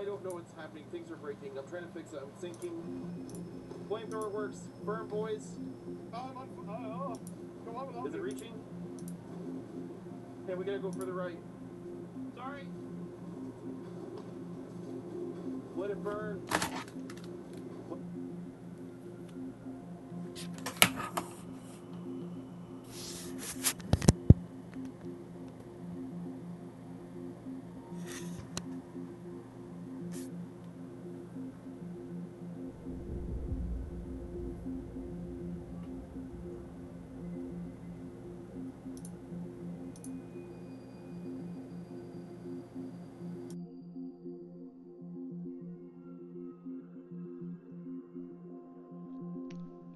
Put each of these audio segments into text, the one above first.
I don't know what's happening. Things are breaking. I'm trying to fix it. I'm sinking. Flamethrower works. Burn, boys. I'm on. Go on without Is it reaching? Okay, we gotta go further right. Sorry. Let it burn.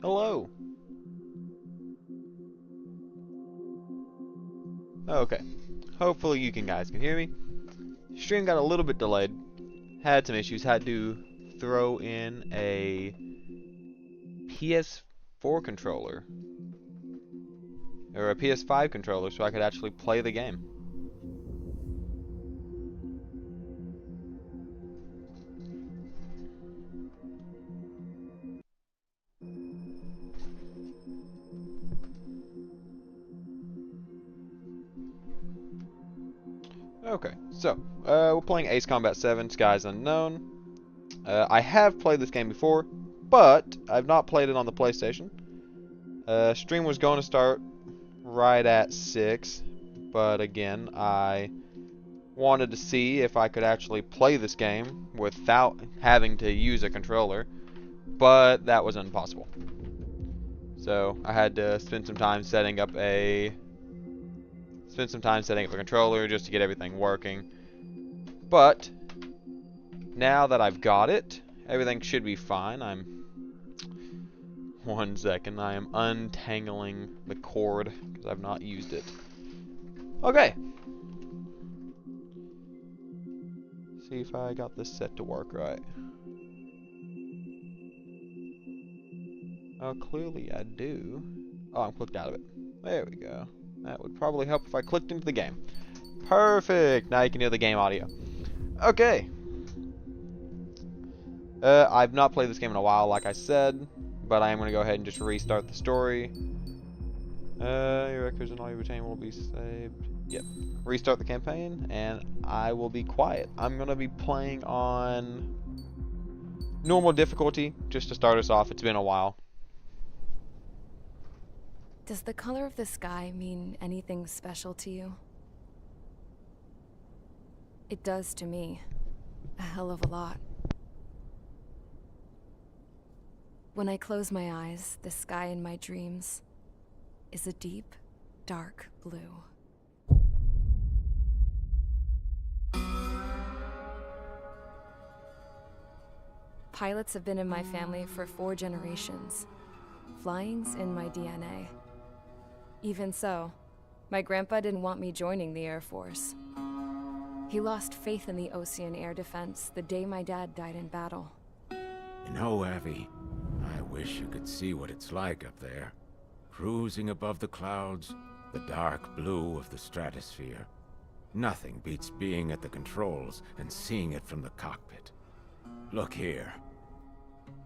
Hello. Okay. Hopefully you guys can hear me. Stream got a little bit delayed. Had some issues. Had to throw in a PS4 controller. Or a PS5 controller so I could actually play the game. Okay, so, we're playing Ace Combat 7, Skies Unknown. I have played this game before, but I've not played it on the PlayStation. Stream was going to start right at 6, but again, I wanted to see if I could actually play this game without having to use a controller, but that was impossible. So, I had to spend some time setting up a controller just to get everything working. But now that I've got it, everything should be fine. One second, I am untangling the cord because I've not used it. Okay. See if I got this set to work right. Oh, clearly I do. Oh, I'm clicked out of it. There we go. That would probably help if I clicked into the game. Perfect! Now you can hear the game audio. Okay. I've not played this game in a while, like I said, but I am going to go ahead and just restart the story. Your records and all you retain will be saved. Yep. Restart the campaign, and I will be quiet. I'm going to be playing on normal difficulty, just to start us off. It's been a while. Does the color of the sky mean anything special to you? It does to me. A hell of a lot. When I close my eyes, the sky in my dreams is a deep, dark blue. Pilots have been in my family for 4 generations. Flying's in my DNA. Even so, my grandpa didn't want me joining the Air Force. He lost faith in the Ocean Air Defense the day my dad died in battle. You know, Abby, I wish you could see what it's like up there. Cruising above the clouds, the dark blue of the stratosphere. Nothing beats being at the controls and seeing it from the cockpit. Look here.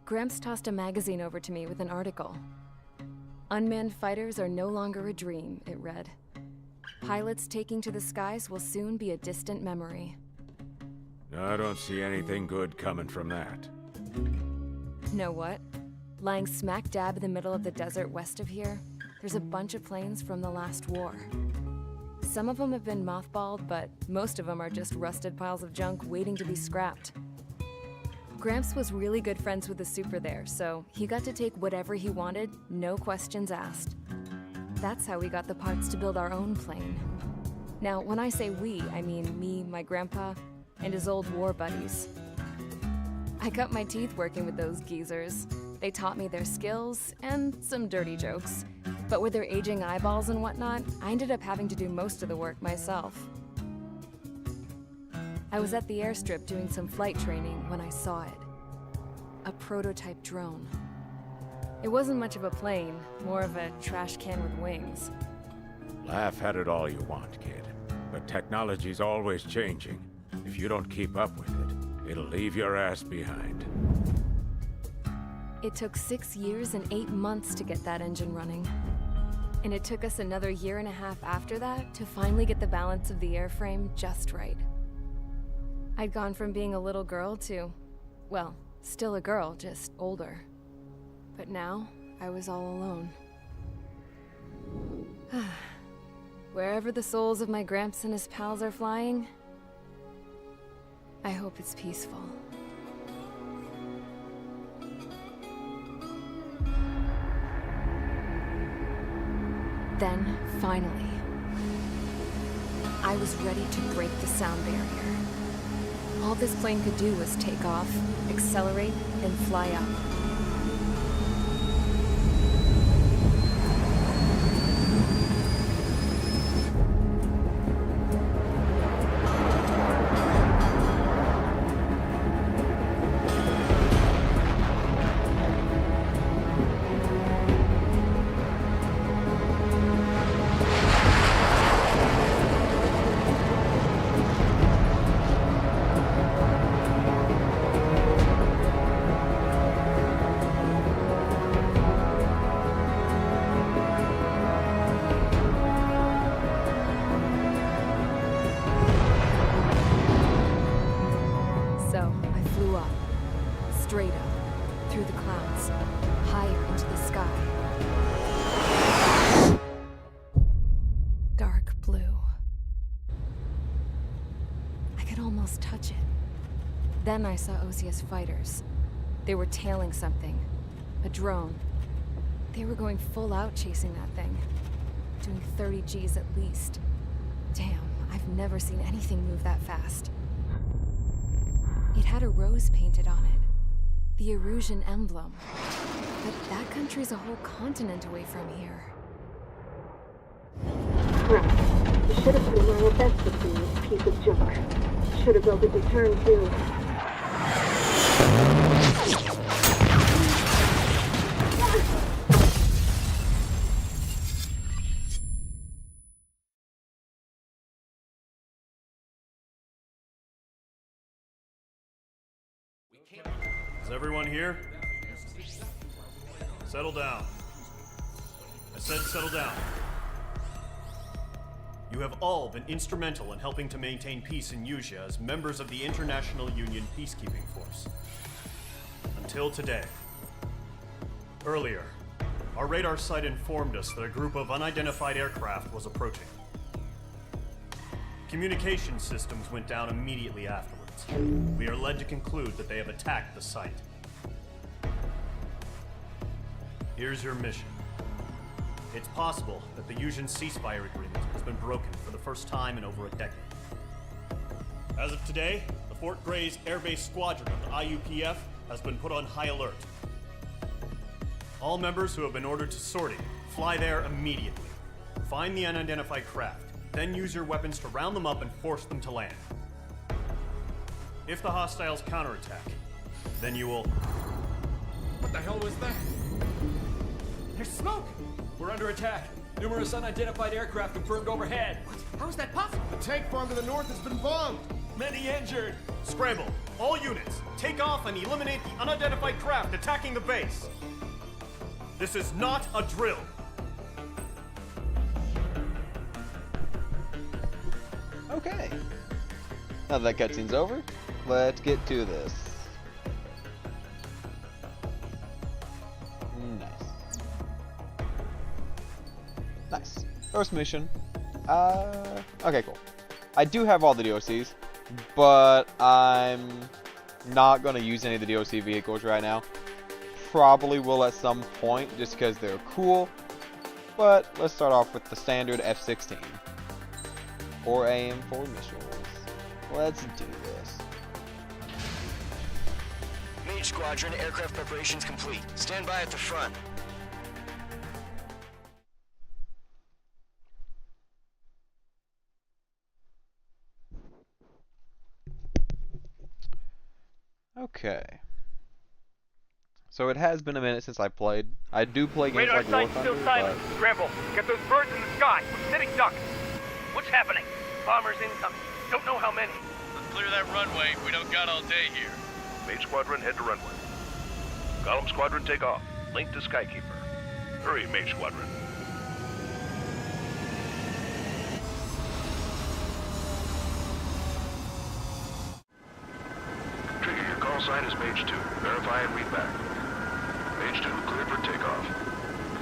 Gramps tossed a magazine over to me with an article. Unmanned fighters are no longer a dream, it read. Pilots taking to the skies will soon be a distant memory. I don't see anything good coming from that. Know what? Lying smack dab in the middle of the desert west of here, there's a bunch of planes from the last war. Some of them have been mothballed, but most of them are just rusted piles of junk waiting to be scrapped. Gramps was really good friends with the super there, so he got to take whatever he wanted, no questions asked. That's how we got the parts to build our own plane. Now, when I say we, I mean me, my grandpa, and his old war buddies. I cut my teeth working with those geezers. They taught me their skills, and some dirty jokes. But with their aging eyeballs and whatnot, I ended up having to do most of the work myself. I was at the airstrip doing some flight training when I saw it. A prototype drone. It wasn't much of a plane, more of a trash can with wings. Laugh at it all you want, kid. But technology's always changing. If you don't keep up with it, it'll leave your ass behind. It took 6 years and 8 months to get that engine running. And it took us another year and a half after that to finally get the balance of the airframe just right. I'd gone from being a little girl to, well, still a girl, just older. But now, I was all alone. Wherever the souls of my Gramps and his pals are flying, I hope it's peaceful. Then, finally, I was ready to break the sound barrier. All this plane could do was take off, accelerate, and fly up. So, I flew up, straight up, through the clouds, higher into the sky. Dark blue. I could almost touch it. Then I saw Osius fighters. They were tailing something. A drone. They were going full out chasing that thing. Doing 30 Gs at least. Damn, I've never seen anything move that fast. It had a rose painted on it. The Erusian emblem. But that country's a whole continent away from here. Crap. You should have put in my best with this piece of junk. Should have built it to turn too. Is everyone here? Settle down. I said settle down. You have all been instrumental in helping to maintain peace in Usea as members of the International Union Peacekeeping Force. Until today. Earlier, our radar site informed us that a group of unidentified aircraft was approaching. Communication systems went down immediately afterwards. We are led to conclude that they have attacked the site. Here's your mission. It's possible that the Usian ceasefire agreement has been broken for the first time in over a decade. As of today, the Fort Grays Air Base Squadron of the IUPF has been put on high alert. All members who have been ordered to sortie, fly there immediately. Find the unidentified craft, then use your weapons to round them up and force them to land. If the hostiles counterattack, then you will... What the hell was that? There's smoke! We're under attack. Numerous unidentified aircraft confirmed overhead. What? How is that possible? The tank farm to the north has been bombed! Many injured. Scramble! All units, take off and eliminate the unidentified craft attacking the base! This is not a drill! Okay. Now that cutscene's over, let's get to this. Nice. First mission. Okay, cool. I do have all the DOCs, but I'm not going to use any of the DOC vehicles right now. Probably will at some point, just because they're cool. But let's start off with the standard F-16. 4A and 4 missiles. Let's do this. Mage Squadron, aircraft preparations complete. Stand by at the front. Okay. So it has been a minute since I played. I do play games like War Thunder, but... Scramble. Get those birds in the sky. We're sitting ducks. What's happening? Bombers incoming. Don't know how many. Clear that runway. We don't got all day here. Mage Squadron, head to runway. Golem Squadron, take off. Link to Skykeeper. Hurry, Mage Squadron. Trigger, your call sign is Mage 2. Verify and read back. Mage 2, cleared for takeoff.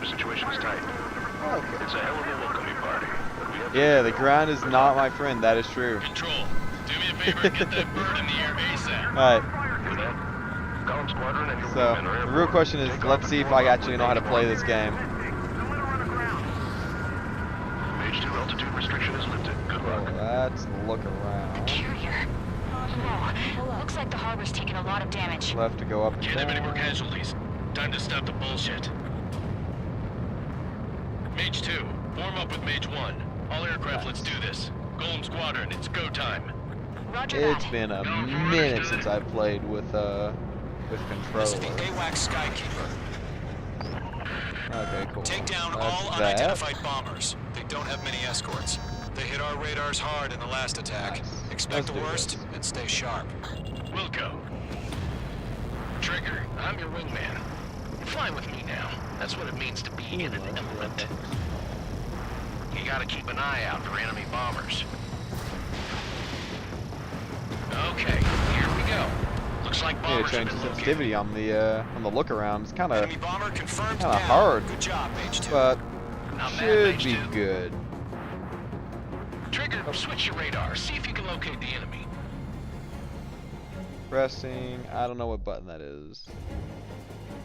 The situation is tight. Okay. It's a hell of a welcoming party. But we have to Yeah, the ground is not my friend. That is true. Control, do me a favor and get that bird in the air ASAP. Alright, do that. Golem Squadron and your so wingmen are the real question is, let's see if I actually know how to play this game. Mage 2 altitude restriction is lifted. Good So luck. let's look around. Carrier. No. Looks like the harbor's taking a lot of damage. Left to go up and Can't have any more down. casualties. Time to stop the bullshit. Mage 2, form up with Mage 1. All aircraft, let's do this. Golem Squadron, it's go time. Roger It's that. been a minute since I played with controller. AWACS Skykeeper. Okay, cool. Take down That's all that. unidentified bombers. They don't have many escorts. They hit our radars hard in the last attack. Nice. Expect Let's the do worst this. and stay sharp. Wilco. Trigger, I'm your wingman. You're flying with me now. That's what it means to be in an element. You gotta keep an eye out for enemy bombers. Okay, here we go. Looks like Yeah, bombers change have the been located. sensitivity on the look around. It's kind of Enemy bomber confirmed kinda down. hard. Good job, Mage 2. but Not bad, should Mage be 2. good. Trigger, switch your radar. See if you can locate the enemy. Pressing. I don't know what button that is.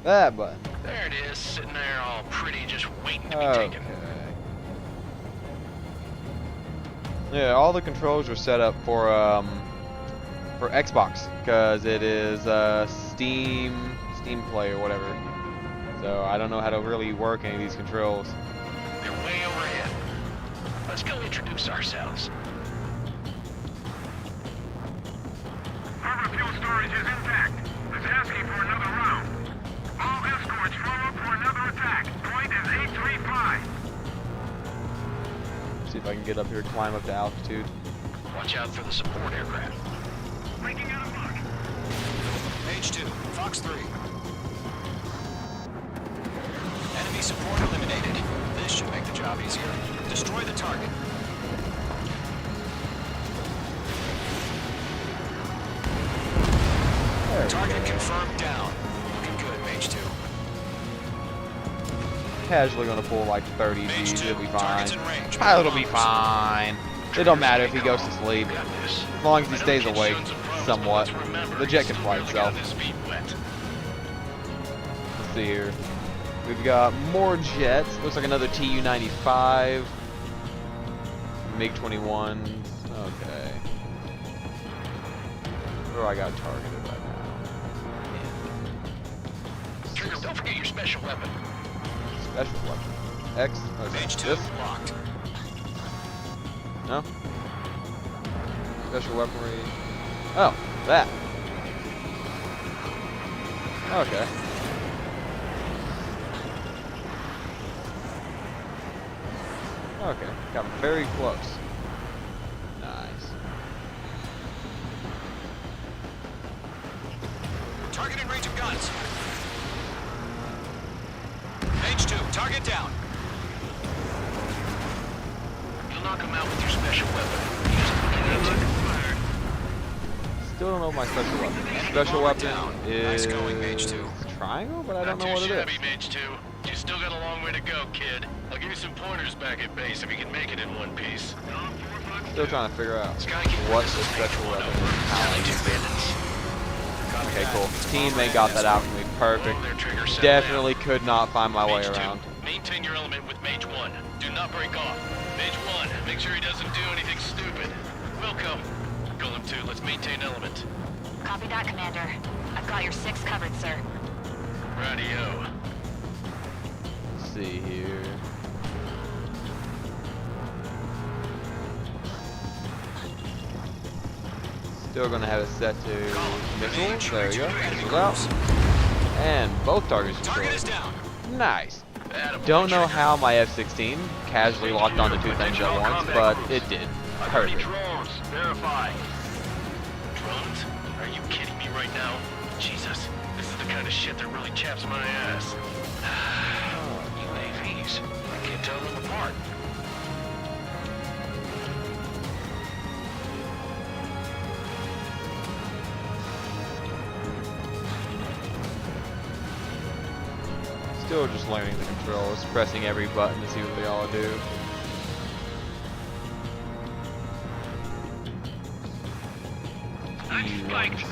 That button. There it is, sitting there all pretty, just waiting to be Okay. taken. Yeah, all the controls are set up for Xbox because it is Steam Play or whatever. So I don't know how to really work any of these controls. They're way overhead. Let's go introduce ourselves. Harbor fuel storage is intact. It's asking for another round. All escorts form up for another attack. Point is 835. See if I can get up here, climb up to altitude. Watch out for the support aircraft. Making out of luck. Mage 2, Fox 3. Enemy support eliminated. This should make the job easier. Destroy the target. There we Target go. confirmed down. Looking good, Mage 2. Casually gonna pull like 30 Mage G's, 2, it'll be fine. targets in range. It'll be fine. It don't matter if he goes to sleep. Got this. As long as he I know stays it awake shows some problems, somewhat. but let's remember, The jet can he's fly really itself. got his feet wet. Let's see here. We've got more jets. Looks like another Tu-95. MiG-21. Okay. Where do I got targeted right now? Trigger, don't forget your special weapon. Special weapon. X. Okay. Mage 2, This? locked. No? Special weaponry. Oh, that. Okay. Okay, got very close. Nice. Target in range of guns. Mage 2, target down. You'll knock him out with your special weapon. He's looking at you. Still don't know what my special weapon is. Enemy Special bomber weapon down. is Nice going, Mage 2. triangle, but I don't Not know too what it is. shabby, Mage 2. You still got a long way to go, kid. I'll give you some pointers back at base if you can make it in one piece. Still trying to figure out Skykeeper, what this the is Mage special 1 weapon over. is. How I Only two use it. bandits. Okay, cool. Teammate got that out for me. Perfect. Whoa there, Trigger, settle Definitely down. could not find my way Mage 2, around. maintain your element with Mage 1. Do not break off. Mage 1, make sure he doesn't do anything stupid. Wilco. Golem 2, let's maintain element. Copy that, Commander. I've got your 6 covered, sir. Radio. Let's see here. Still gonna have it set to missiles. There we go. Missiles out. And both targets Target is destroyed. down. Nice. Attaboy, Don't know Trigger. how my F-16 casually locked onto two things at once, but it did. I've got any Perfect. drones. Verify. Drones? Are you kidding me right now? Jesus, this is the kind of shit that really chaps my ass. UAVs. I can't tell them apart. Still just learning the controls, pressing every button to see what they all do. Spiked. T160.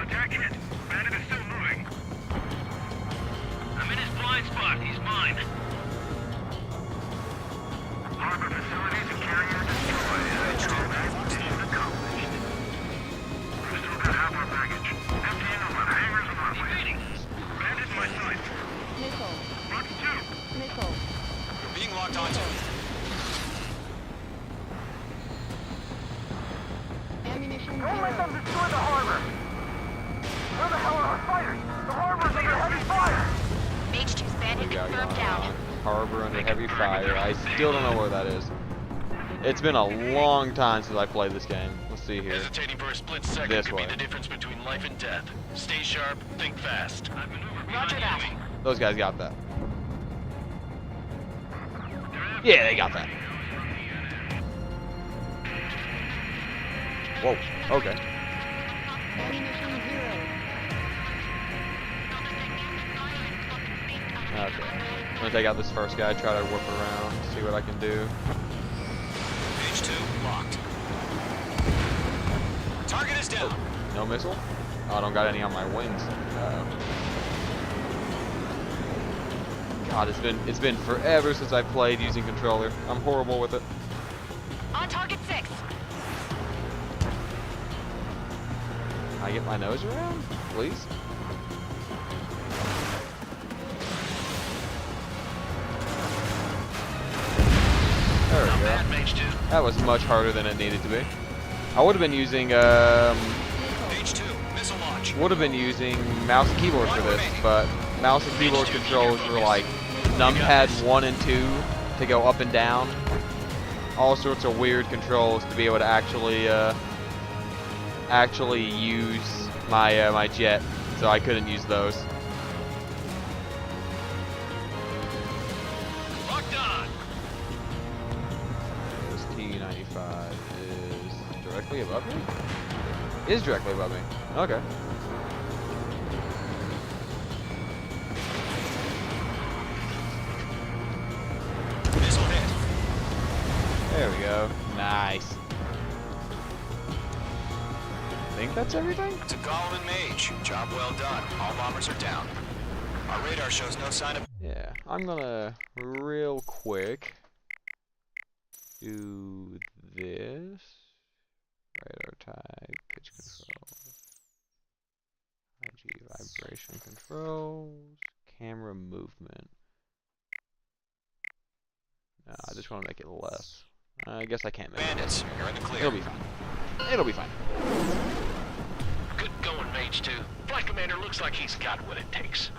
Attack hit. Bandit is still moving. I'm in his blind spot. He's mine. Harbor facilities and carrier destroyed. Mission accomplished. We still got half our baggage. Emptying of our hangars and runways. Bandit in my sight. Missile. Box 2. Missile. You're being locked onto. Ammunition Don't let them zero. destroy the harbor. Where the hell are our fighters? The harbor's under heavy fire. Mage 2's We bandit got confirmed down. Harbor under heavy fire. I still don't know where that is. It's been a long time since I played this game. Let's see here. Hesitating for a split second This could way. be the difference between life and death. Stay sharp, think fast. Roger that. Those guys got that. Yeah, they got that. Whoa, okay. Ammunition zero. Okay. I'm gonna take out this first guy, try to whip around, see what I can do. Page 2 locked. Target is down. No missile? Oh, I don't got any on my wings. God, it's been forever since I played using controller. I'm horrible with it. On target 6. Can I get my nose around, please? There we Not go. bad, Mage 2. That was much harder than it needed to be. I would have been using Page 2 missile launch. would have been using mouse and keyboard for this, but mouse and keyboard controls were like numpad 1 and 2 to go up and down. All sorts of weird controls to be able to actually use my my jet, so I couldn't use those. Locked on. This T-95 is directly above me? Is directly above me. Okay. Missile hit. There we go. Nice. I think that's everything? To Gollum and Mage. Job well done. All bombers are down. Our radar shows no sign of... Yeah, I'm gonna real quick do this. Radar type, pitch control, IG vibration controls, camera movement. No, I just want to make it less. I guess I can't make Bandits, it. you're in the clear. It'll be fine. It'll be fine. Good going, Mage 2. Flight Commander looks like he's got what it takes.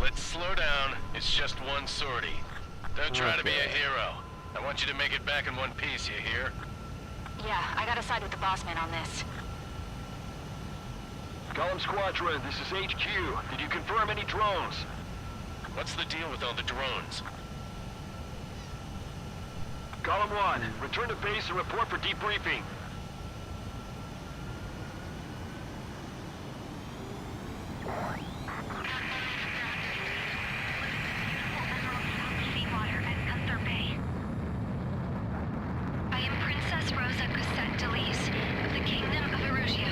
Let's slow down. It's just one sortie. Don't try to be a hero. I want you to make it back in one piece, you hear? Yeah, I gotta side with the boss man on this. Gollum Squadron, this is HQ. Did you confirm any drones? What's the deal with all the drones? Gollum 1, return to base and report for debriefing. Seawater at Gunther Bay. I am Princess Rosa Cosette Delise of the Kingdom of Erusia.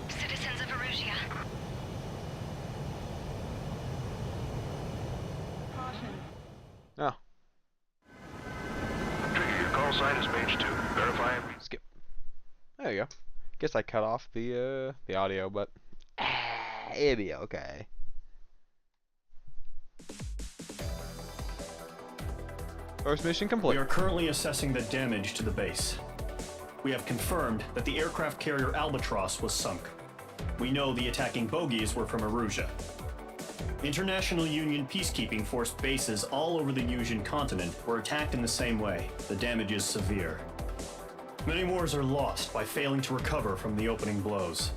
Citizens of Erusia. Oh, Trigger, your call sign is Mage 2. Verify it. skip. There you go. Guess I cut off the audio, but it'll be okay. First mission complete. We are currently assessing the damage to the base. We have confirmed that the aircraft carrier Albatross was sunk. We know the attacking bogies were from Erusia. International Union peacekeeping force bases all over the Yusian continent were attacked in the same way. The damage is severe. Many wars are lost by failing to recover from the opening blows.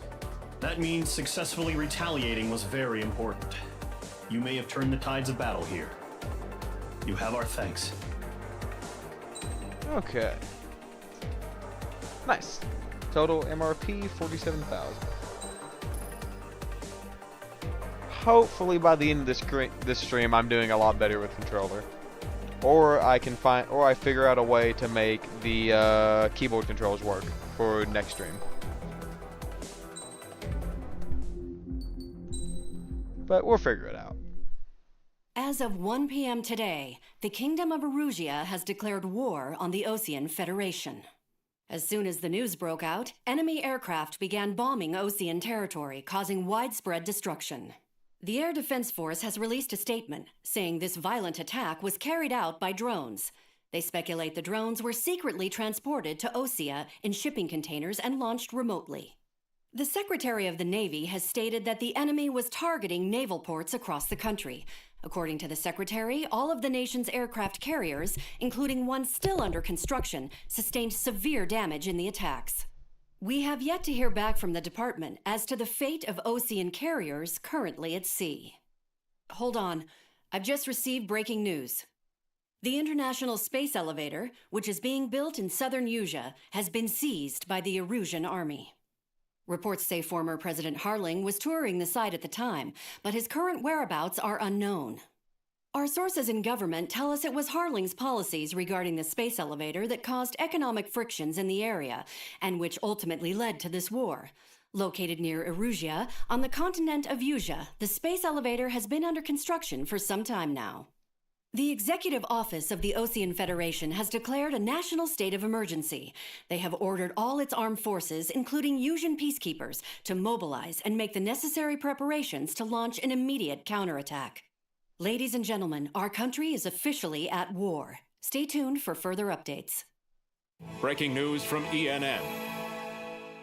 That means successfully retaliating was very important. You may have turned the tides of battle here. You have our thanks. Okay. Nice. Total MRP 47,000. Hopefully by the end of this stream I'm doing a lot better with controller. Or I figure out a way to make the keyboard controls work for next stream. But we'll figure it out. As of 1 p.m. today, the Kingdom of Erusia has declared war on the Osean Federation. As soon as the news broke out, enemy aircraft began bombing Osean territory, causing widespread destruction. The Air Defense Force has released a statement saying this violent attack was carried out by drones. They speculate the drones were secretly transported to Osea in shipping containers and launched remotely. The Secretary of the Navy has stated that the enemy was targeting naval ports across the country. According to the Secretary, all of the nation's aircraft carriers, including one still under construction, sustained severe damage in the attacks. We have yet to hear back from the department as to the fate of Osean carriers currently at sea. Hold on, I've just received breaking news. The International Space Elevator, which is being built in southern Yusia, has been seized by the Erusian army. Reports say former President Harling was touring the site at the time, but his current whereabouts are unknown. Our sources in government tell us it was Harling's policies regarding the space elevator that caused economic frictions in the area, and which ultimately led to this war. Located near Erusia, on the continent of Yusia, the space elevator has been under construction for some time now. The Executive Office of the Osean Federation has declared a national state of emergency. They have ordered all its armed forces, including Yusian peacekeepers, to mobilize and make the necessary preparations to launch an immediate counterattack. Ladies and gentlemen, our country is officially at war. Stay tuned for further updates. Breaking news from ENN.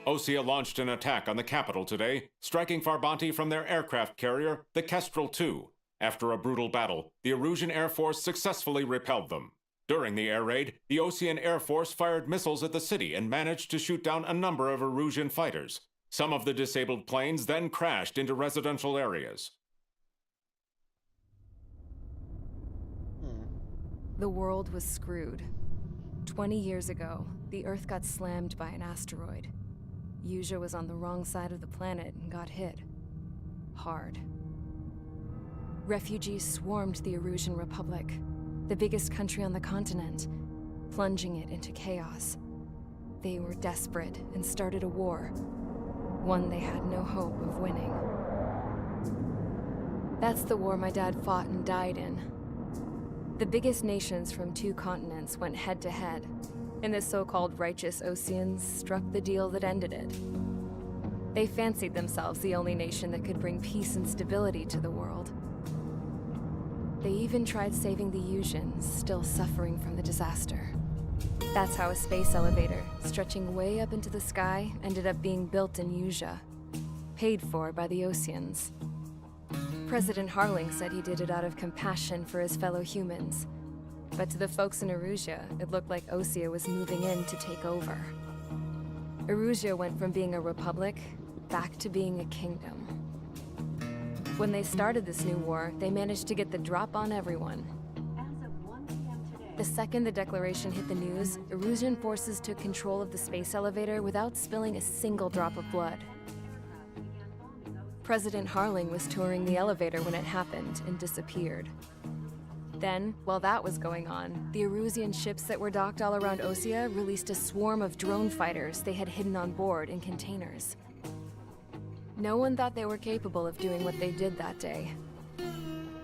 Osea launched an attack on the capital today, striking Farbanti from their aircraft carrier, the Kestrel II. After a brutal battle, the Erusian Air Force successfully repelled them. During the air raid, the Osean Air Force fired missiles at the city and managed to shoot down a number of Erusian fighters. Some of the disabled planes then crashed into residential areas. The world was screwed. 20 years ago, the Earth got slammed by an asteroid. Yusia was on the wrong side of the planet and got hit. Hard. Refugees swarmed the Erusian Republic, the biggest country on the continent, plunging it into chaos. They were desperate and started a war, one they had no hope of winning. That's the war my dad fought and died in. The biggest nations from 2 continents went head-to-head, and the so-called righteous Oseans struck the deal that ended it. They fancied themselves the only nation that could bring peace and stability to the world. They even tried saving the Yusians, still suffering from the disaster. That's how a space elevator, stretching way up into the sky, ended up being built in Yusia, paid for by the Oseans. President Harling said he did it out of compassion for his fellow humans. But to the folks in Erusia, it looked like Osea was moving in to take over. Erusia went from being a republic back to being a kingdom. When they started this new war, they managed to get the drop on everyone. The second the declaration hit the news, Erusian forces took control of the space elevator without spilling a single drop of blood. President Harling was touring the elevator when it happened and disappeared. Then, while that was going on, the Erusian ships that were docked all around Osea released a swarm of drone fighters they had hidden on board in containers. No one thought they were capable of doing what they did that day.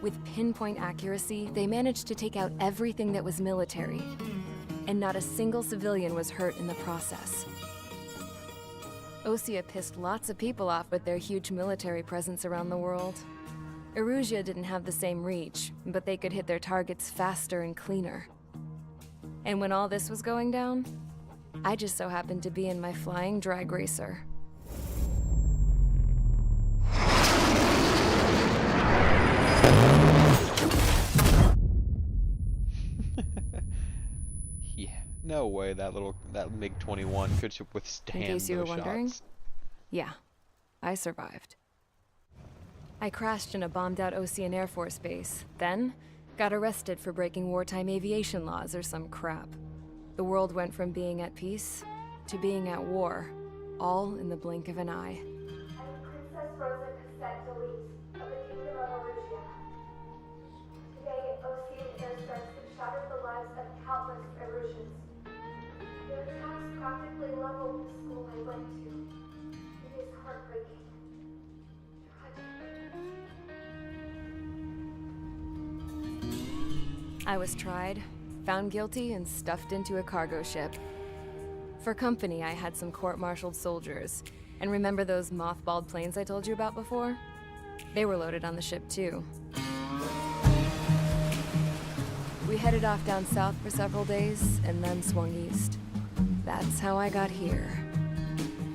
With pinpoint accuracy, they managed to take out everything that was military, and not a single civilian was hurt in the process. Osea pissed lots of people off with their huge military presence around the world. Erusia didn't have the same reach, but they could hit their targets faster and cleaner. And when all this was going down, I just so happened to be in my flying drag racer. no way that MiG-21 could withstand In case you were those wondering, shots. yeah, I survived. I crashed in a bombed-out Ocean Air Force base, then got arrested for breaking wartime aviation laws or some crap. The world went from being at peace to being at war, all in the blink of an eye. I'm Princess Rosa Cassette Delete of the Kingdom of Erusia. Today, Ocean airstrikes have shattered the lives of countless Erusians. Their attacks practically leveled the school I went to. It is heartbreaking. I was tried, found guilty, and stuffed into a cargo ship. For company, I had some court-martialed soldiers. And remember those mothballed planes I told you about before? They were loaded on the ship, too. We headed off down south for several days, and then swung east. That's how I got here.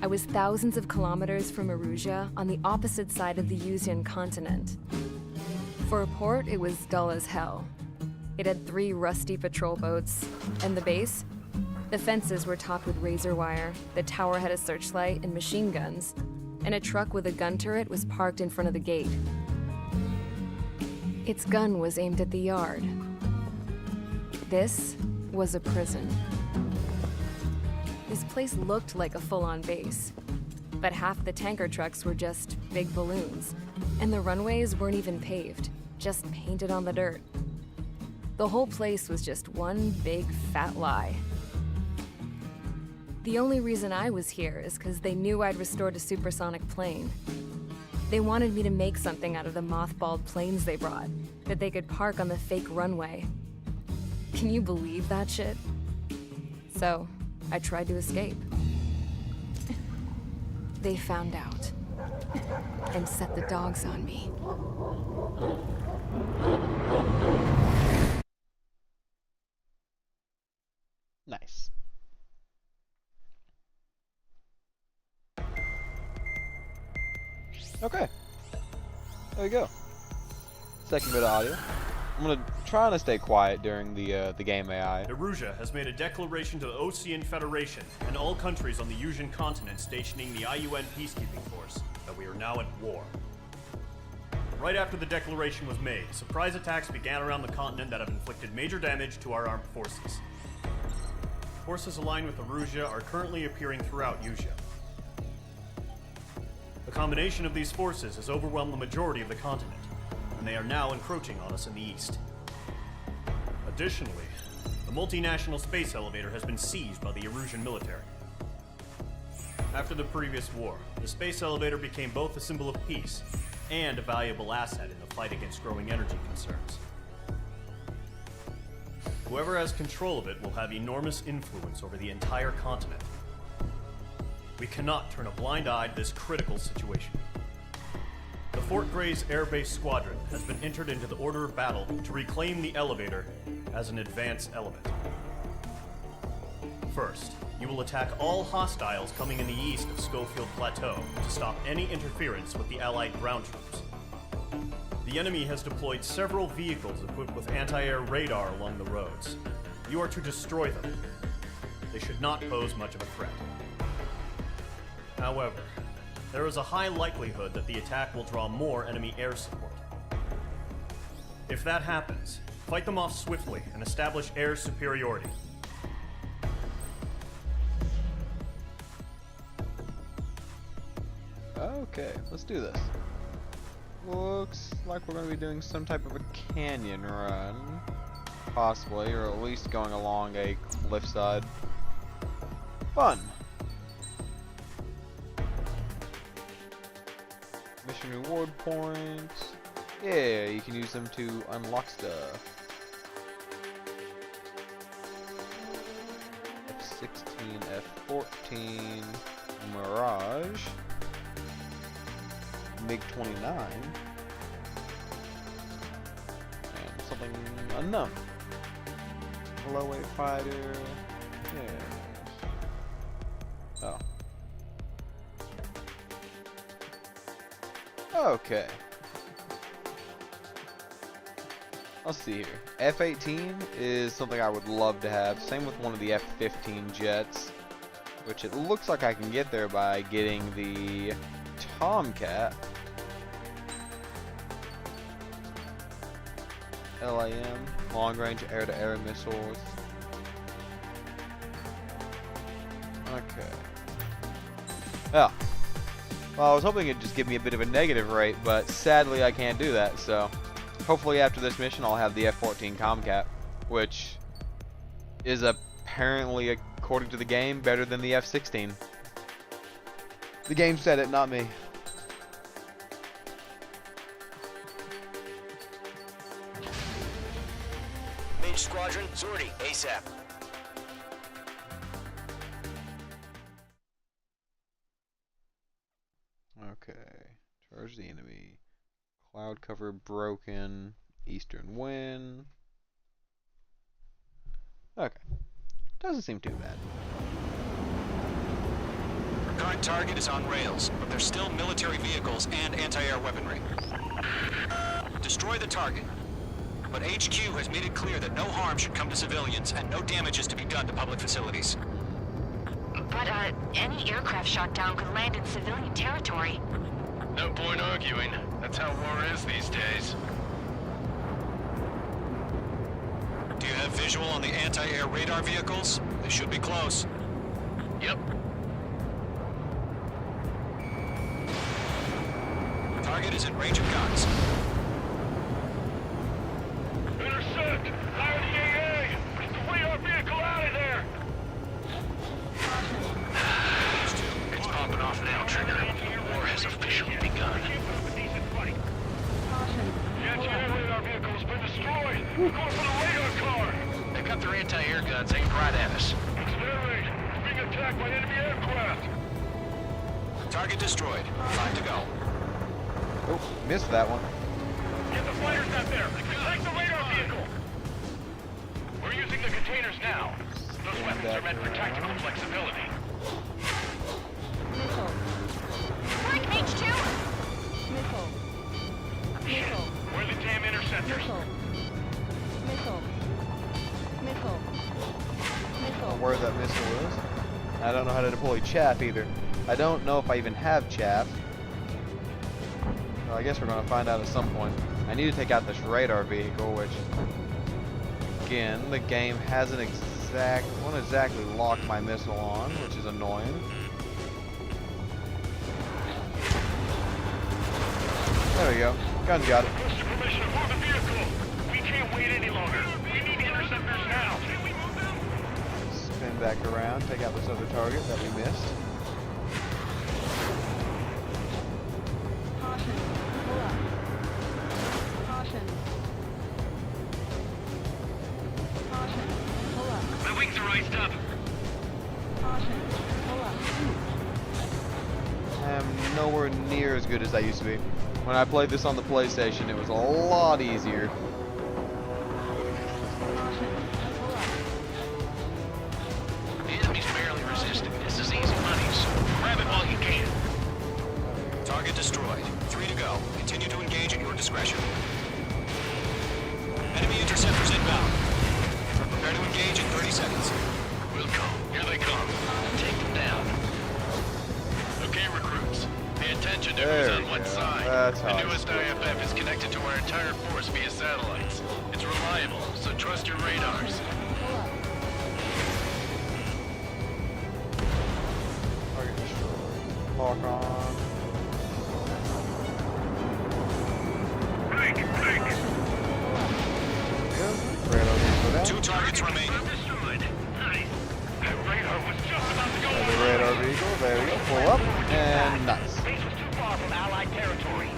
I was thousands of kilometers from Erusia, on the opposite side of the Yuzian continent. For a port, it was dull as hell. It had 3 rusty patrol boats. And the base? The fences were topped with razor wire, the tower had a searchlight and machine guns, and a truck with a gun turret was parked in front of the gate. Its gun was aimed at the yard. This was a prison. This place looked like a full-on base, but half the tanker trucks were just big balloons, and the runways weren't even paved, just painted on the dirt. The whole place was just one big fat lie. The only reason I was here is because they knew I'd restored a supersonic plane. They wanted me to make something out of the mothballed planes they brought, that they could park on the fake runway. Can you believe that shit? So, I tried to escape. They found out, and set the dogs on me. Nice. Okay. There we go. Second bit of audio. I'm gonna try to stay quiet during the game AI. Erusia has made a declaration to the Ocean Federation and all countries on the Yusian continent stationing the IUN peacekeeping force that we are now at war. Right after the declaration was made, surprise attacks began around the continent that have inflicted major damage to our armed forces. Forces aligned with Erusia are currently appearing throughout Yusia. The combination of these forces has overwhelmed the majority of the continent, and they are now encroaching on us in the east. Additionally, the multinational space elevator has been seized by the Erusian military. After the previous war, the space elevator became both a symbol of peace and a valuable asset in the fight against growing energy concerns. Whoever has control of it will have enormous influence over the entire continent. We cannot turn a blind eye to this critical situation. The Fort Grays Air Base Squadron has been entered into the order of battle to reclaim the elevator as an advance element. First, you will attack all hostiles coming in the east of Schofield Plateau to stop any interference with the Allied ground troops. The enemy has deployed several vehicles equipped with anti-air radar along the roads. You are to destroy them. They should not pose much of a threat. However, there is a high likelihood that the attack will draw more enemy air support. If that happens, fight them off swiftly and establish air superiority. Okay, let's do this. Looks like we're going to be doing some type of a canyon run. Possibly, or at least going along a cliffside. Fun! Mission reward points. Yeah, you can use them to unlock stuff. F-16, F-14, Mirage, MiG-29, and something unknown. Low-weight fighter. Yeah. Oh. Okay. Let's see here. F-18 is something I would love to have. Same with one of the F-15 jets, which it looks like I can get there by getting the Tomcat. LAM, long-range air-to-air missiles. Okay. Yeah. Well, I was hoping it'd just give me a bit of a negative rate, but sadly I can't do that, so hopefully after this mission I'll have the F-14 Tomcat, which is apparently, according to the game, better than the F-16. The game said it, not me. Mage Squadron, Zordy, ASAP. Okay, charge the enemy. Cloud cover broken. Eastern wind. Okay, doesn't seem too bad. Our current target is on rails, but there's still military vehicles and anti-air weaponry. Destroy the target, but HQ has made it clear that no harm should come to civilians and no damage is to be done to public facilities. But, any aircraft shot down could land in civilian territory. No point arguing. That's how war is these days. Do you have visual on the anti-air radar vehicles? They should be close. Yep. Target is in range of guns. Intercept! Fire the AA! Get the radar vehicle out of there! It's popping off now, Trigger. War has officially begun. The anti-air radar vehicle has been destroyed! We're going for the radar car! They've got their anti-air guns aimed right at us. It's their range. We're being attacked by enemy aircraft! Target destroyed. 5 to go. Oh, missed that one. Get the fighters out there! Take the radar vehicle! We're using the containers now. Those weapons are meant for tactical flexibility. Missile. Like H2! Missile. Missile. Where are the damn interceptors? Missile. Missile. Missile. Missile. Where that missile is. I don't know how to deploy chaff either. I don't know if I even have chaff. Well, I guess we're going to find out at some point. I need to take out this radar vehicle, which, again, the game hasn't won't exactly lock my missile on, which is annoying. There we go. Gun's got it. Request permission to move the vehicle. We can't wait any longer. We need interceptors now. Can we move them? Spin back around, take out this other target that we missed. Caution. Pull up. Caution. Caution. Pull up. My wings are iced up. Caution. Pull up. I'm nowhere near as good as I used to be. When I played this on the PlayStation, it was a lot easier. The enemy's barely resisting. This is easy money, so grab it while you can. Target destroyed. 3 to go. Continue to engage at your discretion. Enemy interceptors inbound. Prepare to engage in 30 seconds. We'll come. Here they come. Take them down. Okay, recruits. Pay attention to who's on what side. That's how the it's newest IFF is connected to our entire force via satellites. It's reliable, so trust your radars. Target destroyed. Lock on. Break! Break! Good. Radar vehicle down. 2 targets remaining. Destroyed. Nice. That radar was just about to go The radar vehicle, there we go. Pull up, and nice. Base was too far from Allied territory.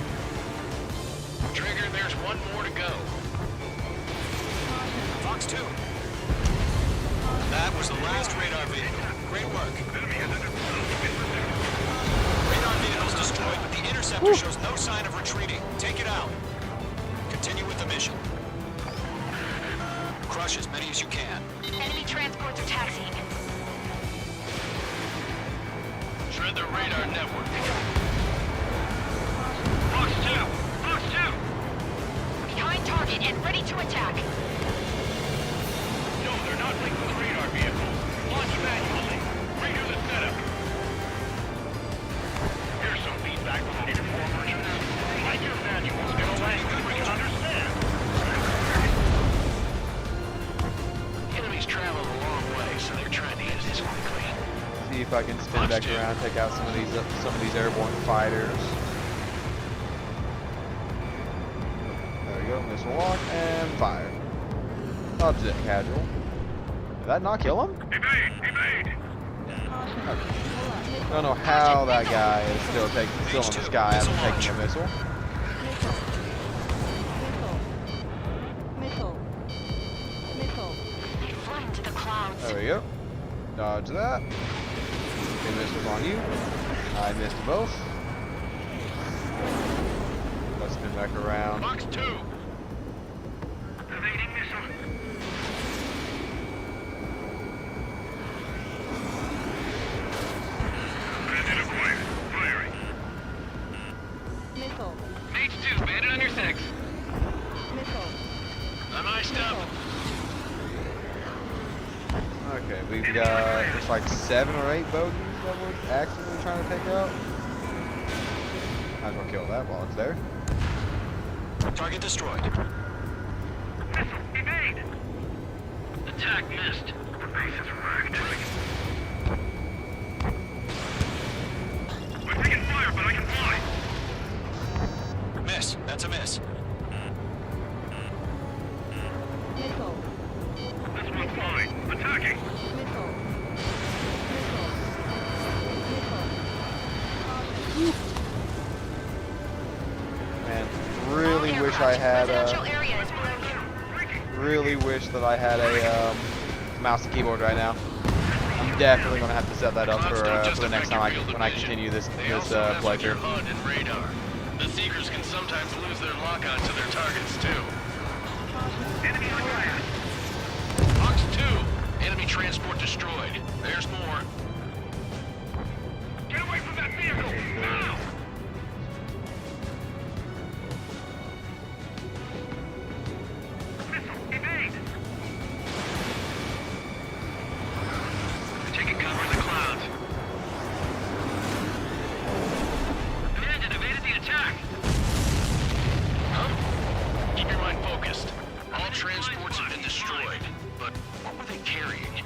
Trigger, there's one more to go. Fox 2. That was the last radar vehicle. Great work. Radar vehicle's destroyed, but the interceptor shows no sign of retreating. Take it out. Continue with the mission. Crush as many as you can. Enemy transports are taxiing. Shred the radar network. Fox 2! Fox 2! Behind target. target and ready to attack. No, they're not linked with radar vehicles. Launch manually. Redo the setup. Here's some feedback from the informers. Like your manuals in a language we can understand. Enemies travel a long way, so they're trying to use this quickly. See if I can spin back around, take out some of these airborne fighters. There we go, missile lock and fire. Loves it, casual. Did that not kill him? Evade! Evade! I don't know how that guy is still in the sky after taking a missile. They fly into the clouds. There we go. Dodge that. Okay, missiles on you. I missed both. Let's spin back around. Box 2. Evading missile. Bandit acquired. Firing. H2, bandit on your 6. I'm iced up. Okay, we've got it's like 7 or 8 bogeys that we're actively trying to take out. Might as well kill that while it's there. Target destroyed. Missile. Evade. Attack missed. The base is wrecked. We're taking fire, but I can fly. Miss. That's a miss. This one's fine. Attacking. Man, really wish I had Residential area is below you. really wish that I had a mouse and keyboard right now. I'm definitely gonna have to set that up for the next time when I continue this playthrough. HUD and radar. The Seekers can sometimes lose their lock-on to their targets too. Enemy on your ass. Box 2. Enemy transport destroyed. There's more. Get away from that vehicle. Now. Missile. Evade. Taking cover in the clouds. Bandit evaded the attack. Huh? Keep your mind focused. All transports have been destroyed. But what were they carrying?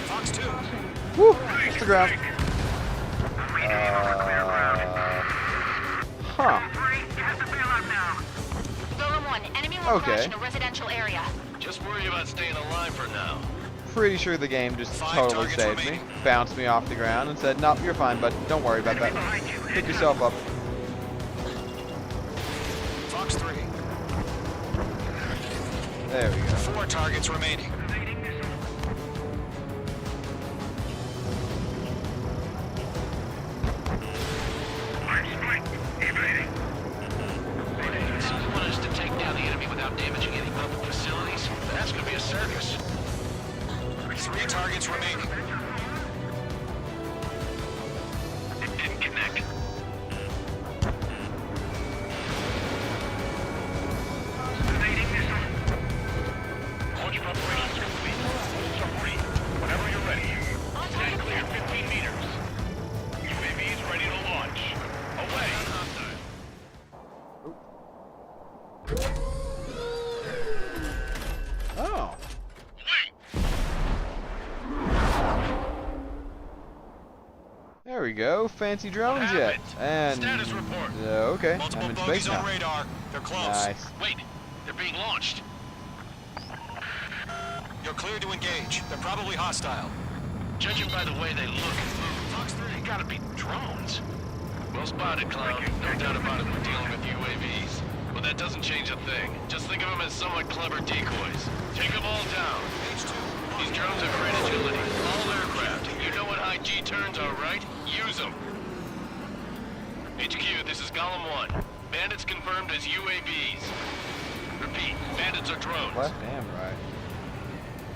Fox 2. Woo! Off the ground. Huh. Golem 1, enemy will crash Okay. in a residential area. Just worry about staying alive for now. Pretty sure the game just 5 totally targets saved me. remaining. Bounced me off the ground and said, nope, you're fine, bud. Don't worry about that. Pick yourself up. Fox 3. There we go. 4 targets remaining. You want us to take down the enemy without damaging any public facilities? That's gonna be a circus. 3 targets remaining. It didn't connect. Evading missile. Launch preparations complete. Submarine, whenever you're ready. Stand clear 15 meters. UAVs ready to launch. Away. Oh. There we go. Fancy drones yet. And Status report. okay, Multiple I'm in bogeys space now. on radar. They're close. Nice. Wait, they're being launched. You're clear to engage. They're probably hostile. Judging by the way they look and move, Fox 3 gotta be drones. Well spotted, Clown. No doubt about it, we're dealing with UAVs. But that doesn't change a thing. Just think of them as somewhat clever decoys. Take them all down. These drones have great agility. All aircraft. You know what high G turns are, right? Use them. HQ, this is Golem 1. Bandits confirmed as UAVs. Repeat, bandits are drones. Left and right.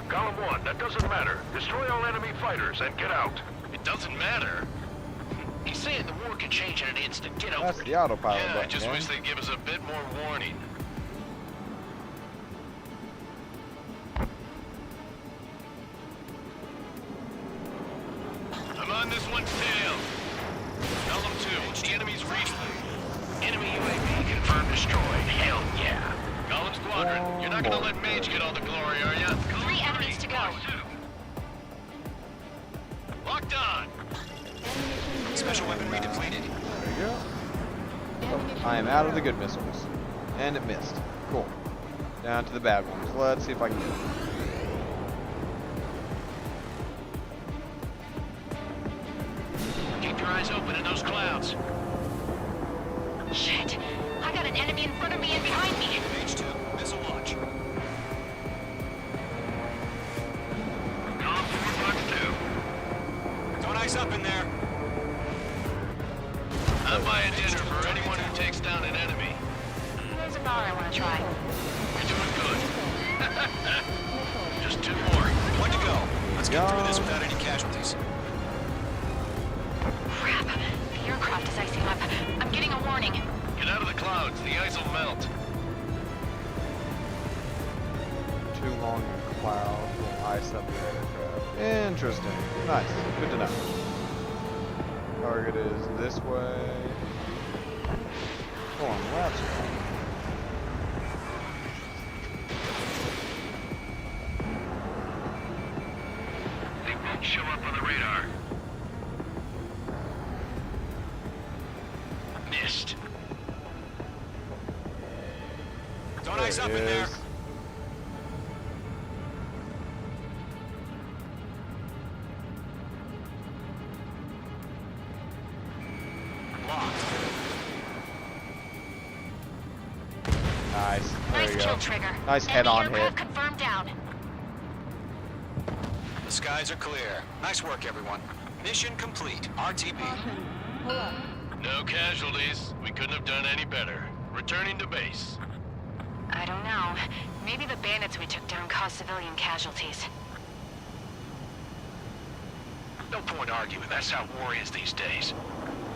Golem 1, that doesn't matter. Destroy all enemy fighters and get out. It doesn't matter. He's saying the war can change in an instant. Get over That's it. the autopilot Yeah, I button, just man. wish they'd give us a bit more warning. I'm on this one's tail. Column 2, the enemy's reached me. Enemy UAV confirmed destroyed. Hell yeah. Column Squadron, you're not gonna let Mage get all the glory, are ya? 3 enemies to go. Locked on. Special weaponry depleted. There you go. Oh, I am out of the good missiles. And it missed. Cool. Down to the bad ones. Let's see if I can get it. Keep your eyes open in those clouds. Shit! I got an enemy in front of me and behind me! H2, missile launch. Column 4, Box 2. Don't ice up in there. I'm buying dinner for anyone who takes down an enemy. There's a bar I want to try. You're doing good. Just 2 more. One to go. Let's get through this without any casualties. Crap. The aircraft is icing up. I'm getting a warning. Get out of the clouds. The ice will melt. Too long in clouds will ice up the aircraft. Interesting. Nice. Good to know. Target is this way. Hold on, laps. They won't show up on the radar. Missed. Don't ice up in there. Locked. Nice. There Nice you kill, go. Trigger. Nice Enemy head-on aircraft hit. confirmed down. The skies are clear. Nice work, everyone. Mission complete. RTB. No casualties. We couldn't have done any better. Returning to base. I don't know. Maybe the bandits we took down caused civilian casualties. No point arguing. That's how war is these days.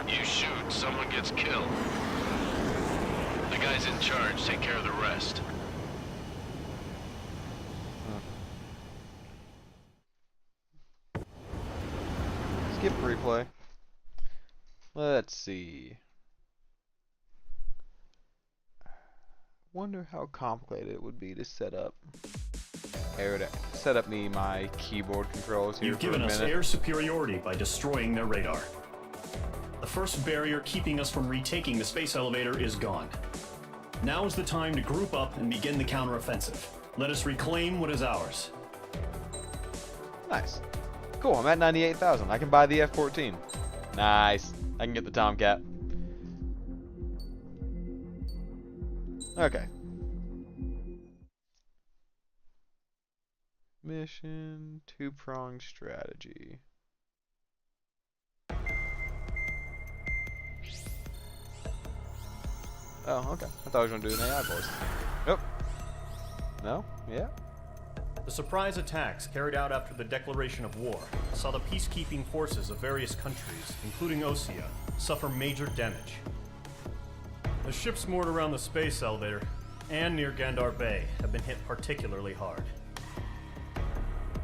You shoot, someone gets killed. The guys in charge take care of the rest. Skip replay. Let's see. Wonder how complicated it would be to set up. Set up my keyboard controls here You've for a given us minute. air superiority by destroying their radar. The first barrier keeping us from retaking the space elevator is gone. Now is the time to group up and begin the counteroffensive. Let us reclaim what is ours. Nice. Cool, I'm at 98,000. I can buy the F-14. Nice. I can get the Tomcat. Okay. Mission, two-pronged strategy. Oh, okay. I thought I was going to do an AI voice. Nope. No? Yeah? The surprise attacks carried out after the declaration of war saw the peacekeeping forces of various countries, including Osea, suffer major damage. The ships moored around the space elevator and near Gandar Bay have been hit particularly hard.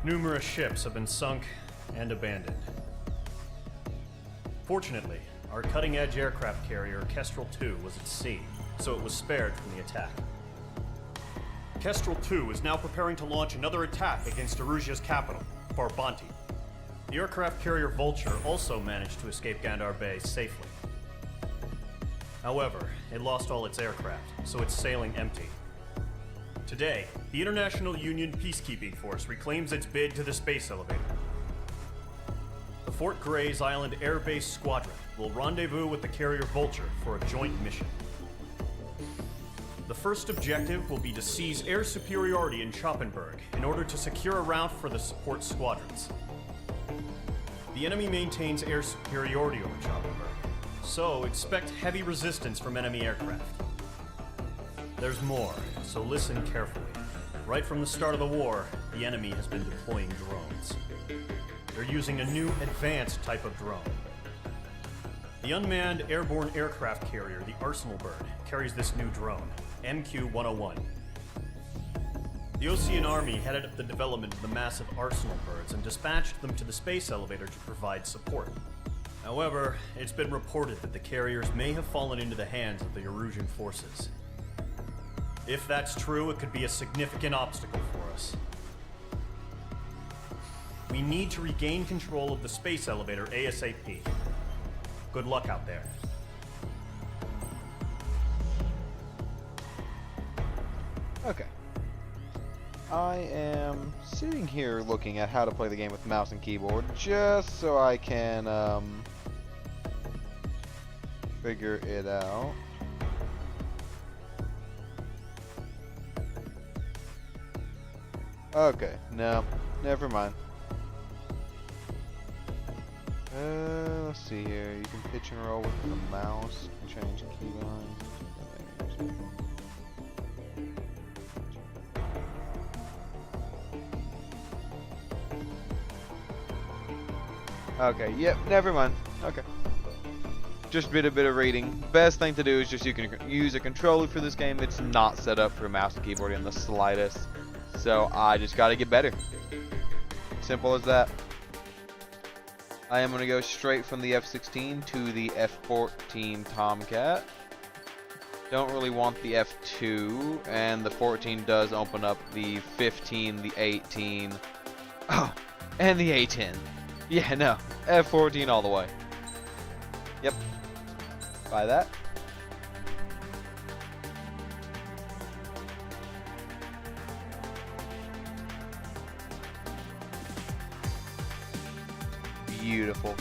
Numerous ships have been sunk and abandoned. Fortunately, our cutting-edge aircraft carrier Kestrel II was at sea, so it was spared from the attack. Kestrel II is now preparing to launch another attack against Erusia's capital, Farbanti. The aircraft carrier Vulture also managed to escape Gandar Bay safely. However, it lost all its aircraft, so it's sailing empty. Today, the International Union Peacekeeping Force reclaims its bid to the space elevator. The Fort Gray's Island Air Base Squadron will rendezvous with the carrier Vulture for a joint mission. The first objective will be to seize air superiority in Schoppenberg in order to secure a route for the support squadrons. The enemy maintains air superiority over Schoppenberg, so expect heavy resistance from enemy aircraft. There's more, so listen carefully. Right from the start of the war, the enemy has been deploying drones. They're using a new advanced type of drone. The unmanned airborne aircraft carrier, the Arsenal Bird, carries this new drone, MQ-101. The Osean Army headed up the development of the massive Arsenal Birds and dispatched them to the space elevator to provide support. However, it's been reported that the carriers may have fallen into the hands of the Erusian forces. If that's true, it could be a significant obstacle for us. We need to regain control of the space elevator ASAP. Good luck out there. Okay. I am sitting here looking at how to play the game with mouse and keyboard just so I can figure it out. Okay, no, never mind. Let's see here. You can pitch and roll with the mouse and change keybinds. Okay, yep, never mind. Okay. Just did a bit of reading. Best thing to do is just you can use a controller for this game. It's not set up for mouse and keyboard in the slightest. So I just gotta get better. Simple as that. I am gonna go straight from the F-16 to the F-14 Tomcat. Don't really want the F-2, and the 14 does open up the 15, the 18, oh, and the A-10. Yeah, no, F-14 all the way. Yep. Buy that. Beautiful.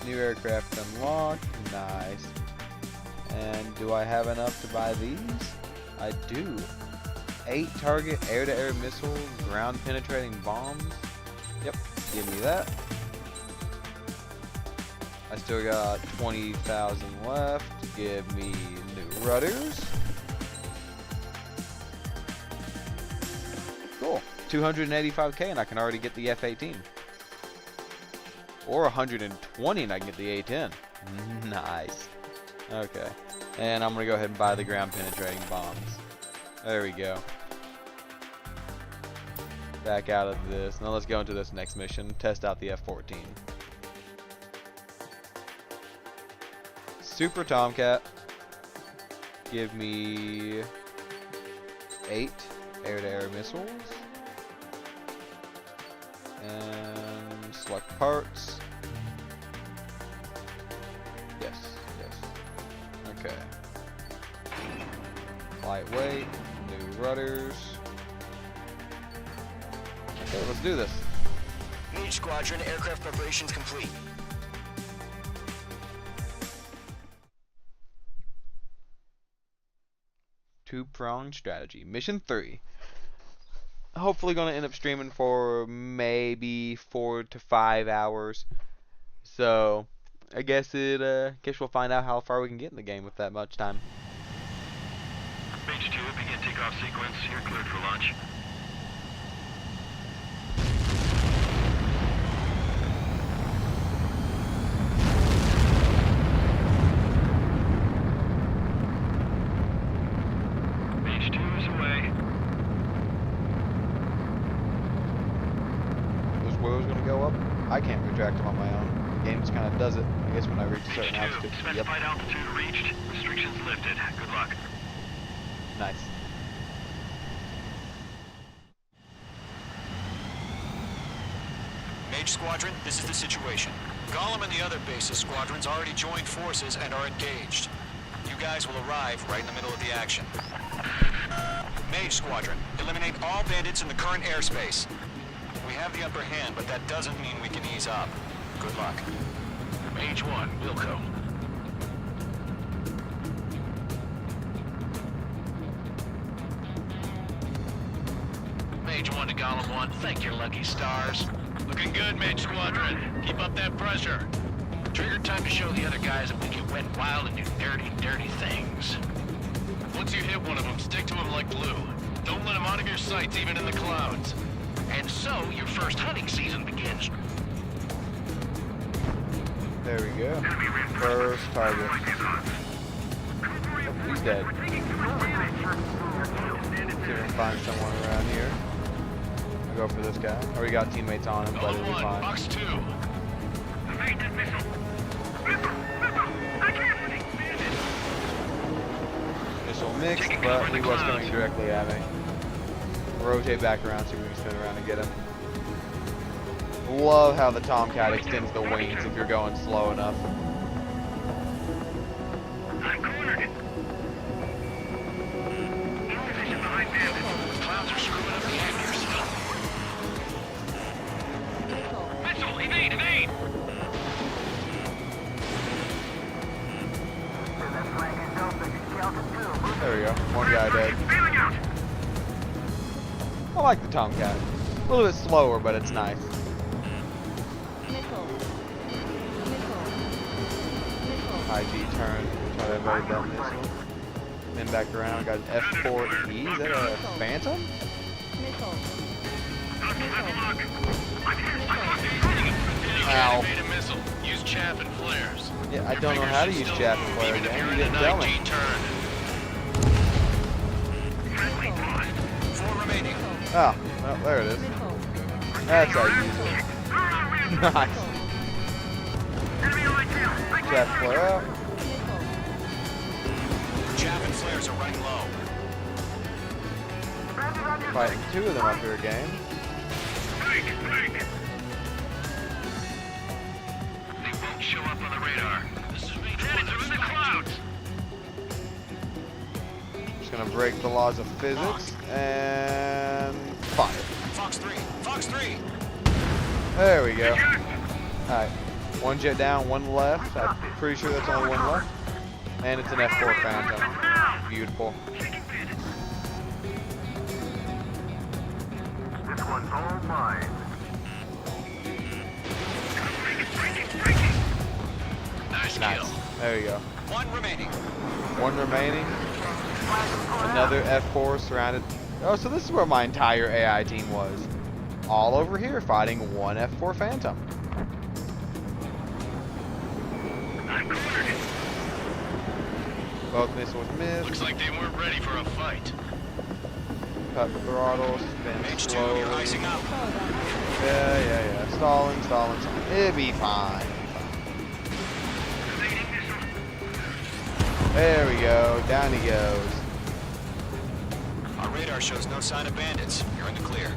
New aircraft unlocked. Nice. And do I have enough to buy these? I do. 8 target air-to-air missiles, ground penetrating bombs. Yep, give me that. I still got 20,000 left. Give me new rudders. Cool. 285k and I can already get the F-18. Or 120 and I can get the A-10. Nice. Okay. And I'm going to go ahead and buy the ground penetrating bombs. There we go. Back out of this. Now let's go into this next mission. Test out the F-14. Super Tomcat. Give me 8 air-to-air missiles. And select parts. Yes, yes. Okay. Lightweight, new rudders. Okay, let's do this. Mage Squadron, aircraft preparations complete. Two-pronged strategy. Mission 3. Hopefully going to end up streaming for maybe 4 to 5 hours. So, I guess we'll find out how far we can get in the game with that much time. Mage 2, begin takeoff sequence. You're cleared for launch. Mage 2 is away. Those wheels going to go up? I can't retract them on my own. The game just kind of does it. I guess when I reach a certain altitude. Specified altitude reached. Restrictions lifted. Good luck. Nice. Mage Squadron, this is the situation. Gollum and the other bases squadrons already joined forces and are engaged. You guys will arrive right in the middle of the action. Mage Squadron, eliminate all bandits in the current airspace. We have the upper hand, but that doesn't mean we can ease up. Good luck. Mage 1, Wilco. Mage 1 to Gollum 1, thank your lucky stars. Looking good, Mage Squadron. Keep up that pressure. Trigger time to show the other guys that we can wet wild and do dirty, dirty things. Once you hit one of them, stick to him like glue. Don't let him out of your sights, even in the clouds. And so, your first hunting season begins. There we go. First target. Oh, he's dead. See if we can find someone around here. I'll go for this guy. Or we got teammates on him, but it'll be fine. Box 2. Missile mixed, but he was coming directly at me. Rotate back around, see if we can spin around and get him. Love how the Tomcat extends the wings if you're going slow enough. I'm cornered. In position behind bandits. Clouds are screwing up the anchors. Missile, evade, evade! There we go. One guy dead. Bailing out! I like the Tomcat. A little bit slower, but it's nice. IG turn. Try to avoid that missile. Then back around. Got an F4E. Is that a Phantom? Ow. Animated missile. Use chaff and flares. Yeah, I don't know how to use chaff and flare Even if again. you're You in didn't an tell me. IG turn. 4 remaining. Oh, well, there it is. That's how you use it. Nice. Chaff flare up. Chaff and flares are running low. Fighting 2 of them up here again. They won't show up on the radar. This is me. They're in the clouds! Just gonna break the laws of physics and fire. Fox 3. Fox 3. There we go. Alright. One jet down, one left. I'm pretty sure that's only one left. And it's an F4 Phantom. Beautiful. This one's all mine. Nice Nice. kill. There you go. 1 remaining. One remaining. Another F4 surrounded. Oh, so this is where my entire AI team was. All over here fighting one F4 Phantom. Both missiles missed. Looks like they weren't ready for a fight. Cut the throttle, spin H2, slowly. you're icing out. Yeah. Stalling. It'll be fine. There we go. Down he goes. Our radar shows no sign of bandits. You're in the clear.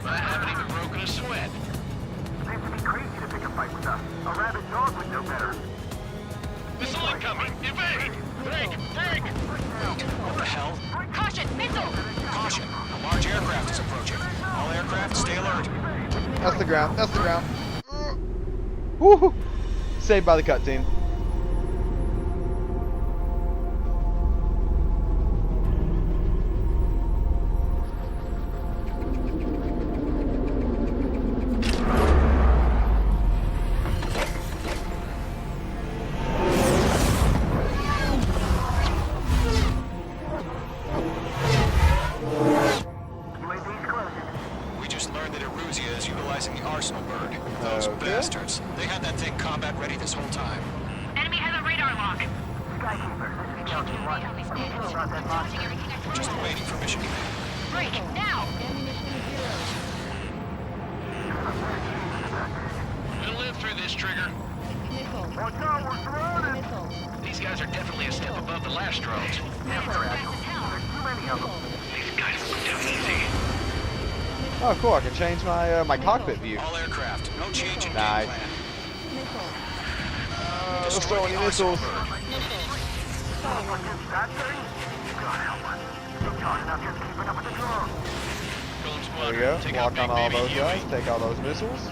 I haven't even broken a sweat. Seems to be crazy to pick a fight with us. A rabid dog would know better. Missile incoming! Evade! Break! What the hell? Caution! Missile! Caution. A large aircraft is approaching. All aircraft, stay alert. That's the ground. Woohoo! Saved by the cutscene. We just learned that Eruzia is utilizing the Arsenal bird. Those bastards. They had that thing combat ready this whole time. Enemy has a radar lock. We're just waiting for mission command. Break! Now! We'll live through this, Trigger. Watch out, we're surrounded! These guys are definitely a step above the last drones. Too many of them. These guys look too easy. Oh, cool! I can change my my cockpit view. All aircraft, no change in Nice. game plan. There's so many missiles. That thing? God help us. We're talking about just keeping up with the drone. There we go. Lock on all those guys. Take all those missiles. See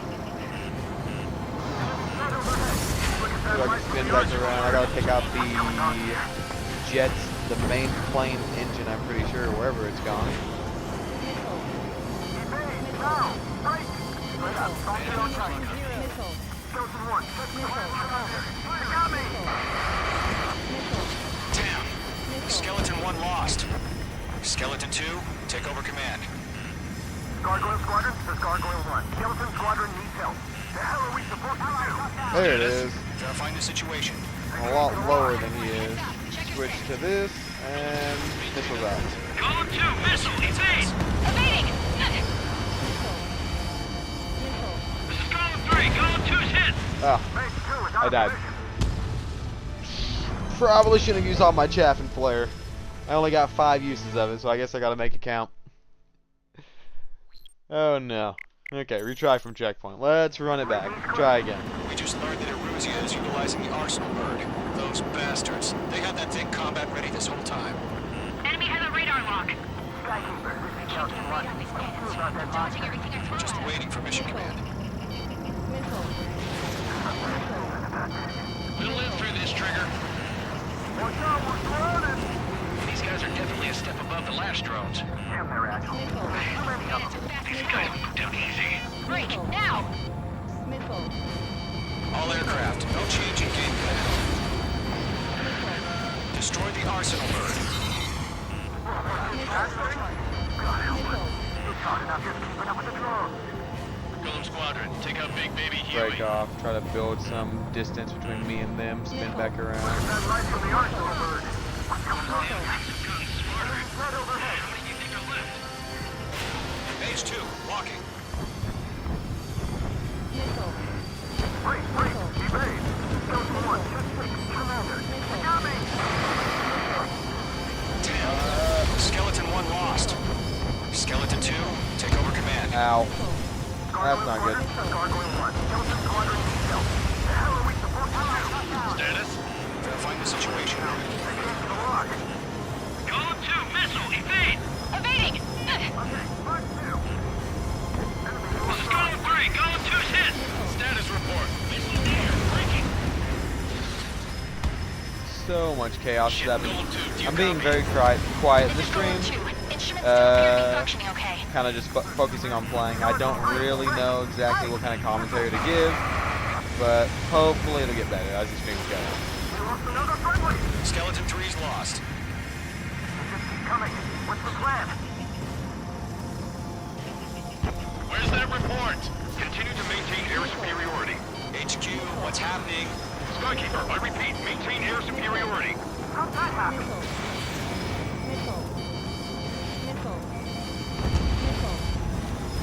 if I can spin back around. I gotta take out the jets, the main plane engine. I'm pretty sure wherever it's gone. Damn. Skeleton 1 lost. Skeleton 2, take over command. Gargoyle Squadron, this is Gargoyle 1. Skeleton Squadron needs help. The hell are we There it is. Verifying the situation. A lot lower than he is. Switch to this, and missiles out. Column 2, missile, evade! Evading! This is column 3, column 2's hit! Ah, I died. Probably shouldn't have used all my chaffing flare. I only got 5 uses of it, so I guess I gotta make it count. Oh no. Okay, retry from checkpoint. Let's run it back. Try again. We just learned that Eruzia is utilizing the Arsenal bird. Those bastards. They had that thing combat ready this whole time. Enemy has a radar lock. We're just waiting for mission command. We'll live through this, Trigger. These guys are definitely a step above the last drones. These guys move down easy. Break, now! All aircraft, no change in game plan. Destroy the Arsenal bird. Golem Squadron, take out Big Baby Huey. Break off. Try to build some distance between me and them. Spin back around. Phase 2, walking. Skeleton 1 lost. Skeleton 2, take over command. Ow. That's not good. Status? Verifying the situation. Column 2, missile, evade! Evading! This is column 3, column 2's hit! Status report. Missile near, breaking! So much chaos is happening. Golem 2, do you I'm being copy? very quiet in the This is Golem stream. 2. Instruments still appear to be Uh, functioning okay. Kind of just focusing on playing. I don't really know exactly what kind of commentary to give, but hopefully it'll get better as the stream's going. Skeleton 3's lost. Where's that report? Continue to maintain air superiority. HQ, what's happening? Skykeeper, I repeat, maintain air superiority.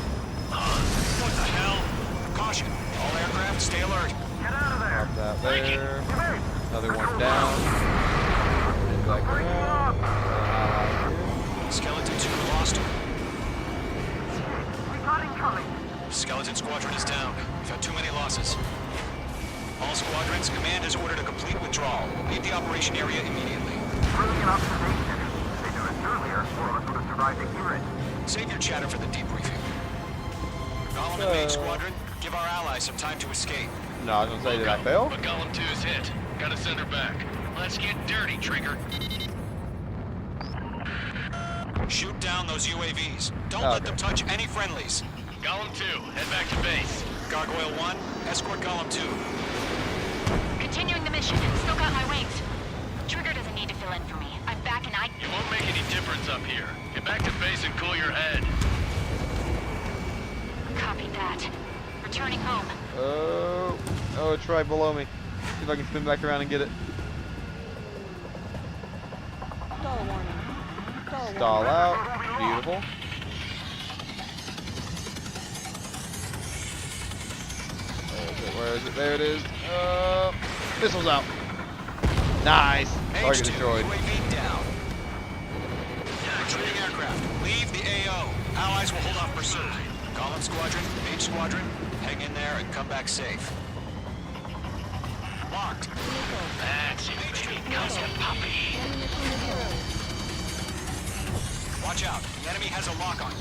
What the hell? Caution, all aircraft stay alert. Drop that there. Another one down. And back around. Skeleton 2 lost him. Skeleton Squadron is down. We've had too many losses. All squadrons, command has ordered a complete withdrawal. Leave the operation area immediately. Save your chatter for the debriefing. Golem and Mage Squadron, give our allies some time to escape. No, I was gonna say, did I fail? But Golem 2 is hit. Gotta send her back. Let's get dirty, Trigger. Shoot down those UAVs. Don't Okay. let them touch any friendlies. Golem 2, head back to base. Gargoyle 1, escort Golem 2. Continuing the mission. Still got my wings. Trigger doesn't need to fill in for me. I'm back and You won't make any difference up here. Get back to base and cool your head. Copy that. Returning home. Oh, it's right below me. See if I can spin back around and get it. Stall out. Beautiful. Where is it? There it is. Missiles out. Nice. Target H2, destroyed. UAV down. Retreating aircraft. Leave the AO. Allies will hold off pursuit. Golem Squadron, Mage Squadron, hang in there and come back safe. Locked. That's it, baby. Come here, puppy. Watch out. The enemy has a lock on you.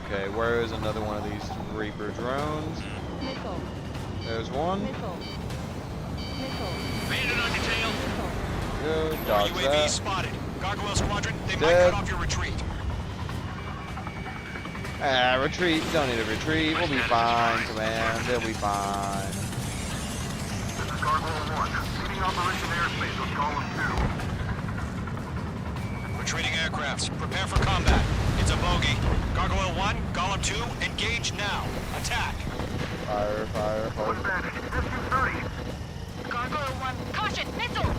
Okay, where is another one of these Reaper drones? There's one. Bandit on your tail. Good. Dodge UAV that. spotted. Gargoyle Squadron, they might Dead. cut off your retreat. Ah, retreat. Don't need a retreat. We'll be fine, command. They'll be fine. This is Gargoyle 1. Leading Operation Airspace with Column 2. Retreating aircrafts, prepare for combat. It's a bogey. Gargoyle 1, Golem 2, engage now. Attack. Fire, fire, hold. Gargoyle 1, caution, missile!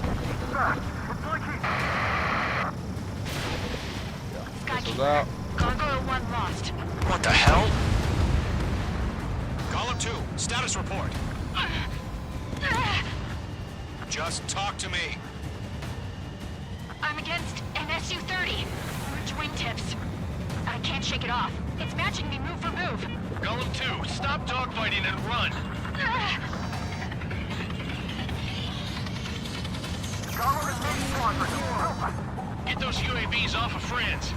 Missiles out. Gargoyle 1 lost. What the hell? Column 2, status report. Just talk to me. I'm against an Su-30. Orange wingtips. I can't shake it off. It's matching me move for move. Golem 2, stop dogfighting and run. Get those UAVs off of friends.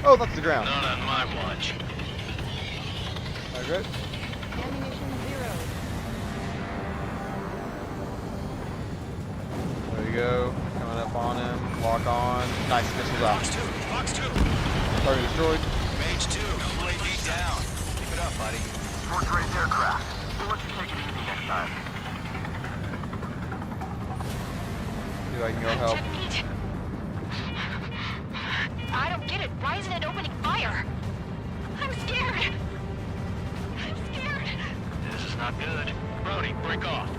Oh, that's the ground. Not on my watch. Alright, good. There we go. Coming up on him. Lock on. Nice, missiles out. Box 2. Target destroyed. Mage 2, UAV down. Keep it up, buddy. Fourth-rate aircraft. We'll let you take it easy next time. See if I can go help. I don't get it. Why isn't it opening fire? I'm scared. I'm scared. This is not good. Brody, break off.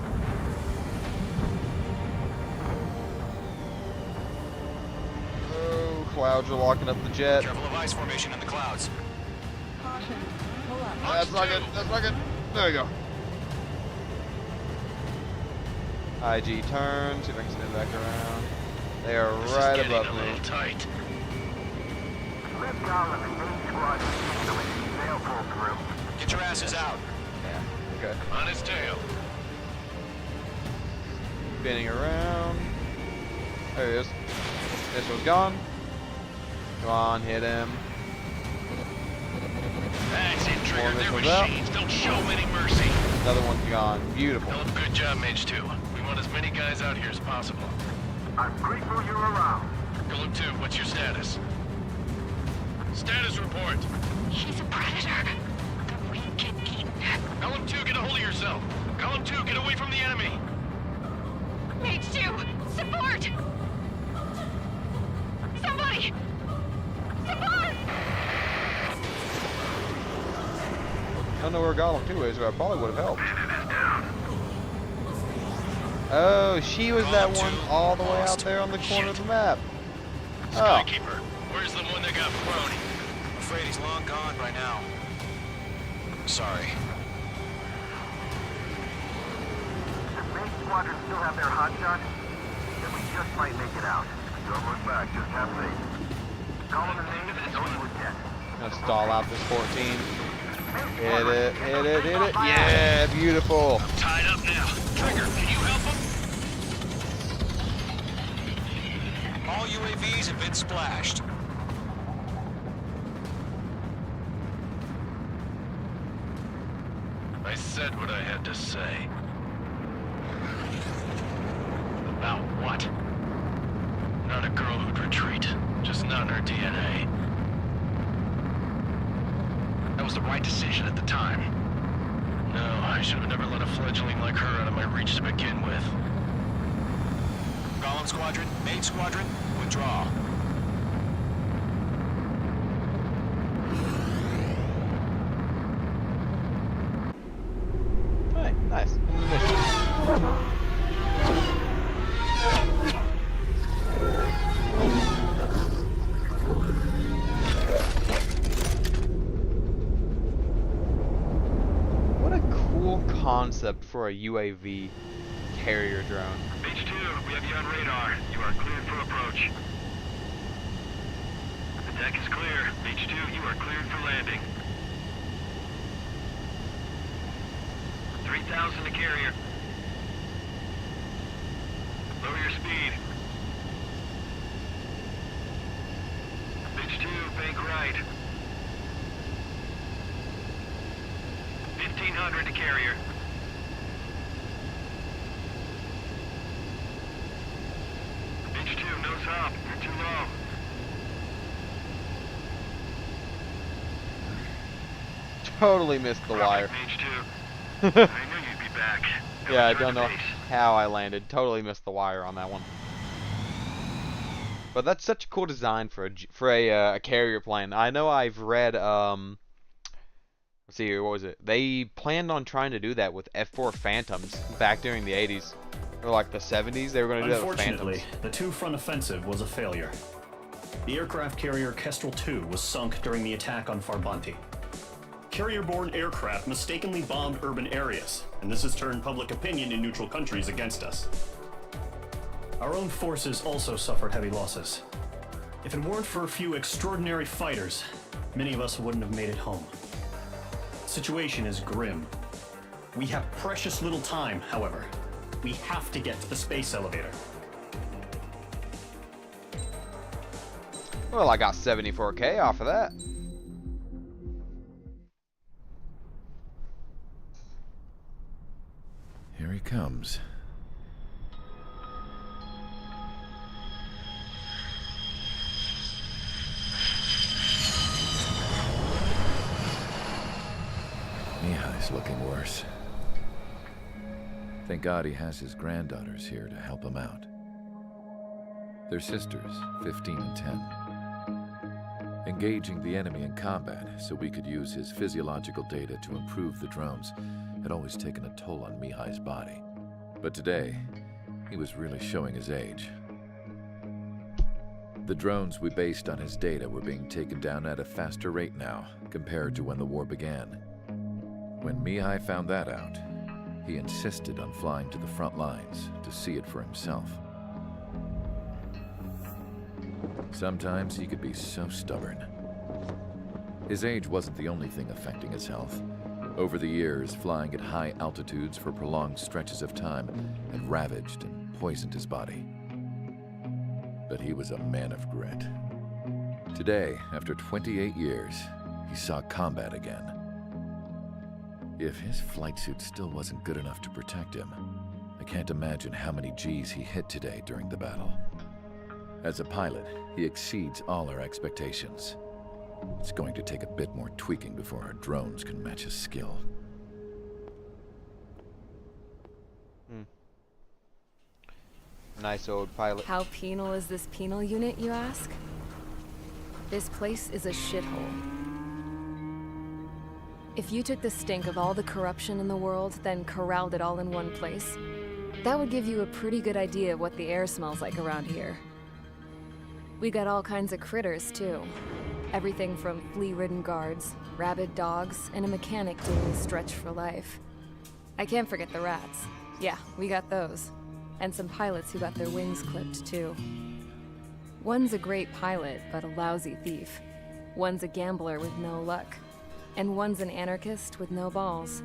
Oh, clouds are locking up the jet. Careful of ice formation in the clouds. That's not good. That's not good. There we go. IG turn. See if I can spin back around. They are This right is getting above a me. little tight. Red Golem and main squad so we can sail pull through. Get your asses out. Yeah. Okay. On his tail. Spinning around. There he is. This one's gone. Come on, hit him. That's it, Trigger. More They're missiles out. machines. Don't show any mercy. Another one's gone. Beautiful. Philip, good job, Mage 2. We want as many guys out here as possible. I'm grateful you're around. Golem 2, what's your status? Status report. He's a predator. The weak get eaten. Golem 2, get a hold of yourself. Golem 2, get away from the enemy. Mage 2, support! Somebody! Support! I don't know where Golem 2 is, or I probably would have helped. Oh, she was that one all the way out there on the corner of the map. Oh. Skykeeper, where's the one that got Brody? I'm afraid he's long gone by now. Sorry. Does main squadron still have their hotshot? Then we just might make it out. Don't look back, just have faith. Golem and main know you were dead. Gonna stall out this 14. Hit it, hit it, hit it. Yeah, beautiful. Tied up now. Trigger, can you help him? All UAVs have been splashed. I said what I had to say. About what? Not a girl who'd retreat. Just not in her DNA. That was the right decision at the time. No, I should have never let a fledgling like her out of my reach to begin with. Golem Squadron, Mage Squadron, withdraw. Hey, nice. What a cool concept for a UAV carrier drone. Mage 2, we have you on radar. You are cleared for approach. The deck is clear. Mage 2, you are cleared for landing. 3,000 to carrier. Lower your speed. Mage 2, bank right. 1,500 to carrier. Mage 2, nose up. You're too low. Totally missed the wire. Mage 2. I knew you'd be back. Yeah, I Return don't to know base. how I landed. Totally missed the wire on that one. But that's such a cool design for a carrier plane. I know I've read let's see here, what was it? They planned on trying to do that with F-4 Phantoms back during the 80s or like the 70s. They were going to do that with Phantoms. Unfortunately, the two-front offensive was a failure. The aircraft carrier Kestrel II was sunk during the attack on Farbanti. Carrier-borne aircraft mistakenly bombed urban areas, and this has turned public opinion in neutral countries against us. Our own forces also suffered heavy losses. If it weren't for a few extraordinary fighters, many of us wouldn't have made it home. The situation is grim. We have precious little time, however. We have to get to the space elevator. Well, I got 74K off of that. Here he comes. Mihai's looking worse. Thank God he has his granddaughters here to help him out. They're sisters, 15 and 10. Engaging the enemy in combat so we could use his physiological data to improve the drones had always taken a toll on Mihai's body. But today, he was really showing his age. The drones we based on his data were being taken down at a faster rate now, compared to when the war began. When Mihai found that out, he insisted on flying to the front lines to see it for himself. Sometimes he could be so stubborn. His age wasn't the only thing affecting his health. Over the years, flying at high altitudes for prolonged stretches of time had ravaged and poisoned his body. But he was a man of grit. Today, after 28 years, he saw combat again. If his flight suit still wasn't good enough to protect him, I can't imagine how many Gs he hit today during the battle. As a pilot, he exceeds all our expectations. It's going to take a bit more tweaking before our drones can match his skill. Nice old pilot. How penal is this penal unit, you ask? This place is a shithole. If you took the stink of all the corruption in the world, then corralled it all in one place, that would give you a pretty good idea of what the air smells like around here. We got all kinds of critters, too. Everything from flea-ridden guards, rabid dogs, and a mechanic doing a stretch for life. I can't forget the rats. Yeah, we got those. And some pilots who got their wings clipped, too. One's a great pilot, but a lousy thief. One's a gambler with no luck. And one's an anarchist with no balls.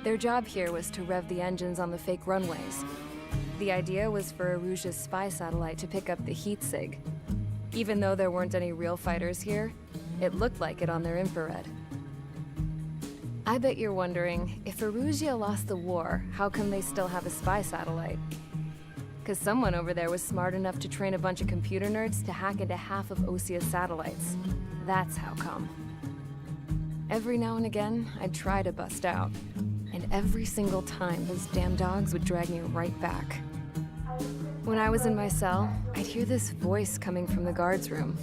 Their job here was to rev the engines on the fake runways. The idea was for Erusia's spy satellite to pick up the heat sig. Even though there weren't any real fighters here, it looked like it on their infrared. I bet you're wondering, if Erusia lost the war, how come they still have a spy satellite? Because someone over there was smart enough to train a bunch of computer nerds to hack into half of Osia's satellites. That's how come. Every now and again, I'd try to bust out. And every single time, those damn dogs would drag me right back. When I was in my cell, I'd hear this voice coming from the guards room.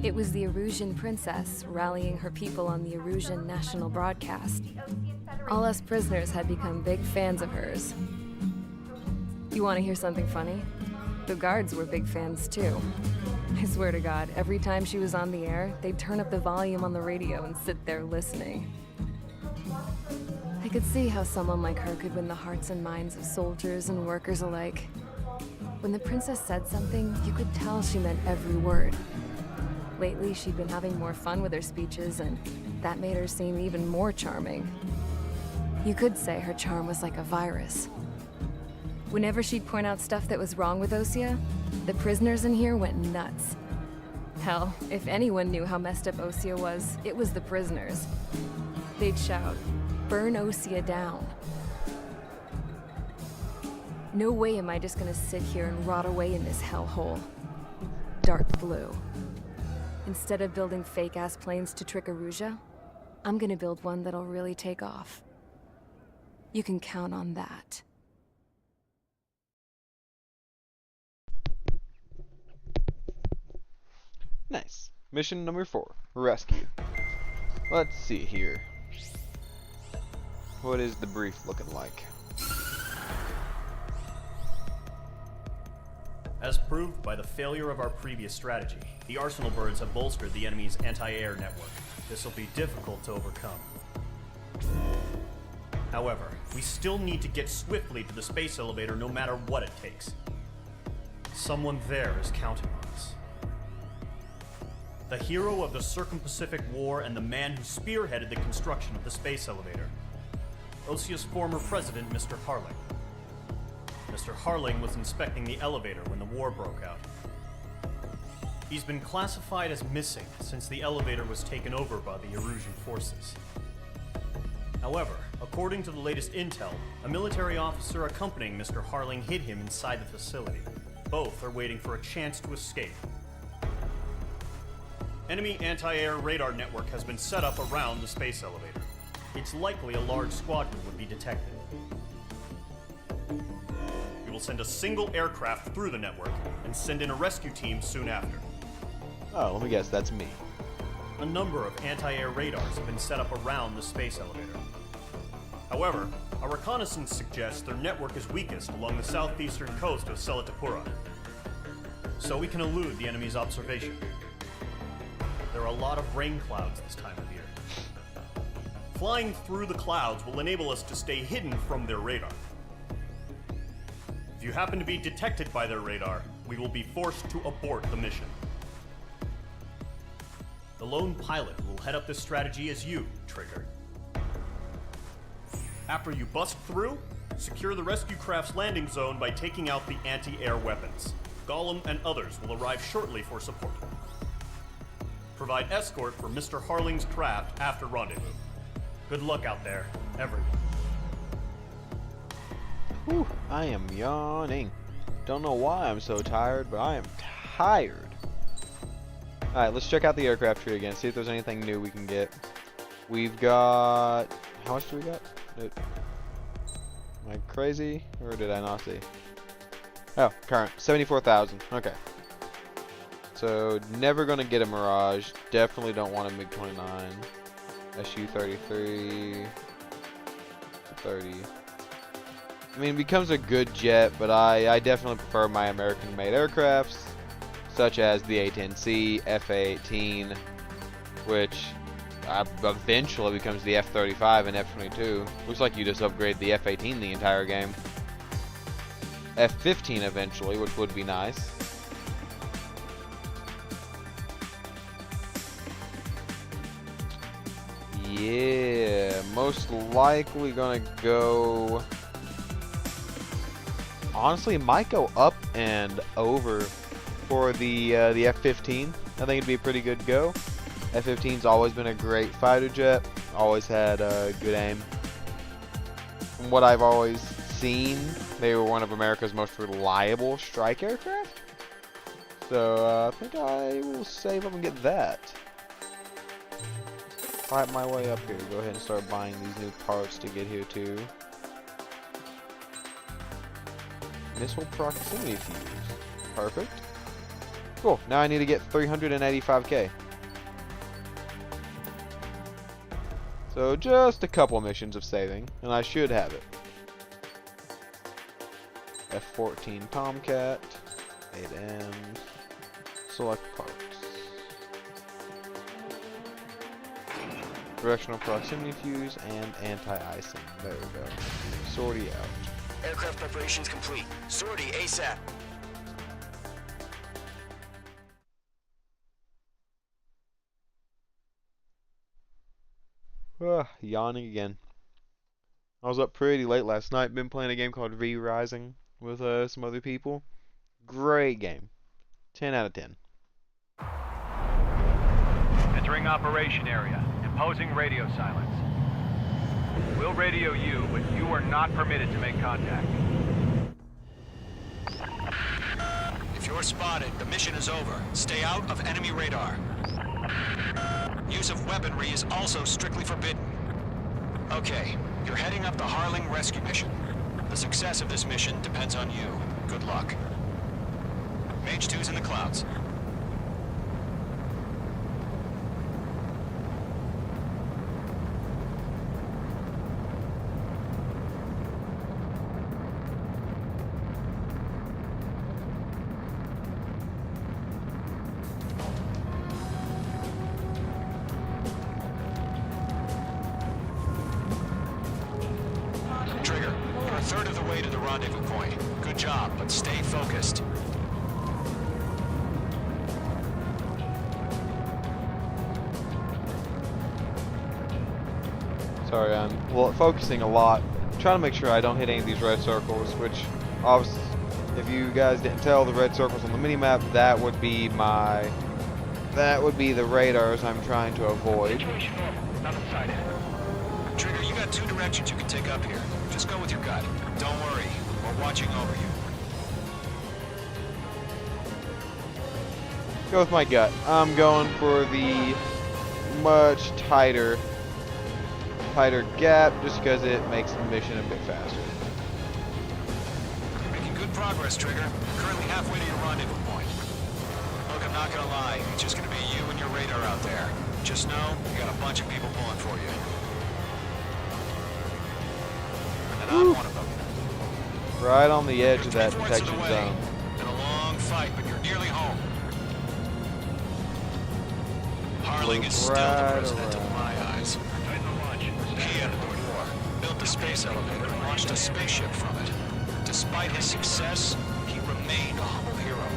It was the Erusian princess rallying her people on the Erusian national broadcast. All us prisoners had become big fans of hers. You want to hear something funny? The guards were big fans too. I swear to God, every time she was on the air, they'd turn up the volume on the radio and sit there listening. I could see how someone like her could win the hearts and minds of soldiers and workers alike. When the princess said something, you could tell she meant every word. Lately, she'd been having more fun with her speeches, and that made her seem even more charming. You could say her charm was like a virus. Whenever she'd point out stuff that was wrong with Osia, the prisoners in here went nuts. Hell, if anyone knew how messed up Osia was, it was the prisoners. They'd shout, "Burn Osia down." No way am I just gonna sit here and rot away in this hellhole. Dark blue. Instead of building fake-ass planes to trick Erusia, I'm gonna build one that'll really take off. You can count on that. Nice. Mission number 4. Rescue. Let's see here. What is the brief looking like? As proved by the failure of our previous strategy, the Arsenal birds have bolstered the enemy's anti-air network. This will be difficult to overcome. However, we still need to get swiftly to the space elevator no matter what it takes. Someone there is counting on us. The hero of the Circum-Pacific War and the man who spearheaded the construction of the space elevator. Osia's former president, Mr. Harling. Mr. Harling was inspecting the elevator when the war broke out. He's been classified as missing since the elevator was taken over by the Erusian forces. However, according to the latest intel, a military officer accompanying Mr. Harling hid him inside the facility. Both are waiting for a chance to escape. Enemy anti-air radar network has been set up around the space elevator. It's likely a large squadron would be detected. We will send a single aircraft through the network and send in a rescue team soon after. Oh, let me guess, that's me. A number of anti-air radars have been set up around the space elevator. However, our reconnaissance suggests their network is weakest along the southeastern coast of Selatapura, so we can elude the enemy's observation. There are a lot of rain clouds this time of year. Flying through the clouds will enable us to stay hidden from their radar. If you happen to be detected by their radar, we will be forced to abort the mission. The lone pilot will head up this strategy as you, Trigger. After you bust through, secure the rescue craft's landing zone by taking out the anti-air weapons. Gollum and others will arrive shortly for support. Provide escort for Mr. Harling's craft after rendezvous. Good luck out there, everyone. Whew, I am yawning. Don't know why I'm so tired, but I am tired. Alright, let's check out the aircraft tree again, see if there's anything new we can get. We've got... How much do we got? Am I crazy? Or did I not see? Oh, current. 74,000. Okay. So, never gonna get a Mirage. Definitely don't want a MiG-29. Su-33. 30. I mean, it becomes a good jet, but I definitely prefer my American-made aircrafts, such as the A-10C, F-A-18, which eventually becomes the F-35 and F-22. Looks like you just upgrade the F-18 the entire game. F-15 eventually, which would be nice. Yeah, most likely gonna go... Honestly, might go up and over for the F-15. I think it'd be a pretty good go. F-15's always been a great fighter jet. Always had good aim. From what I've always seen, they were one of America's most reliable strike aircraft. So I think I will save up and get that. Fight my way up here. Go ahead and start buying these new parts to get here too. Missile proximity fuse. Perfect. Cool. Now I need to get 385k. So just a couple missions of saving, and I should have it. F-14 Tomcat, 8M, select parts. Directional proximity fuse and anti-icing. There we go. Sortie out. Aircraft preparations complete. Sortie ASAP. Yawning again. I was up pretty late last night. Been playing a game called V-Rising with some other people. Great game. 10 out of 10. Entering operation area. Imposing radio silence. We'll radio you, but you are not permitted to make contact. If you're spotted, the mission is over. Stay out of enemy radar. Use of weaponry is also strictly forbidden. Okay, you're heading up the Harling rescue mission. The success of this mission depends on you. Good luck. Mage 2's in the clouds. third of the way to the rendezvous point. Good job, but stay focused. Sorry, I'm focusing a lot. Trying to make sure I don't hit any of these red circles, which obviously, if you guys didn't tell, the red circles on the minimap, that would be the radars I'm trying to avoid. Trigger, you got 2 directions you can take up here. Just go with your gut. Don't worry, we're watching over you. Go with my gut. I'm going for the much tighter gap, just because it makes the mission a bit faster. Making good progress, Trigger. Currently halfway to your rendezvous point. Look, I'm not gonna lie. It's just gonna be you and your radar out there. Just know, you got a bunch of people pulling for you. And I'm one of them. Right on the edge of that detection zone. Been a long fight, but you're nearly home. Harling is still the president of my eyes. He and War built the space elevator and launched a spaceship from it. Despite his success, he remained a humble hero.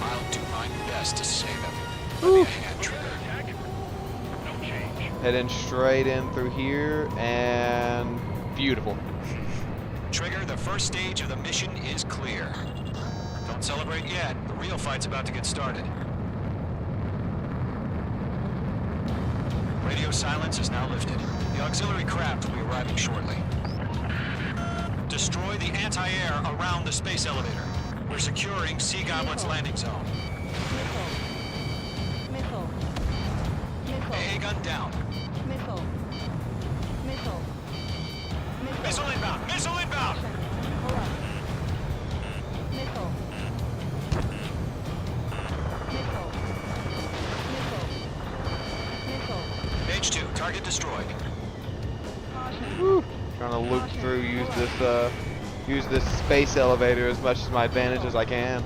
I'll do my best to save him. Let me a hand, Trigger. Heading straight in through here, and beautiful. Trigger, the first stage of the mission is clear. Don't celebrate yet. The real fight's about to get started. Radio silence is now lifted. The auxiliary craft will be arriving shortly. Destroy the anti-air around the space elevator. We're securing Sea Goblin's landing zone. Missile. AA gun down. Missile. Missile inbound! Missile inbound! Missile. H2, target destroyed. Woo. Trying to loop through, use this space elevator as much as my advantage as I can.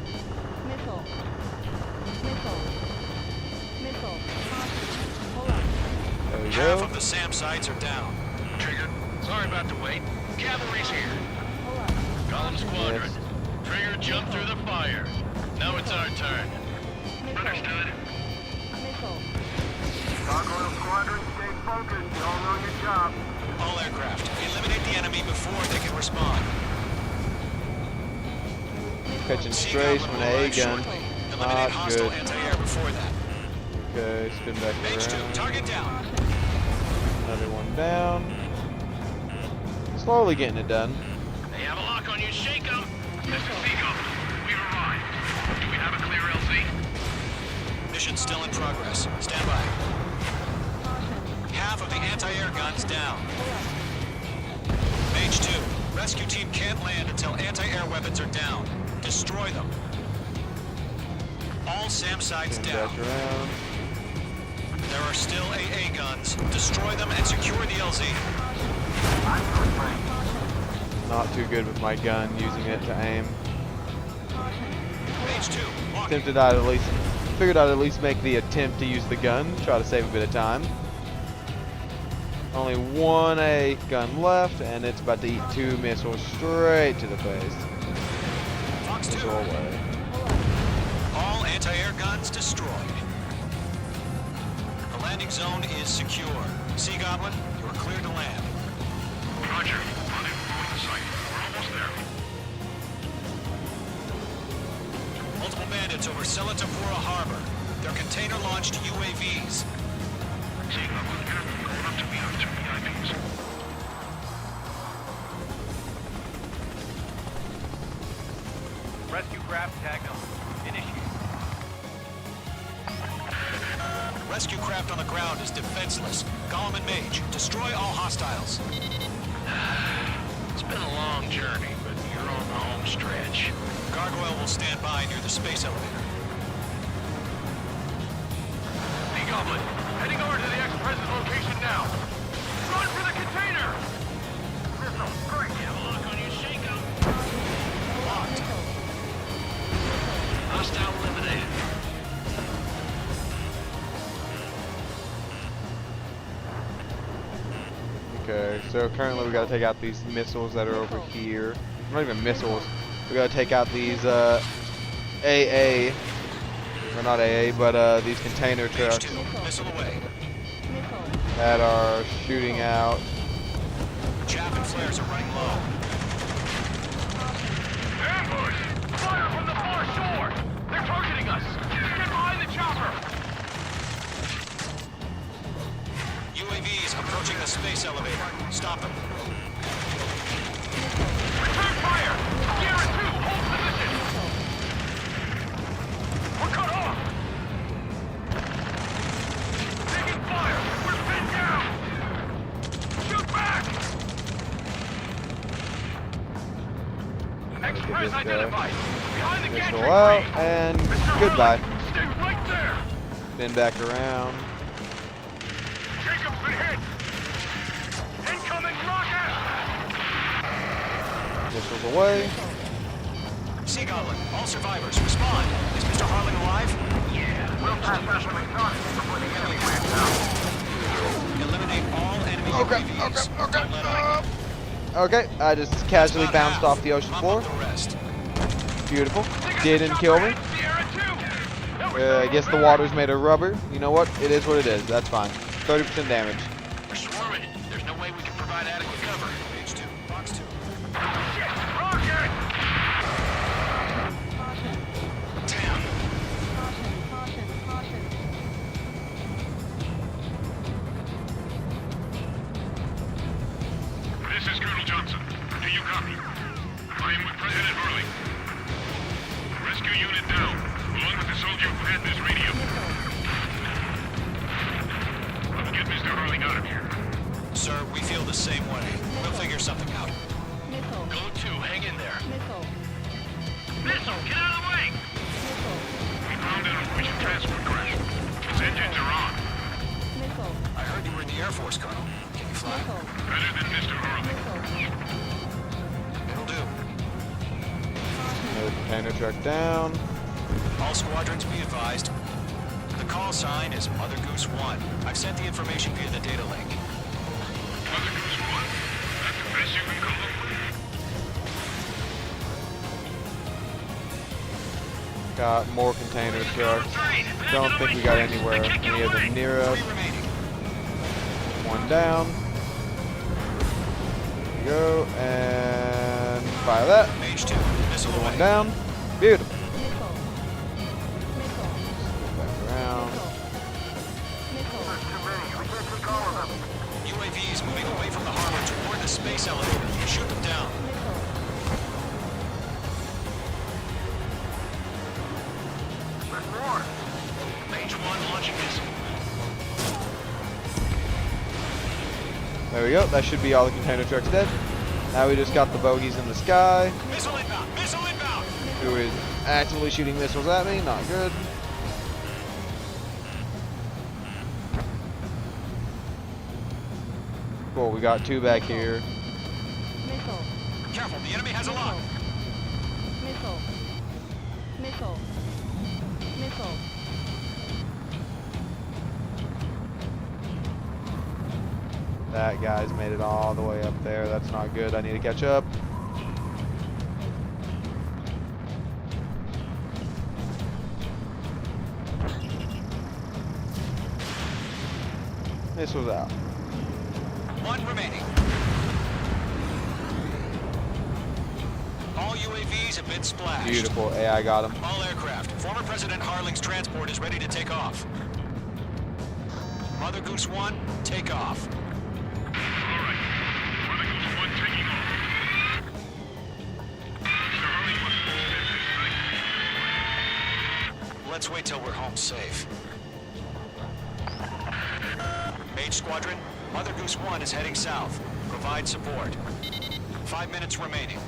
There we Half go. of the SAM sites are down. Trigger, sorry about the wait. Cavalry's here. Column Squadron. Trigger jumped through the fire. Now it's our turn. Understood. Gargoyle Squadron, stay focused. You all know your job. All aircraft, eliminate the enemy before they can respond. Catching strays from an A gun. Eliminate Not hostile good. anti-air before that. Okay, spin back H2, around. target down. Another one down. Slowly getting it done. They have a lock on you. Shake them. This is Seagull. We've arrived. Do we have a clear LZ? Mission still in progress. Stand by. Half of the anti-air guns down. H2, rescue team can't land until anti-air weapons are down. Destroy them. All SAM sites Spin down. back around. There are still AA guns. Destroy them and secure the LZ. Not too good with my gun, using it to aim. H2, lock. Figured I'd at least make the attempt to use the gun, try to save a bit of time. Only one A gun left, and it's about to eat 2 missiles straight to the face. Fox 2. Go away. All anti-air guns destroyed. The landing zone is secure. Sea Goblin, you are cleared to land. Roger. Rendezvous point in sight. We're almost there. Multiple bandits over Selatapura Harbor. They're container-launched UAVs. Seagull, get up to meet our 2 VIPs. Rescue craft tagged on. Initiate. Rescue craft on the ground is defenseless. Gollum and Mage, destroy all hostiles. It's been a long journey, but you're on the home stretch. Gargoyle will stand by near the space elevator. Sea Goblin, heading over to the ex-president's location now. Run for the container! Missile, great. You have a lock on you. Shake them. Locked. Hostile eliminated. Okay, so currently we gotta take out these missiles that are over here. Not even missiles. We gotta take out these AA, or not AA, but these container trucks that are shooting out. Chaff and flares are running low. Ambush! Fire from the far shore! They're targeting us! Get behind the chopper! UAVs approaching the space elevator. Stop them. Return fire! Sierra 2, hold position! We're cut off! Taking fire! We're pinned down! Shoot back! Express identified! Behind the Missile gantry out, crane! and Mr. goodbye. Hurley, stay right there! Spin back around. Jacob's been hit! Incoming rocket! Missiles away. Sea Goblin, all survivors, respond. Is Mr. Harling alive? Yeah, we'll pass that when we start before the enemy lands out. Eliminate all enemy UAVs. Don't let up. Okay, I just casually bounced off the ocean floor. Beautiful. Didn't kill me. I guess the water's made of rubber. You know what? It is what it is. That's fine. 30% damage. We're swarming it. There's no way we can provide adequate cover. Page 2, box 2. Rocket! Damn. This is Colonel Johnson. Do you copy? I am with President Hurley. Rescue unit down, along with the soldier who had this radio. Let's get Mr. Hurley out of here. Sir, we feel the same way. We'll figure something out. Go to, hang in there. Missile, get out of the way! We found an Norwegian transport crash. Its engines are on. I heard you were in the Air Force, Colonel. Can you fly? Better than Mr. Hurley. It'll do. Another container truck down. All squadrons be advised. The call sign is Mother Goose 1. I've sent the information via the data link. Mother Goose 1? That's the best you can call them? Got more container trucks. Don't think we got anywhere any of them near us. One down. There we go, and fire that. Page 2, missile Another one away. down. Beautiful. Back around. UAVs moving away from the harbor toward the space elevator. Shoot them down. There's more. Page 1 launching missile. There we go. That should be all the container trucks dead. Now we just got the bogeys in the sky. Missile inbound! Missile inbound! Who is actively shooting missiles at me? Not good. Cool, we got two back here. Careful, the enemy has a lock. That guy's made it all the way up there. That's not good. I need to catch up. This was out. One remaining. All UAVs have been splashed. Beautiful. AI got him. All aircraft. Former President Harling's transport is ready to take off. Mother Goose 1, take off. Alright. Mother Goose 1 taking off. Mr. Hurley must extend this thing. Let's wait till we're home safe. Mage Squadron, Mother Goose 1 is heading south. Provide support. 5 minutes remaining.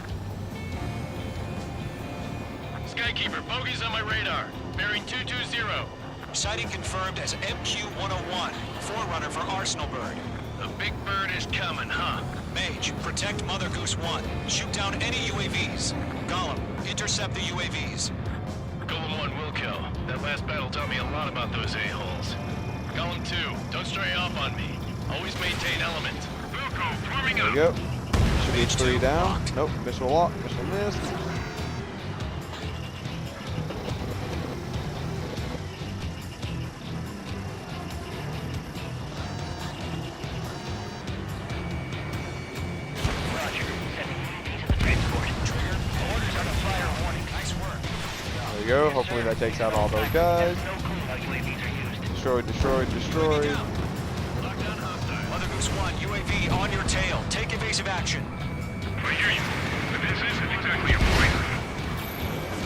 Skykeeper, bogeys on my radar. Bearing 220. Sighting confirmed as MQ-101, forerunner for Arsenal Bird. The big bird is coming, huh? Mage, protect Mother Goose 1. Shoot down any UAVs. Gollum, intercept the UAVs. Golem 1 will kill. That last battle taught me a lot about those a-holes. Golem 2, don't stray off on me. Always maintain element. Will There we go. Should be 3 down. Nope, missile lock, missile missed. There we go. Hopefully that takes out all those guys. Destroyed, destroyed, destroyed. Mother Goose 1, UAV on your tail. Take evasive action. I hear you, but this isn't exactly a point.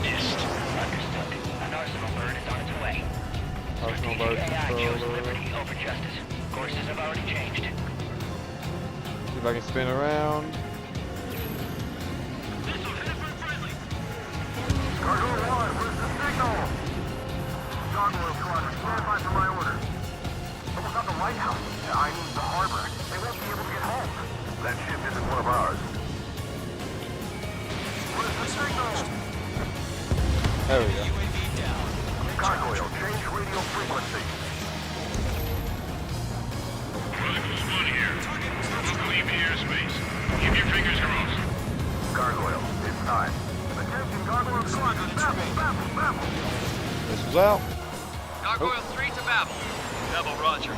Missed. Understood. An arsenal bird is on its way. Arsenal bird AI chose controller. liberty over justice. Courses have already changed. See if I can spin around. Cargo 1, where's the signal? Gargoyle Squadron, stand by for my orders. Almost at the lighthouse. I mean the harbor. They won't be able to get home. That ship isn't one of ours. Where's the signal? There we go. Gargoyle, change radio frequency. Protocol 1 here. Don't leave the airspace. Keep your fingers crossed. Gargoyle, it's time. Attention, Gargoyle Squadron. Babel. This was out. Gargoyle 3 to Babel. Babel, roger.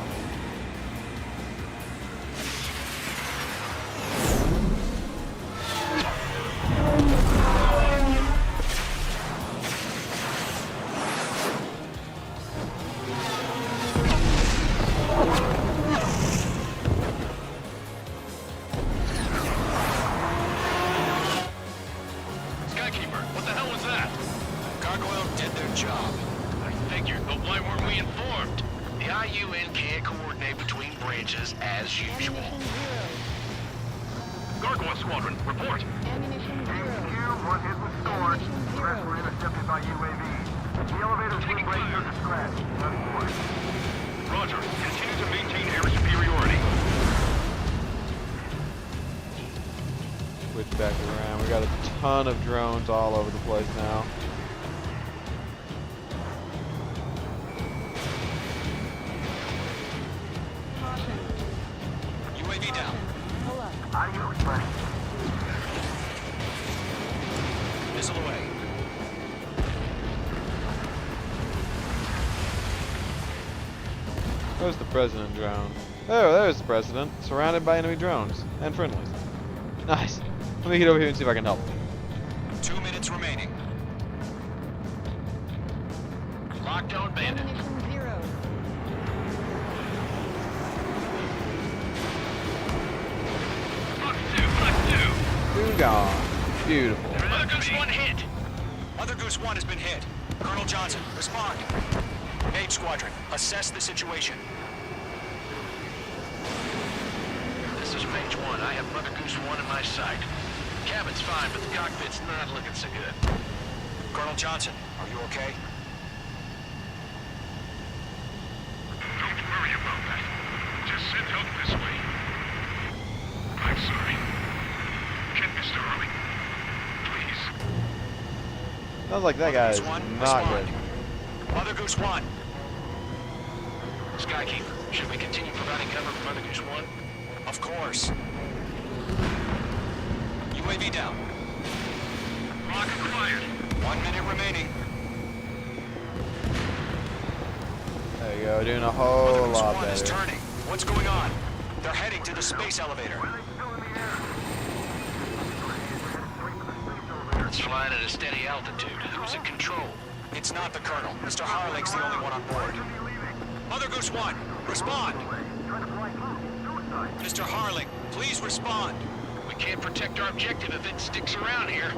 Skykeeper, what the hell was that? Gargoyle did their job. I figured, but why weren't we informed? The IUN can't coordinate between branches as usual. Gargoyle Squadron, report. Ammunition zero. One hit was scored. The rest were intercepted by UAV. The elevators will break near the scratch. Roger. Continue to maintain air superiority. Switch back around. We got a ton of drones all over the place now. UAV down. Missile away. Where's the president drone? Oh, there's the president, surrounded by enemy drones and friendlies. Nice. Let me get over here and see if I can help. 2 minutes remaining. Lockdown bandit. Ammunition zero. Two gone. Beautiful. Mother Goose 1 hit. Mother Goose 1 has been hit. Colonel Johnson, respond. Mage Squadron, assess the situation. This is Mage 1. I have Mother Goose 1 in my sight. Cabin's fine, but the cockpit's not looking so good. Colonel Johnson, are you okay? Don't worry about that. Just send help this way. I'm sorry. Get Mr. Hurley. Please. Sounds like that guy is not good. Mother Goose 1. Skykeeper, should we continue providing cover for Mother Goose 1? Of course. UAV down. Lock acquired. 1 minute remaining. There you go, doing a whole lot One is better. turning. What's going on? They're heading to the space elevator. It's flying at a steady altitude. Who's in control? It's not the Colonel. Mr. Harling's the only one on board. Mother Goose 1, respond. Mr. Harling, please respond. We can't protect our objective if it sticks around here.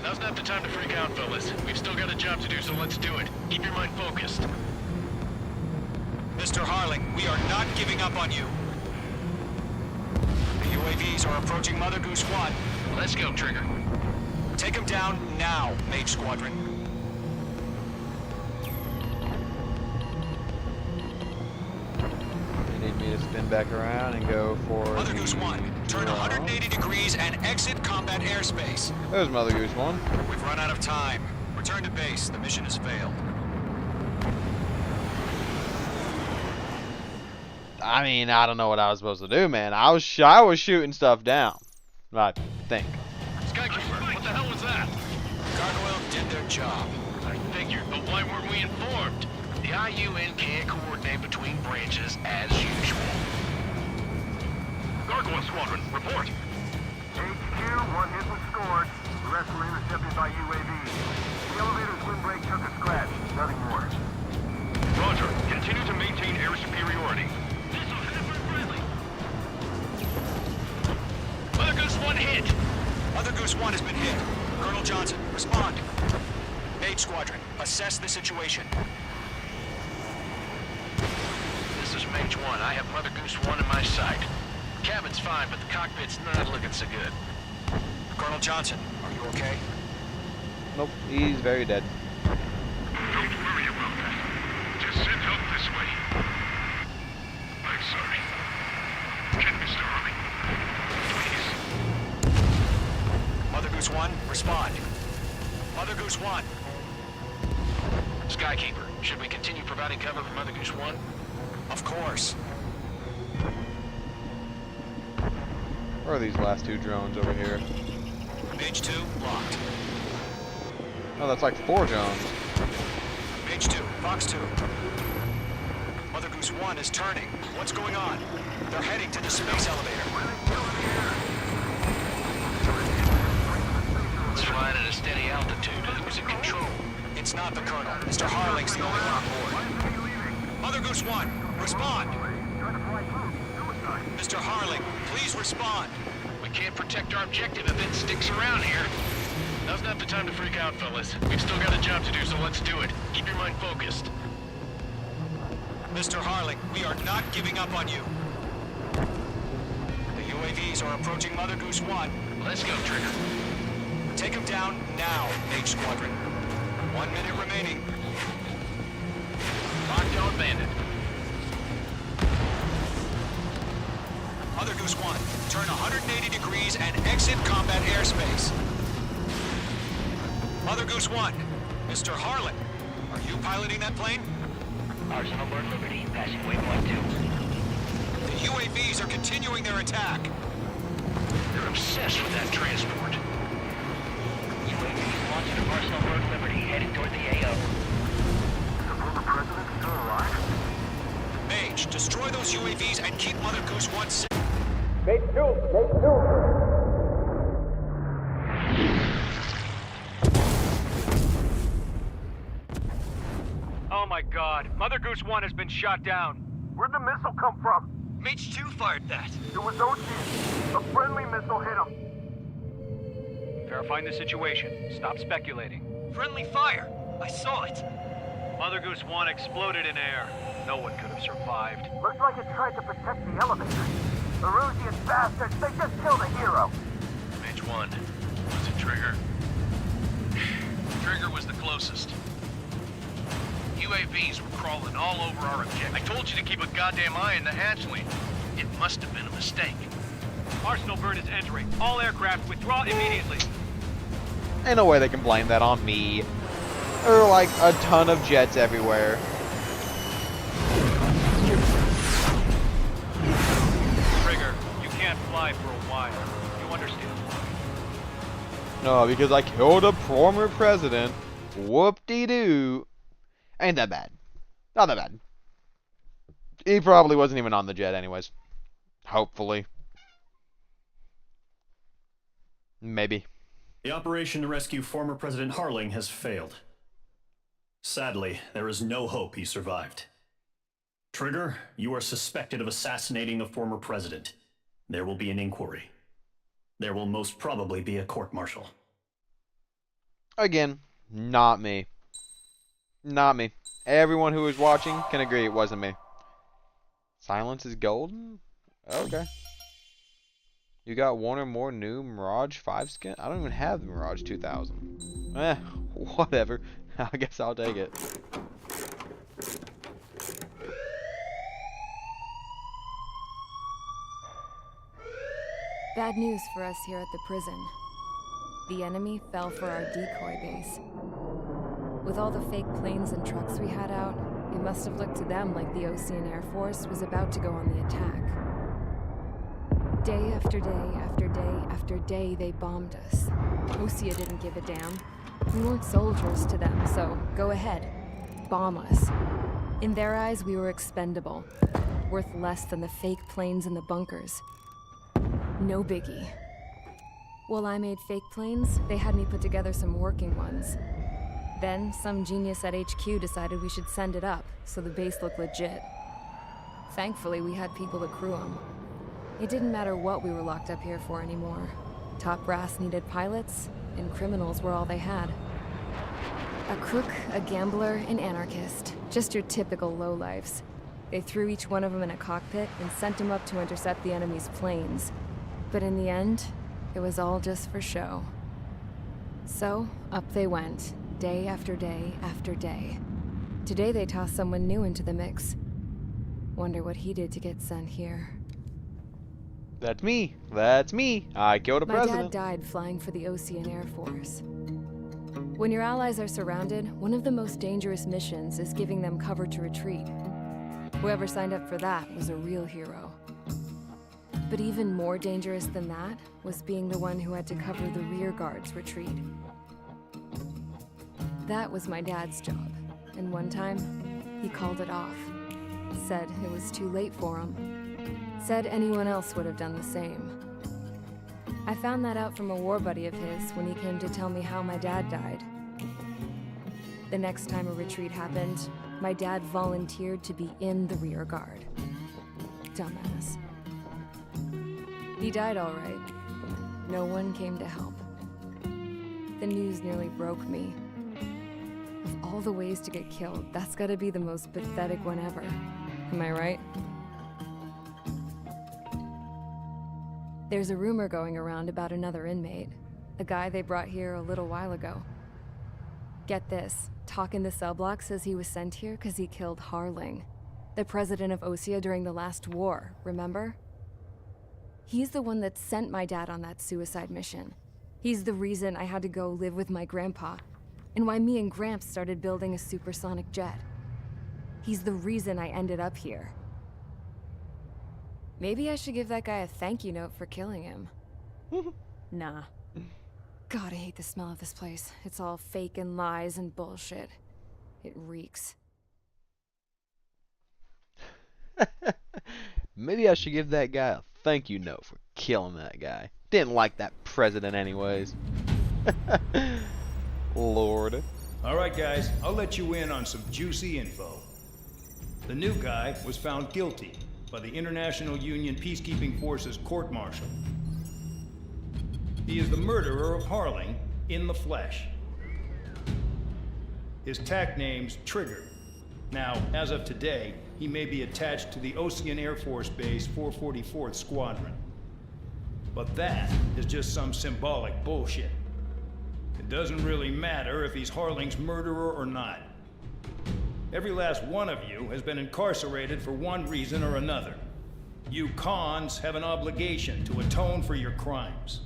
Now's not the time to freak out, fellas. We've still got a job to do, so let's do it. Keep your mind focused. Mr. Harling, we are not giving up on you. The UAVs are approaching Mother Goose 1. Let's go, Trigger. Take him down now, Mage Squadron. You need me to spin back around and go for Mother Goose 1, turn drone. 180 degrees and exit combat airspace. There's Mother Goose 1. We've run out of time. Return to base. The mission has failed. I mean, I don't know what I was supposed to do, man. I was shooting stuff down. I think. Skykeeper, what the hell was that? Gargoyle did their job. I figured, but why weren't we informed? The IUN can't coordinate between branches as usual. Gargoyle Squadron, report. HQ, one hit was scored. The rest were intercepted by UAVs. The elevator's windbreak took a scratch. Nothing more. Roger. Continue to maintain air superiority. Mother Goose 1 hit. Mother Goose 1 has been hit. Colonel Johnson, respond. Mage Squadron, assess the situation. This is Mage 1. I have Mother Goose 1 in my sight. Cabin's fine, but the cockpit's not looking so good. Colonel Johnson, are you okay? Nope, he's very dead. Don't worry about that. Just send help this way. I'm sorry. Get Mr. Harley. Please. Mother Goose 1, respond. Mother Goose 1. Skykeeper, should we continue providing cover for Mother Goose 1? Of course. Where are these last two drones over here? Mage 2, locked. Oh, that's like 4 drones. Mage 2, Fox 2. Mother Goose 1 is turning. What's going on? They're heading to the space elevator. It's flying at a steady altitude. Who's in control? It's not the Colonel. Mr. Harling's the only one on board. Mother Goose 1, respond. Mr. Harling, please respond. We can't protect our objective if it sticks around here. Now's not the time to freak out, fellas. We've still got a job to do, so let's do it. Keep your mind focused. Mr. Harling, we are not giving up on you. The UAVs are approaching Mother Goose 1. Let's go, Trigger. Take them down now, Mage Squadron. 1 minute remaining. Lockdown bandit. Mother Goose 1, turn 180 degrees and exit combat airspace. Mother Goose 1, Mr. Harlan, are you piloting that plane? Arsenal Bird Liberty, passing waypoint 2. The UAVs are continuing their attack. They're obsessed with that transport. UAVs launching from Arsenal Bird Liberty, heading toward the AO. The former president still alive? Mage, destroy those UAVs and keep Mother Goose 1 safe. Mage 2! Mage 2! Oh my god, Mother Goose 1 has been shot down. Where'd the missile come from? Mage 2 fired that. It was OG. A friendly missile hit him. Verifying the situation. Stop speculating. Friendly fire. I saw it. Mother Goose 1 exploded in air. No one could have survived. Looks like it tried to protect the elevator. The Erusian bastards, they just killed a hero. Mage 1. Was it Trigger? Trigger was the closest. UAVs were crawling all over our objective. I told you to keep a goddamn eye on the hatchling. It must have been a mistake. Arsenal Bird is entering. All aircraft withdraw immediately. Ain't no way they can blame that on me. There are like a ton of jets everywhere. Trigger, you can't fly for a while. You understand? No, because I killed a former president. Whoop-de-doo. Ain't that bad. Not that bad. He probably wasn't even on the jet anyways. Hopefully. Maybe. The operation to rescue former President Harling has failed. Sadly, there is no hope he survived. Trigger, you are suspected of assassinating a former president. There will be an inquiry. There will most probably be a court-martial. Again, not me. Not me. Everyone who was watching can agree it wasn't me. Silence is golden? Okay. You got one or more new Mirage 5 skin? I don't even have the Mirage 2000. Whatever. I guess I'll take it. Bad news for us here at the prison. The enemy fell for our decoy base. With all the fake planes and trucks we had out, It must have looked to them like the Osean Air Force was about to go on the attack. Day after day after day after day, they bombed us. Osea didn't give a damn. We weren't soldiers to them, so go ahead. Bomb us. In their eyes, we were expendable. Worth less than the fake planes in the bunkers. No biggie. While I made fake planes, they had me put together some working ones. Then, some genius at HQ decided we should send it up, so the base looked legit. Thankfully, we had people to crew them. It didn't matter what we were locked up here for anymore. Top brass needed pilots, and criminals were all they had. A crook, a gambler, an anarchist. Just your typical lowlifes. They threw each one of them in a cockpit and sent them up to intercept the enemy's planes. But in the end, it was all just for show. So, up they went. Day after day after day. Today they tossed someone new into the mix. Wonder what he did to get sent here. That's me. That's me. I killed a president. My dad died flying for the Osean Air Force. When your allies are surrounded, one of the most dangerous missions is giving them cover to retreat. Whoever signed up for that was a real hero. But even more dangerous than that was being the one who had to cover the rear guard's retreat. That was my dad's job, and one time, he called it off. Said it was too late for him. Said anyone else would have done the same. I found that out from a war buddy of his when he came to tell me how my dad died. The next time a retreat happened, my dad volunteered to be in the rear guard. Dumbass. He died all right. No one came to help. The news nearly broke me. Of all the ways to get killed, that's gotta be the most pathetic one ever. Am I right? There's a rumor going around about another inmate. A guy they brought here a little while ago. Get this, Talk in the cell block says he was sent here because he killed Harling, the president of Osea during the last war, remember? He's the one that sent my dad on that suicide mission. He's the reason I had to go live with my grandpa, and why me and Gramps started building a supersonic jet. He's the reason I ended up here. Maybe I should give that guy a thank you note for killing him. Nah. God, I hate the smell of this place. It's all fake and lies and bullshit. It reeks. Maybe I should give that guy a thank you note for killing that guy. Didn't like that president anyways. Lord. Alright guys, I'll let you in on some juicy info. The new guy was found guilty by the International Union Peacekeeping Forces court-martial. He is the murderer of Harling in the flesh. His TAC name's Trigger. Now, as of today, he may be attached to the Osean Air Force Base 444th Squadron. But that is just some symbolic bullshit. It doesn't really matter if he's Harling's murderer or not. Every last one of you has been incarcerated for one reason or another. You cons have an obligation to atone for your crimes.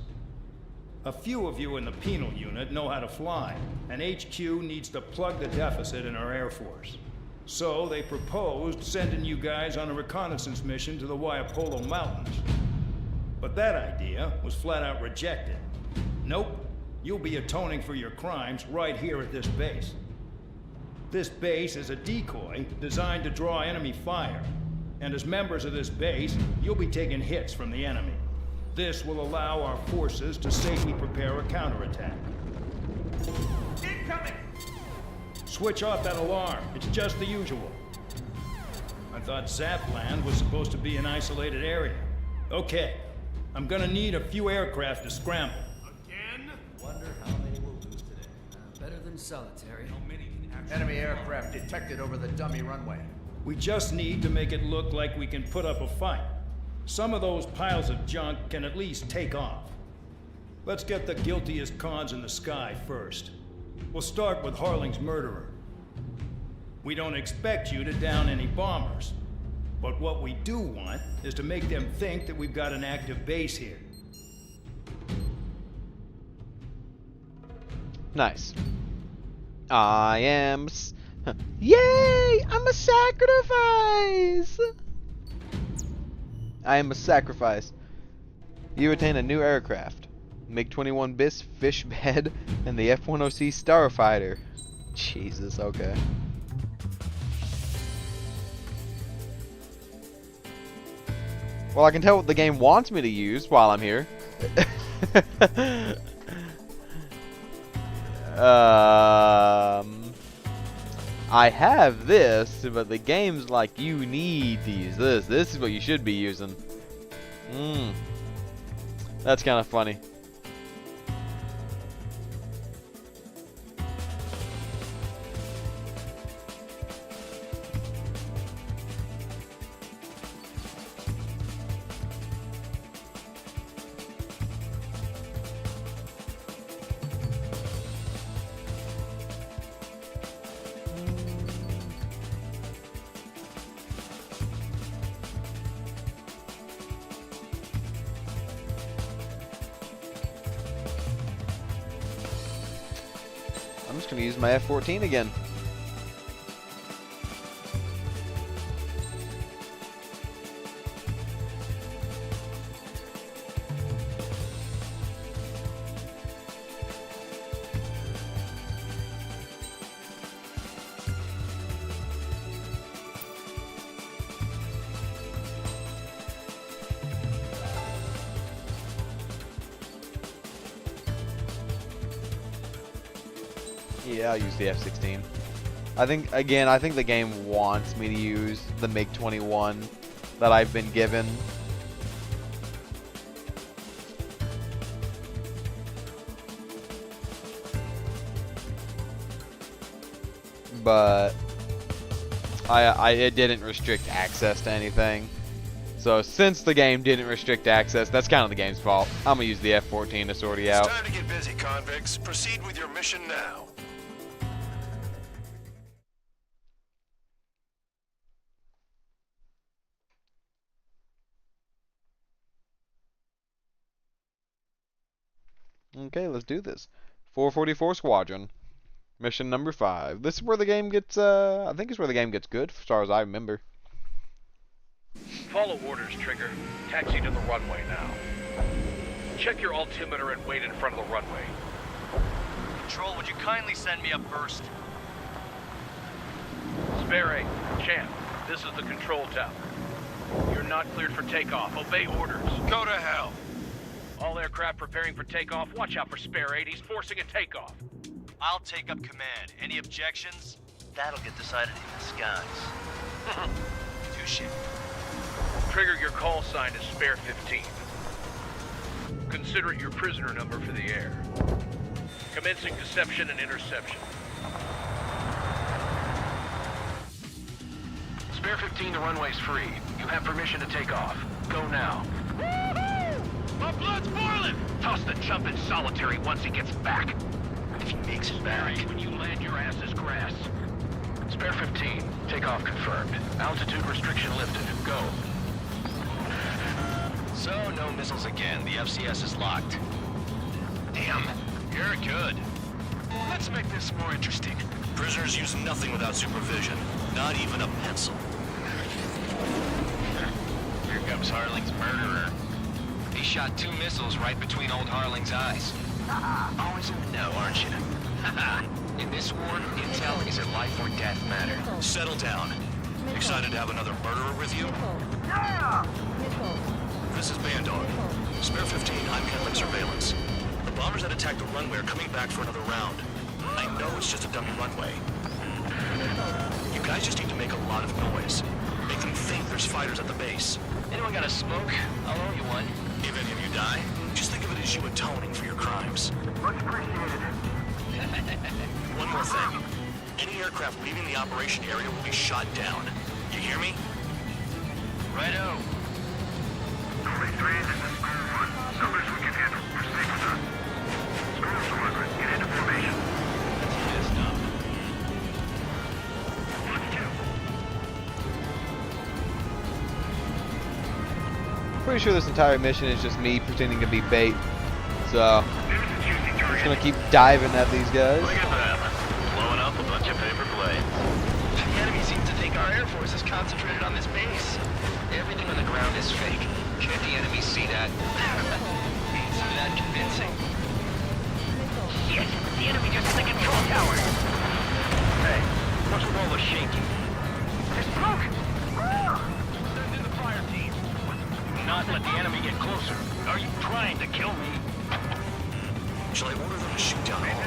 A few of you in the penal unit know how to fly, and HQ needs to plug the deficit in our Air Force. So they proposed sending you guys on a reconnaissance mission to the Waiapolo Mountains. But that idea was flat out rejected. Nope, you'll be atoning for your crimes right here at this base. This base is a decoy designed to draw enemy fire, and as members of this base, you'll be taking hits from the enemy. This will allow our forces to safely prepare a counterattack. Incoming! Switch off that alarm. It's just the usual. I thought Zapland was supposed to be an isolated area. Okay, I'm gonna need a few aircraft to scramble. Again? Wonder how many we'll lose today. Better than solitary. How many can actually... Enemy aircraft detected over the dummy runway. We just need to make it look like we can put up a fight. Some of those piles of junk can at least take off. Let's get the guiltiest cons in the sky first. We'll start with Harling's murderer. We don't expect you to down any bombers. But what we do want is to make them think that we've got an active base here. Nice. I am Yay! I'm a sacrifice! I am a sacrifice. You attain a new aircraft. MiG-21 BIS fish bed and the F-10C Starfighter. Jesus, okay. Well, I can tell what the game wants me to use while I'm here. I have this, but the game's like, you need to use this. This is what you should be using. That's kind of funny. I'm just going to use my F-14 again. Yeah, I'll use the F-16. I think the game wants me to use the MiG-21 that I've been given. But it didn't restrict access to anything. So since the game didn't restrict access, that's kind of the game's fault. I'm gonna use the F-14 to sort you out. It's time to get busy, convicts. Proceed with your mission now. Okay, let's do this. 444 Squadron. Mission number 5. This is where the game gets, I think it's where the game gets good, as far as I remember. Follow orders, Trigger. Taxi to the runway now. Check your altimeter and wait in front of the runway. Control, would you kindly send me up first? Spare 8, Champ, this is the control tower. You're not cleared for takeoff. Obey orders. Go to hell. All aircraft preparing for takeoff. Watch out for Spare 8. He's forcing a takeoff. I'll take up command. Any objections? That'll get decided in the skies. Touche. Trigger, your call sign is Spare 15. Consider it your prisoner number for the air. Commencing deception and interception. Spare 15, the runway's free. You have permission to take off. Go now. My blood's boiling! Toss the chump in solitary once he gets back. If he makes it back. When you land, your ass is grass. Spare 15, takeoff confirmed. Altitude restriction lifted. Go. So, no missiles again. The FCS is locked. Damn, you're good. Let's make this more interesting. Prisoners use nothing without supervision. Not even a pencil. Here comes Harling's murderer. He shot 2 missiles right between old Harling's eyes. Always in the know, aren't you? In this war, intel is a life or death matter. Settle down. Excited to have another murderer with you? Yeah! This is Bandog. Spare 15, I'm handling surveillance. The bombers that attacked the runway are coming back for another round. I know it's just a dummy runway. You guys just need to make a lot of noise. Make them think there's fighters at the base. Anyone got a smoke? I'll owe you one. If any of you die, just think of it as you atoning for your crimes. Much appreciated. One more thing. Any aircraft leaving the operation area will be shot down. You hear me? Righto. Only 3, this is School 1. Numbers we can handle. Proceed with us. School Squadron, get into formation. Pretty sure this entire mission is just me pretending to be bait. So, I'm just gonna keep diving at these guys. Look at them. Blowing up a bunch of paper planes. concentrated on this base. Everything on the ground is fake. Can't the enemy see that? It's that convincing. Shit! The enemy just hit the control tower! Hey, what's with all the shaking? There's smoke! Send in the fire team. Do not let the enemy get closer. Are you trying to kill me? Shall I order them to shoot down all?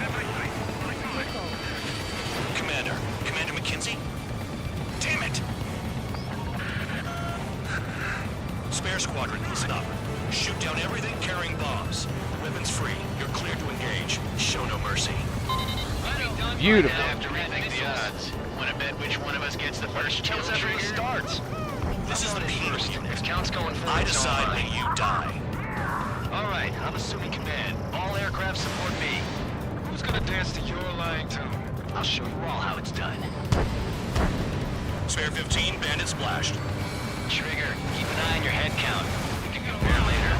Commander McKenzie? Damn it! Spare squadron, listen up. Shoot down everything carrying bombs. Weapons free. You're cleared to engage. Show no mercy. Beautiful. I have to rethink the odds. Want to bet which one of us gets the first kill trigger? Starts. This is the first. If count's going for I decide when you die. All right, I'm assuming command. All aircraft support me. Who's gonna dance to your lying tune? I'll show you all how it's done. Spare 15, bandit splashed. Trigger, keep an eye on your head count. We can compare later.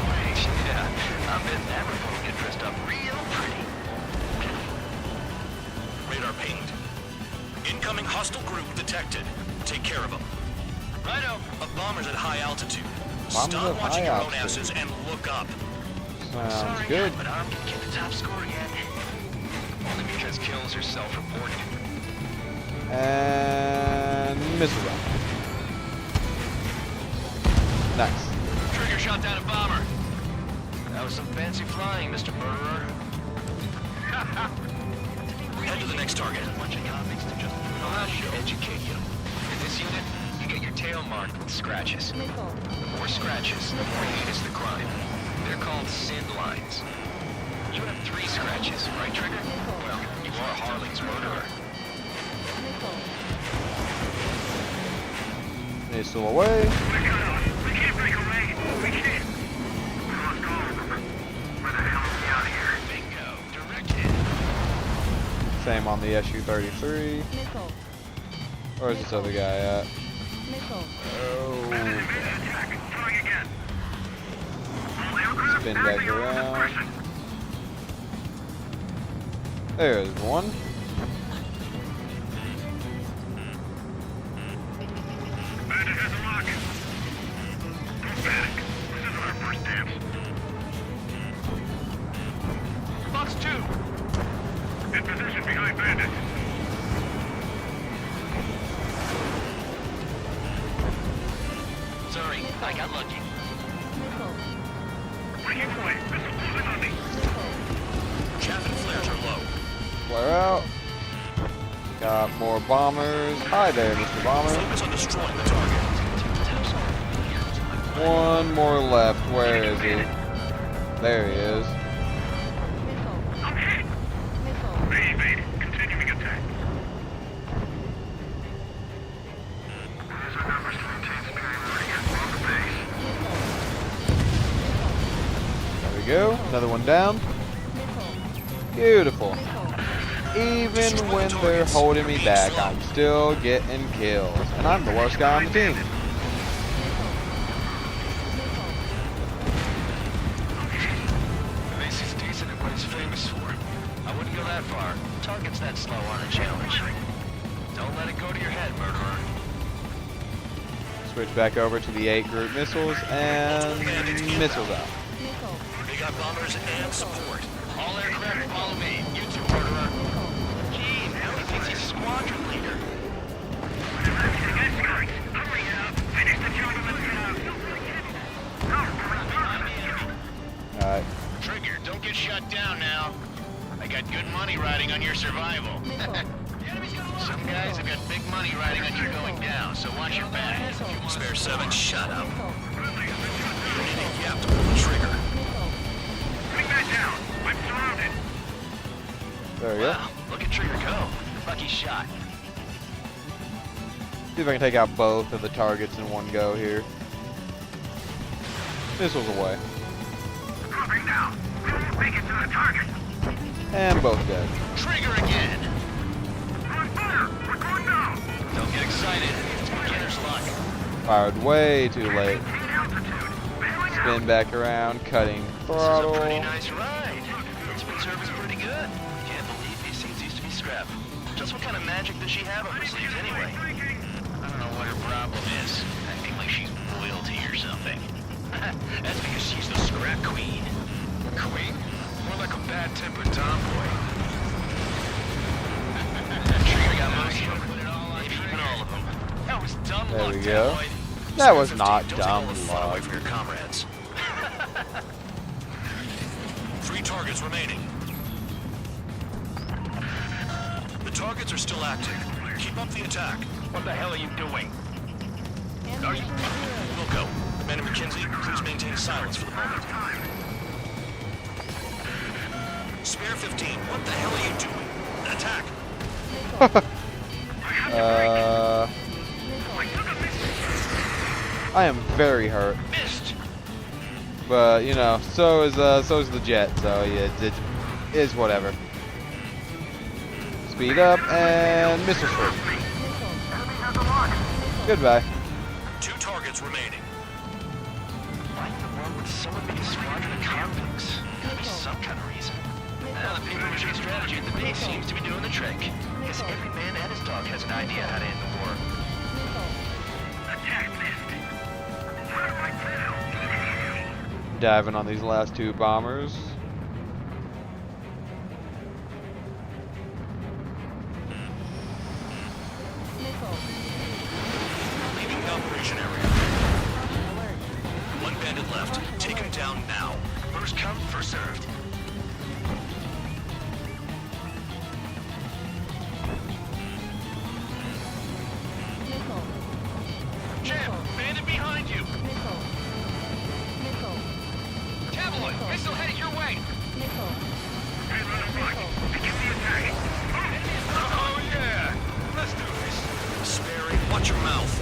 Yeah, I bet that will get dressed up real pretty. Radar pinged. Incoming hostile group detected. Take care of them. Righto. Bombers at high altitude. Bombers Stop at watching high your own altitude. asses and look up. Sounds good. But I'm gonna get the top score again. Only because kills are self-reported. And missile round. Nice. Trigger shot down a bomber. That was some fancy flying, Mr. Murderer. Head to the next target. A bunch of convicts to just educate you. In this unit, you get your tail marked with scratches. The more scratches, the more heinous the crime. They're called SIN lines. You have 3 scratches, right, Trigger? Well, you are Harley's murderer. Missile away. We can't break away. We can't. We lost all of them. Where the hell are we out here? Bingo. Direct hit. Same on the SU-33. Where's this other guy at? Oh. Throwing again. Spin back around. There's one. Bandit has a lock. Don't panic. This isn't our first dance. Box 2. In position behind Bandit. Sorry, I got lucky. Breaking away. Missile closing on me. Chaff and flares are low. Flare out. Got more bombers. Hi there, Mr. Bomber. Focus on destroying the target. One more left. Where is he? There he is. Evade. Continuing attack. These are numbers to maintain superiority on the base. There we go. Another one down. Beautiful. Even when they're holding me back, I'm still getting kills. And I'm the worst guy on the team. The base is decent at what it's famous for. I wouldn't go that far. Targets that slow aren't a challenge. Don't let it go to your head, murderer. Switch back over to the 8 group missiles and missiles out. They got bombers and support. All aircraft follow me. You too, murderer. Gee, now he thinks he's squadron leader. Hurry up. Finish the job and let's get out. Alright. Trigger, don't get shut down now. I got good money riding on your survival. Some guys have got big money riding on your going down, so watch your back. Spare 7, shut up. You need a yap to pull the trigger. Bring that down. I'm surrounded. There we go. Wow, look at Trigger go. Lucky shot. See if I can take out both of the targets in one go here. Missiles away. Dropping down. We won't make it to the target. And both dead. Trigger again. On fire. We're going down. Don't get excited. It's beginner's luck. Fired way too late. Spin back around, cutting throttle. This is a pretty nice ride. Spin service pretty good. Can't believe these things used to be scrap. Just what kind of magic does she have up her sleeves anyway? I don't know what her problem is, acting like she's royalty or something. That's because she's the scrap queen. Queen? More like a bad-tempered tomboy. Trigger got most of them. Maybe even all of them. That was dumb There luck, we go. Tabloid. That was Spare not 15, don't take all dumb the fun away luck. from your comrades. 3 targets remaining. The targets are still active. Keep up the attack. What the hell are you doing? Are you... Wilco, Commander McKenzie, please maintain silence for the moment. Spare 15, what the hell are you doing? Attack! I am very hurt. But you know, so is the jet. So yeah, it is whatever. Speed up and missile strike. Goodbye. 2 targets remaining. Why in the world would someone make a squadron of convicts? Gotta be some kind of reason. Now the paper-mache strategy at the base seems to be doing the trick. Guess every man and his dog has an idea how to end the war. Attack missed. What do I do? Diving on these last 2 bombers. Leaving the operation area. 1 bandit left. Take him down now. First come, first served. Jim, bandit behind you! Tabloid, missile headed your way! Oh yeah! Let's do this! Sperry, watch your mouth.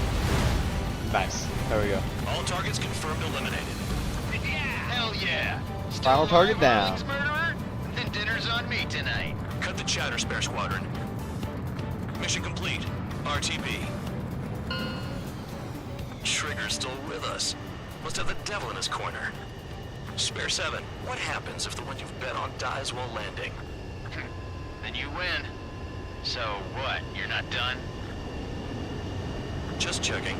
Nice. There we go. All targets confirmed eliminated. Hell yeah! Final target down. Murderer? Then dinner's on me tonight. Cut the chatter, Spare Squadron. Mission complete. RTB. Trigger's still with us. Must have the devil in his corner. Spare 7, what happens if the one you've bet on dies while landing? Then you win. So what? You're not done? Just checking.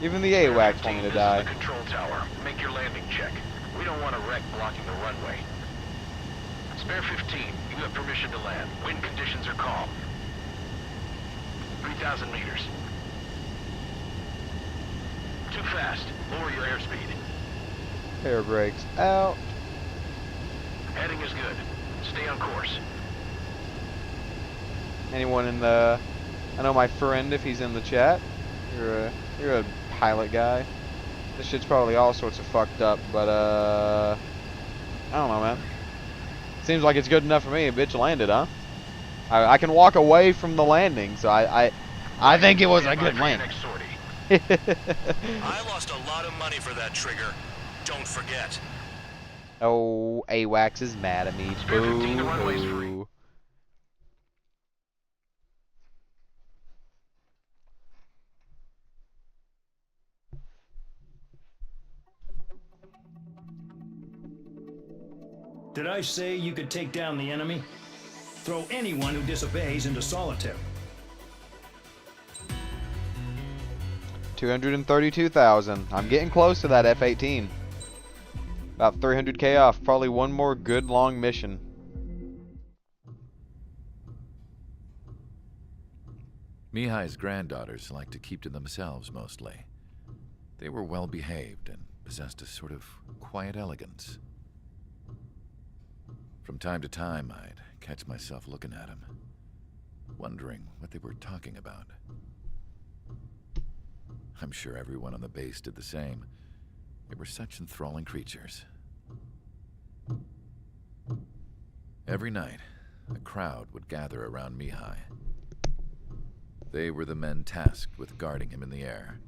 Even the AWACS want me to die. Control tower. Make your landing check. We don't want a wreck blocking the runway. Spare 15, you have permission to land. Wind conditions are calm. 3,000 meters. Too fast. Lower your airspeed. Air brakes out. Heading is good. Stay on course. Anyone in the... I know my friend, if he's in the chat. You're a pilot guy. This shit's probably all sorts of fucked up, but I don't know, man. Seems like it's good enough for me. Bitch landed, huh? I can walk away from the landing, so I think it was a good landing. I lost a lot of money for that trigger. Don't forget. Oh, AWACS is mad at me. Boo. Did I say you could take down the enemy? Throw anyone who disobeys into solitary. 232,000. I'm getting close to that F-18. About 300k off. Probably one more good long mission. Mihai's granddaughters liked to keep to themselves mostly. They were well behaved and possessed a sort of quiet elegance. From time to time, I'd catch myself looking at them, wondering what they were talking about. I'm sure everyone on the base did the same. They were such enthralling creatures. Every night, a crowd would gather around Mihai. They were the men tasked with guarding him in the air.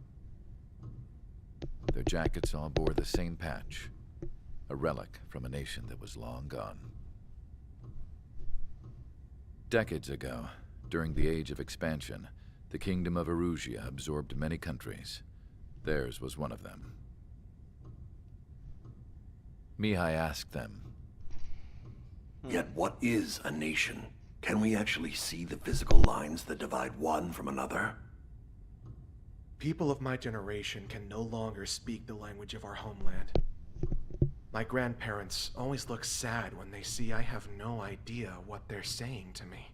Their jackets all bore the same patch, a relic from a nation that was long gone. Decades ago, during the Age of Expansion, the Kingdom of Erusia absorbed many countries. Theirs was one of them. Mihai asked them, Yet what is a nation? Can we actually see the physical lines that divide one from another? People of my generation can no longer speak the language of our homeland. My grandparents always look sad when they see I have no idea what they're saying to me.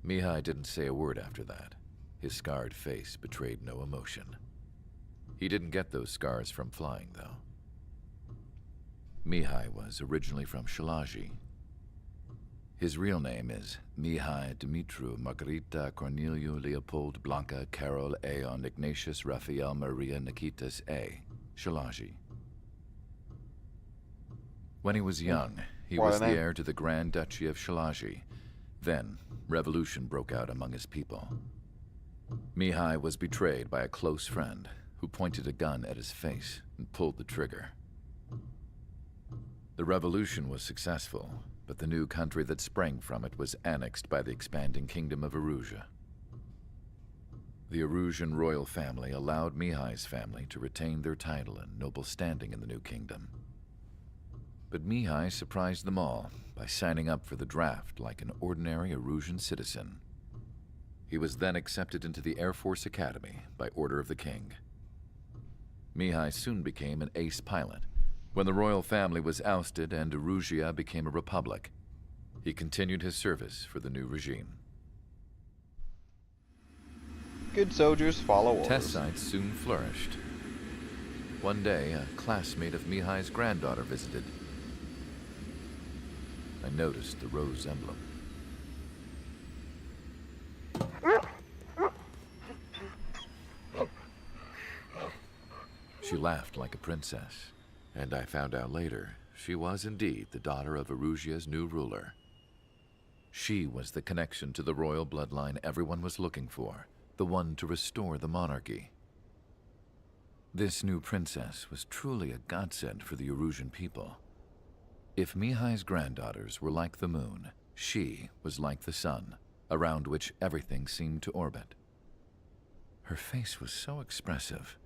Mihai didn't say a word after that. His scarred face betrayed no emotion. He didn't get those scars from flying, though. Mihai was originally from Shalaji. His real name is Mihai Dumitru Margarita Corneliu Leopold Blanca Carol Aeon Ignatius Raphael Maria Nikitas A. Shalaji. When he was young, he was the heir to the Grand Duchy of Shalaji. Then, revolution broke out among his people. Mihai was betrayed by a close friend who pointed a gun at his face and pulled the trigger. The revolution was successful, but the new country that sprang from it was annexed by the expanding kingdom of Erusea. The Erusian royal family allowed Mihai's family to retain their title and noble standing in the new kingdom. But Mihai surprised them all by signing up for the draft like an ordinary Erusian citizen. He was then accepted into the Air Force Academy by order of the king. Mihai soon became an ace pilot. When the royal family was ousted and Erusea became a republic, he continued his service for the new regime. Good soldiers follow orders. Test sites soon flourished. One day, a classmate of Mihai's granddaughter visited. I noticed the rose emblem. She laughed like a princess, and I found out later she was indeed the daughter of Erusea's new ruler. She was the connection to the royal bloodline everyone was looking for, the one to restore the monarchy. This new princess was truly a godsend for the Erusian people. If Mihai's granddaughters were like the moon, she was like the sun, around which everything seemed to orbit. Her face was so expressive.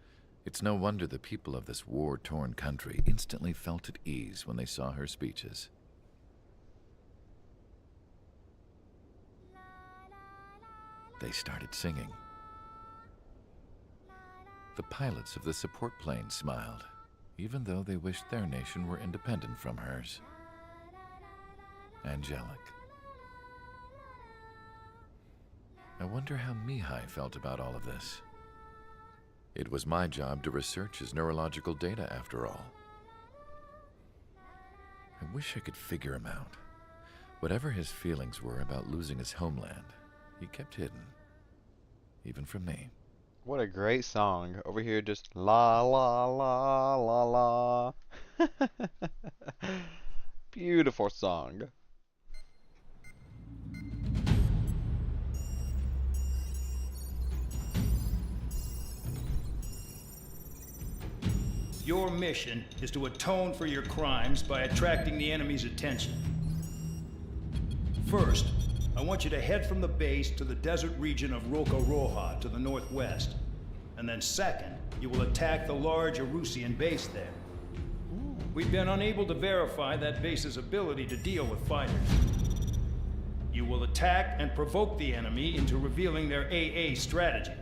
It's no wonder the people of this war-torn country instantly felt at ease when they saw her speeches. They started singing. The pilots of the support plane smiled, even though they wished their nation were independent from hers. Angelic. I wonder how Mihai felt about all of this. It was my job to research his neurological data, after all. I wish I could figure him out. Whatever his feelings were about losing his homeland, he kept hidden, even from me. What a great song. Over here just la la la la la. Beautiful song. Your mission is to atone for your crimes by attracting the enemy's attention. First, I want you to head from the base to the desert region of Roca-Roja to the northwest. And then second, you will attack the large Erusian base there. We've been unable to verify that base's ability to deal with fighters. You will attack and provoke the enemy into revealing their AA strategy.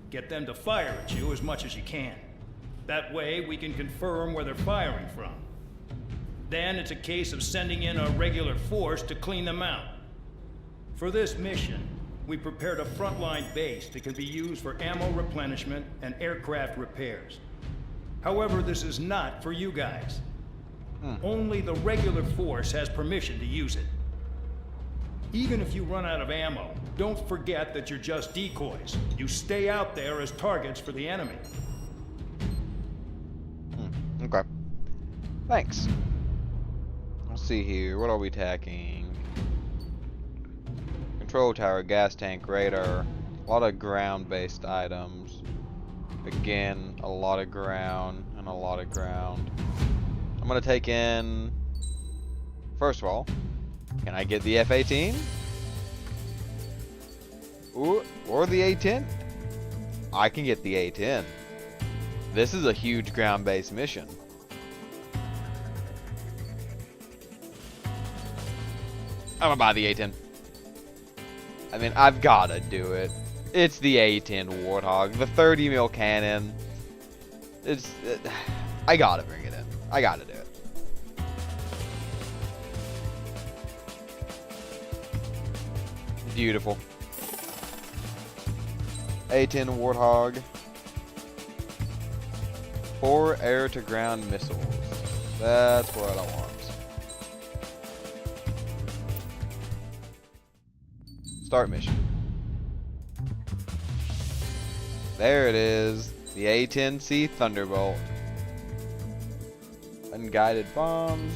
Get them to fire at you as much as you can. That way, we can confirm where they're firing from. Then it's a case of sending in a regular force to clean them out. For this mission, we prepared a frontline base that can be used for ammo replenishment and aircraft repairs. However, this is not for you guys. Only the regular force has permission to use it. Even if you run out of ammo, don't forget that you're just decoys. You stay out there as targets for the enemy. Okay. Thanks. Let's see here. What are we attacking? Control tower, gas tank, radar. A lot of ground-based items. Again, a lot of ground and a lot of ground. I'm gonna take in. First of all, can I get the F-18? Ooh, or the A-10? I can get the A-10. This is a huge ground-based mission. gonna buy the A-10. I mean, I've gotta do it. It's the A-10 Warthog, the 30 mil cannon. I gotta bring it in. I gotta do it. Beautiful. A-10 Warthog. 4 air-to-ground missiles. That's what I want. Start mission. There it is. The A-10C Thunderbolt. Unguided bombs.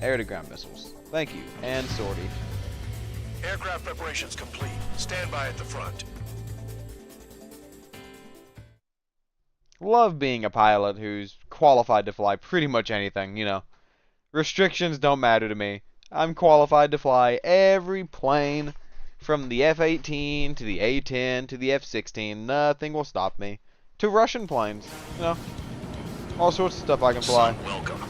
Air-to-ground missiles. Thank you. And sortie. Aircraft preparations complete. Stand by at the front. Love being a pilot who's qualified to fly pretty much anything, you know. Restrictions don't matter to me. I'm qualified to fly every plane from the F-18 to the A-10 to the F-16. Nothing will stop me. To Russian planes, you know. All sorts of stuff I can fly. Welcome.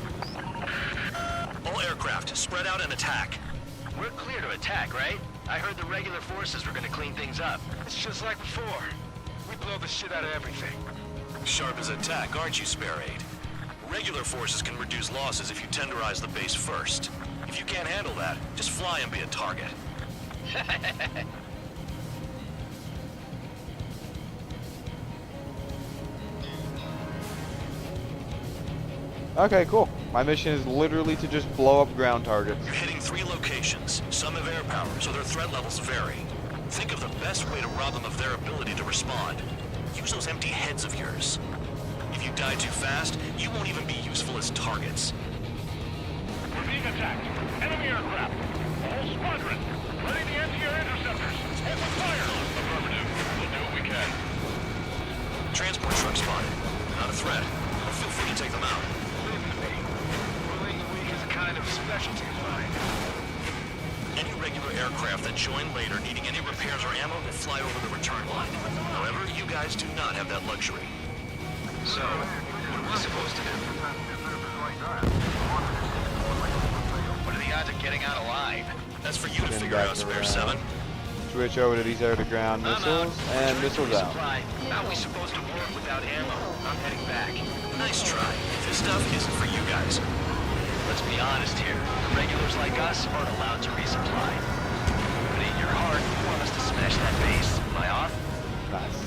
All aircraft, spread out and attack. We're clear to attack, right? I heard the regular forces were gonna clean things up. It's just like before. We blow the shit out of everything. Sharp as attack, aren't you, Spare Aid? Regular forces can reduce losses if you tenderize the base first. If you can't handle that, just fly and be a target. Okay, cool. My mission is literally to just blow up ground targets. You're hitting 3 locations. Some have air power, so their threat levels vary. Think of the best way to rob them of their ability to respond. Use those empty heads of yours. If you die too fast, you won't even be useful as targets. We're being attacked. Enemy aircraft. Whole squadron. Ready the anti-air interceptors. Open fire. Affirmative. We'll do what we can. Transport truck spotted. Not a threat. But feel free to take them out. Bullying the weak is a kind of specialty of mine. Any regular aircraft that join later needing any repairs or ammo will fly over the return line. However, you guys do not have that luxury. So, what are we supposed to do? What are the odds of getting out alive? That's for you to figure out, Spare 7. Switch over to these air-to-ground missiles, and missiles out. How are we supposed to work without ammo? I'm heading back. Nice try. This stuff isn't for you guys. Let's be honest here. Regulars like us aren't allowed to resupply. But in your heart, you want us to smash that base. Am I off? Nice.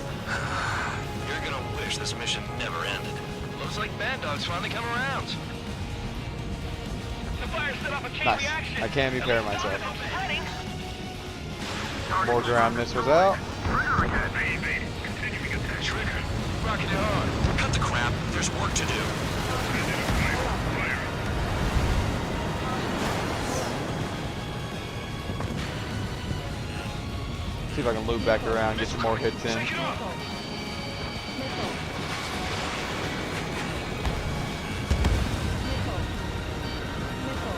You're gonna wish this mission never ended. Looks like Bad Dog's finally come around. The fire set off a chain Nice. reaction. I can't repair myself. More ground missiles out. Trigger. Rocket it on. Cut the crap. There's work to do. See if I can loop back around, get some more hits in.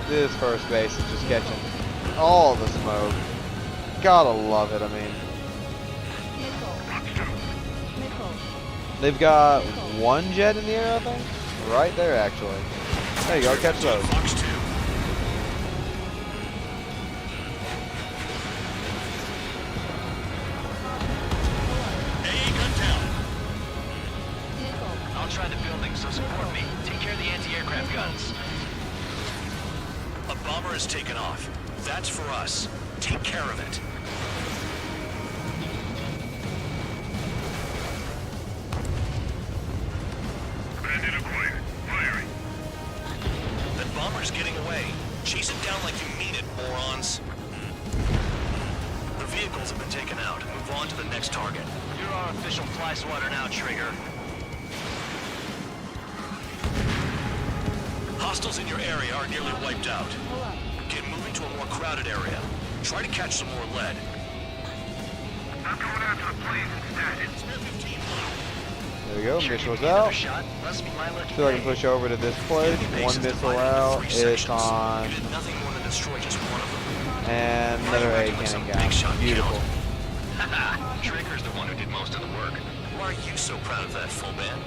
This first base is just catching all the smoke. Gotta love it, I mean. They've got 1 jet in the air, I think? Right there, actually. There you go, catch those. Fox 2. I'll try the building, so support me. Take care of the anti-aircraft guns. A bomber has taken off. That's for us. Take care of it. Bandit acquired. Firing. That bomber's getting away. Chase it down like you mean it, morons. The vehicles have been taken out. Move on to the next target. You're our official fly swatter now, Trigger. Hostiles in your area are nearly wiped out. Get moving to a more crowded area. Try to catch some more lead. I'm going after the planes instead. It's near 15 miles. There we go, missiles out. Shot. Must be my lucky See if I can day. push over to this place. One missile out. It's on. You did nothing more than destroy just one of them. And another A cannon guy. Beautiful. Haha, Trigger's the one who did most of the work. Why are you so proud of that, full band?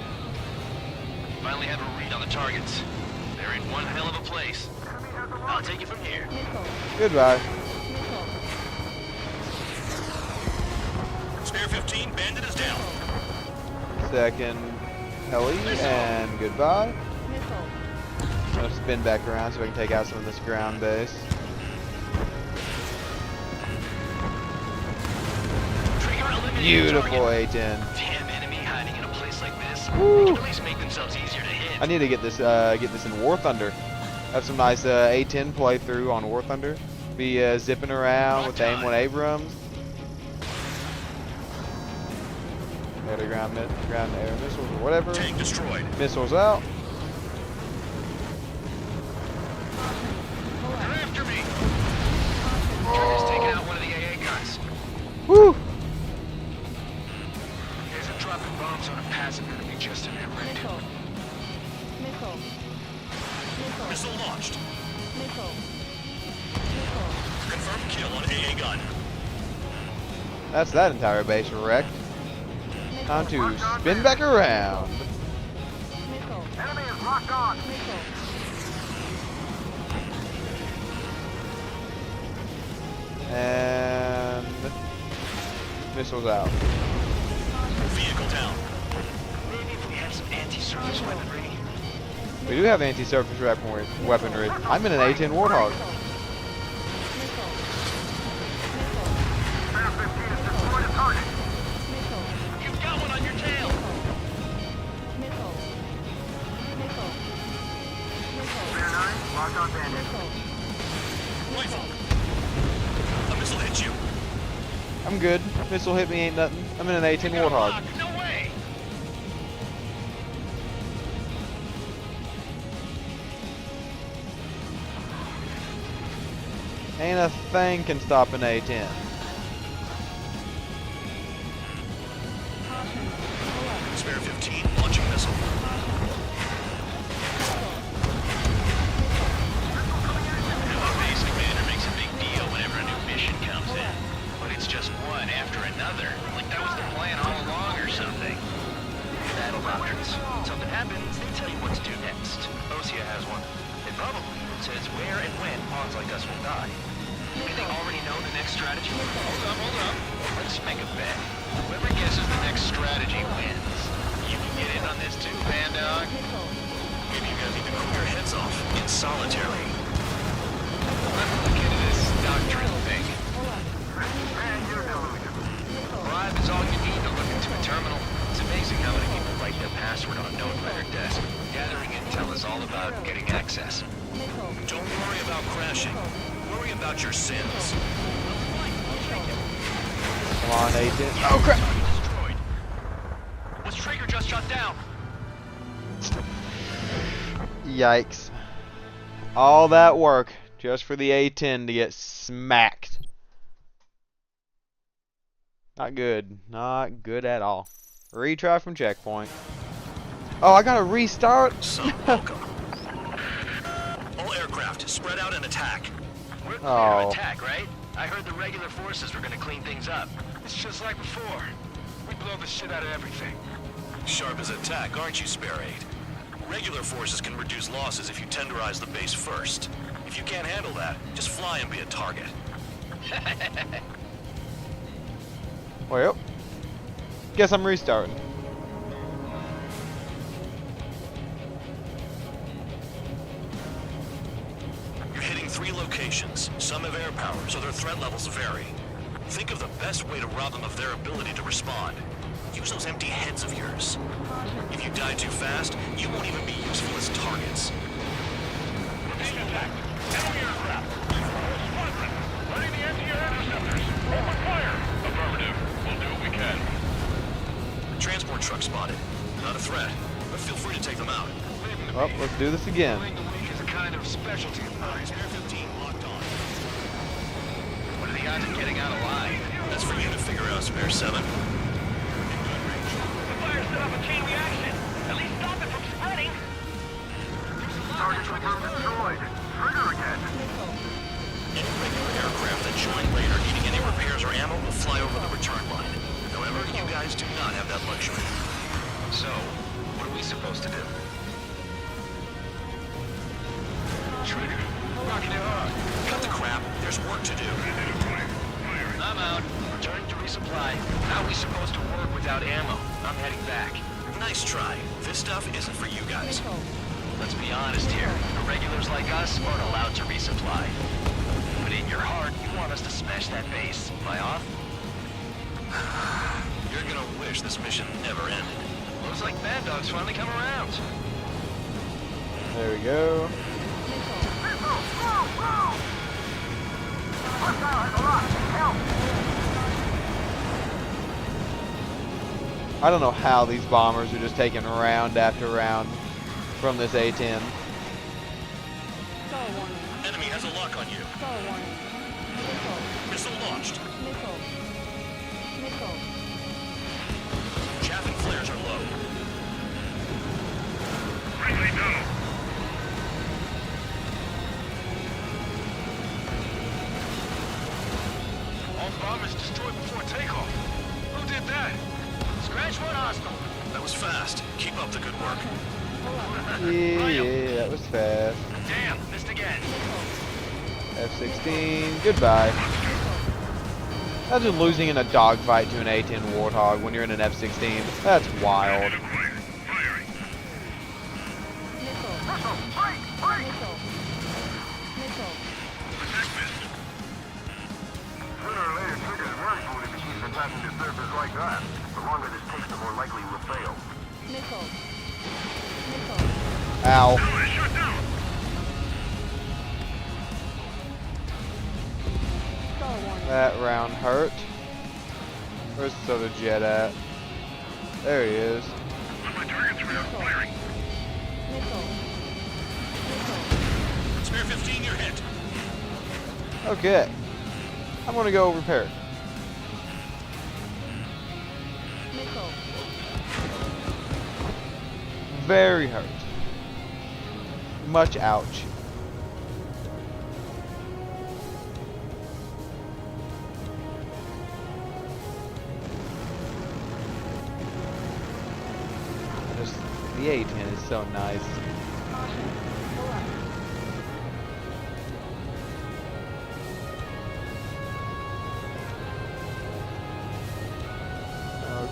Finally have a read on the targets. They're in one hell of a place. I'll take it from here. Goodbye. Spare 15, Bandit is down. Second heli, and goodbye. I'm gonna spin back around so I can take out some of this ground base. Beautiful A-10. Damn enemy hiding in a place like this. Woo. They can at least make themselves easier to hit. I need to get this in War Thunder. Have some nice A-10 playthrough on War Thunder. Be zipping around with the AIM-1 Abrams. Better ground air missiles or whatever. Tank destroyed. Missiles out. They're after me. Trigger's taking out one of the AA guns. Woo! There's a dropping bombs on a passive enemy just in that raid. Missile launched. Confirmed kill on AA gun. That's that entire base wrecked. Time to spin back around. Enemy is locked on. And missiles out. Vehicle down. Maybe if we had some anti-surface weaponry. We do have anti-surface weaponry. I'm in an A-10 Warthog. Spare 15 has destroyed a target. You've got one on your tail. Spare 9, locked on Bandit. Rifle. A missile hit you. I'm good. Missile hit me ain't nothing. I'm in an A-10 Warthog. No way. Ain't a thing can stop an A-10. Spare 15, launching missile. Our base commander makes a big deal whenever a new mission comes in. But it's just one after another. Like that was the plan all along or something. Battle doctrines. Something happens, they tell you what to do next. Osea has one. It probably says where and when pawns like us will die. Maybe they already know the next strategy. Hold up. Let's make a bet. Whoever guesses the next strategy wins. You can get in on this too, Bandog. Maybe you guys need to cool your heads off in solitary. Let's look into this doctrine thing. Bribe is all you need to look into a terminal. It's amazing how many people write their password on a note by their desk. Gathering intel is all about getting access. Don't worry about crashing. Worry about your sins. Come on, A-10. Oh crap! Destroyed. Was Traeger just shot down? Yikes. All that work just for the A-10 to get smacked. Not good. Not good at all. Retry from checkpoint. Oh, I gotta restart? Some welcome. All aircraft, spread out and attack. We're clear to attack, right? I heard the regular forces were gonna clean things up. It's just like before. We blow the shit out of everything. Sharp as attack, aren't you, Spare 8? Regular forces can reduce losses if you tenderize the base first. If you can't handle that, just fly and be a target. Well, guess I'm restarting. You're hitting 3 locations. Some have air power, so their threat levels vary. Think of the best way to rob them of their ability to respond. Use those empty heads of yours. If you die too fast, you won't even be useful as targets. Repeat attack. Enemy aircraft. Squadron. Ready the anti-air interceptors. Open fire. Affirmative. We'll do what we can. Transport truck spotted. Not a threat, but feel free to take them out. Well, let's do this again. Is a kind of specialty of mine. Spare 15 locked on. What are the odds of getting out alive? That's for you to figure out, Spare 7. The fire set off a chain reaction. At least stop it from spreading. Target confirmed destroyed. Trigger again. Any regular aircraft that join later needing any repairs or ammo will fly over the return line. However, you guys do not have that luxury. So, what are we supposed to do? Trigger, rocking it hard. Cut the crap. There's work to do. I'm out. Returning to resupply. How are we supposed to work without ammo? I'm heading back. Nice try. This stuff isn't for you guys. Let's be honest here. Irregulars like us aren't allowed to resupply. But in your heart, you want us to smash that base. Am I off? You're gonna wish this mission never ended. Looks like Bad Dog's finally come around. There we go. I don't know how these bombers are just taking round after round from this A-10. Enemy has a lock on you. Missile launched. Chaff and flares are low. Friendly down. All bombers destroyed before takeoff. Who did that? Scratch one hostile. That was fast. Keep up the good work. Yeah, that was fast. Damn, missed again. F-16, goodbye. Imagine losing in a dogfight to an A-10 Warthog when you're in an F-16. That's wild. Sooner or later, triggers run food if you keep the passenger surface like that. The longer this takes, the more likely we'll fail. Ow. Shut down! That round hurt. Where's the other jet at? There he is. My target's firing. Spare 15, you're hit. Okay. I'm gonna go repair it. Very hurt. Much ouch. Just, the A-10 is so nice.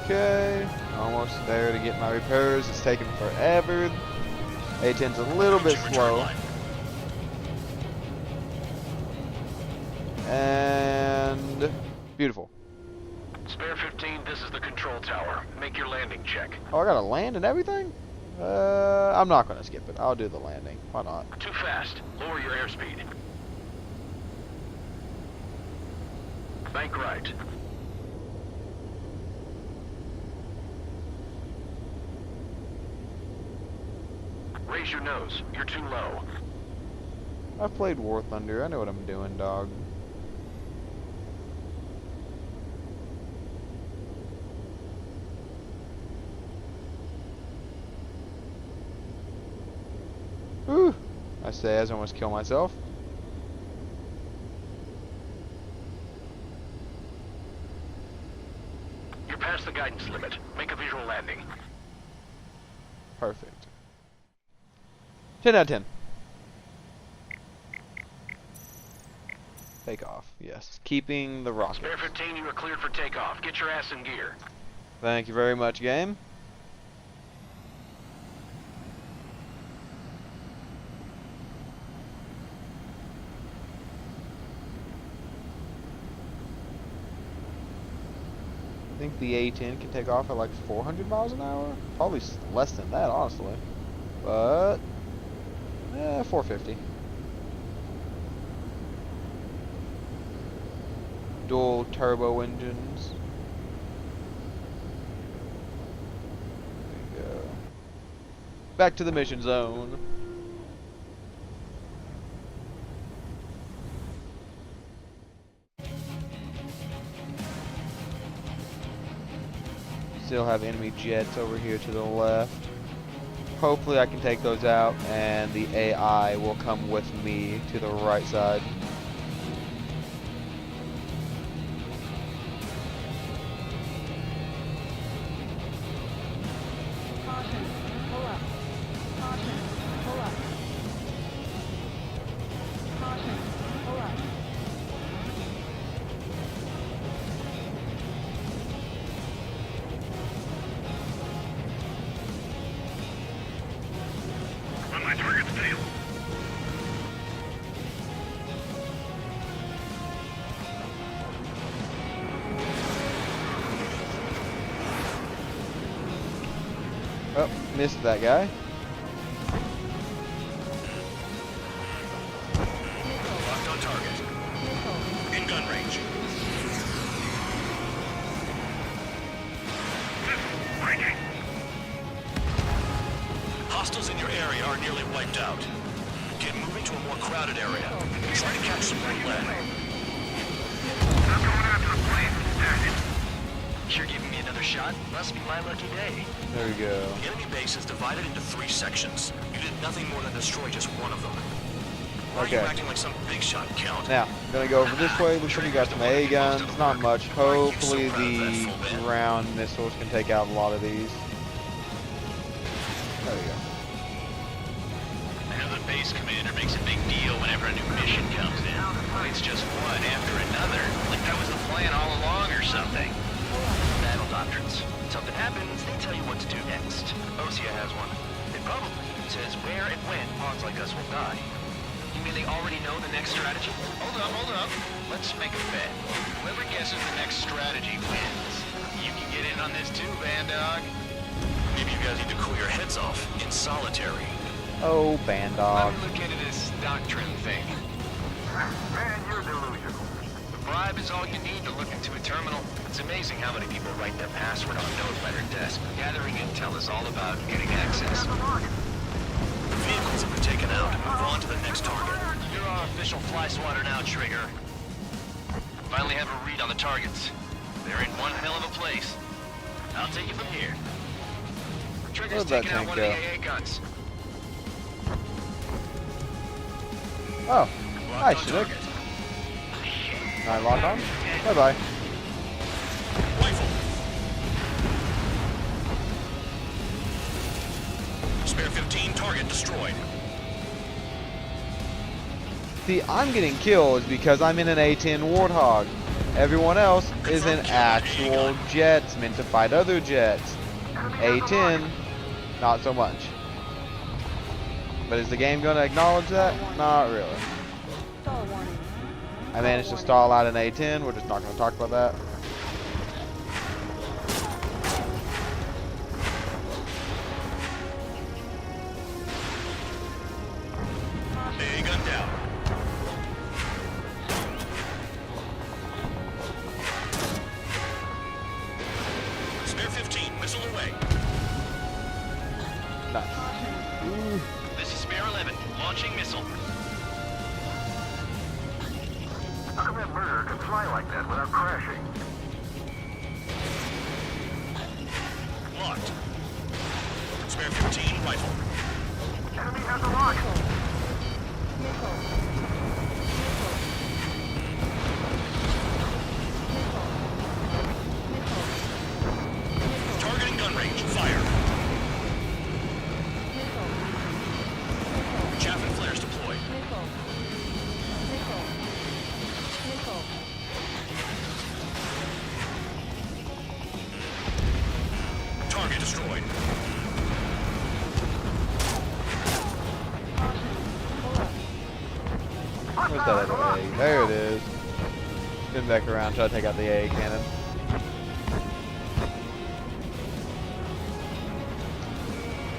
Okay, almost there to get my repairs. It's taking forever. A-10's a little bit slow. And beautiful. Spare 15, this is the control tower. Make your landing check. Oh, I gotta land and everything? I'm not gonna skip it. I'll do the landing. Why not? Too fast. Lower your airspeed. Bank right. Raise your nose. You're too low. I've played War Thunder. I know what I'm doing, dog. Whew. I say as I almost kill myself. You're past the guidance limit. Make a visual landing. Perfect. 10 out of 10. Take off. Yes. Keeping the rocket. Spare 15, you are cleared for takeoff. Get your ass in gear. Thank you very much, game. I think the A-10 can take off at like 400 miles an hour. Probably less than that, honestly. But 450. Dual turbo engines. There we go. Back to the mission zone. Still have enemy jets over here to the left. Hopefully I can take those out and the AI will come with me to the right side. Oh, missed that guy. Locked on target. In gun range. Hostiles in your area are nearly wiped out. Get moving to a more crowded area. Try to catch some red lead. I'm going after the plane. Stash it. You're giving me another shot? Must be my lucky day. There we go. The enemy base is divided into 3 sections. You did nothing more than destroy just one of them. Why are you Okay. acting like some big shot, Count? Now, I'm gonna go over this way. Looks like we got some AA guns. Not much. Hopefully the ground missiles can take out a lot of these. There we go. I know the base commander makes a big deal whenever a new mission comes in. It's just one after another, like that was the plan all along or something. Battle doctrines. Something happens, they tell you what to do next. Osea has one. It probably says where and when pawns like us will die. You mean they already know the next strategy? Hold up. Let's make a bet. Whoever guesses the next strategy wins. You can get in on this too, Bandog. Maybe you guys need to cool your heads off in solitary. Oh, Bandog. Let me look into this doctrine thing. Man, you're delusional. The bribe is all you need to look into a terminal. It's amazing how many people write their password on a note by their desk. Gathering intel is all about getting access. Vehicles have been taken out. Move on to the next target. You're our official fly swatter now, Trigger. Finally have a read on the targets. They're in one hell of a place. I'll take it from here. Trigger's Where'd that taking out tank one go? of the AA guns. Oh, hi, Chinook. Can I lock on? Bye-bye. Spare 15, target destroyed. See, I'm getting killed because I'm in an A-10 Warthog. Everyone else is in actual jets meant to fight other jets. A-10, not so much. But is the game going to acknowledge that? Not really. I managed to stall out an A-10. We're just not going to talk about that. AA gun down. Spare 15, missile away. Nice. This is Spare 11, launching missile. How come that murderer can fly like that without crashing? Locked. Spare 15, rifle. Enemy has a lock. Targeting gun range. Fire. Chaff and flares deployed. Target destroyed. Where's that other A? There it is. Spin back around, try to take out the A cannon.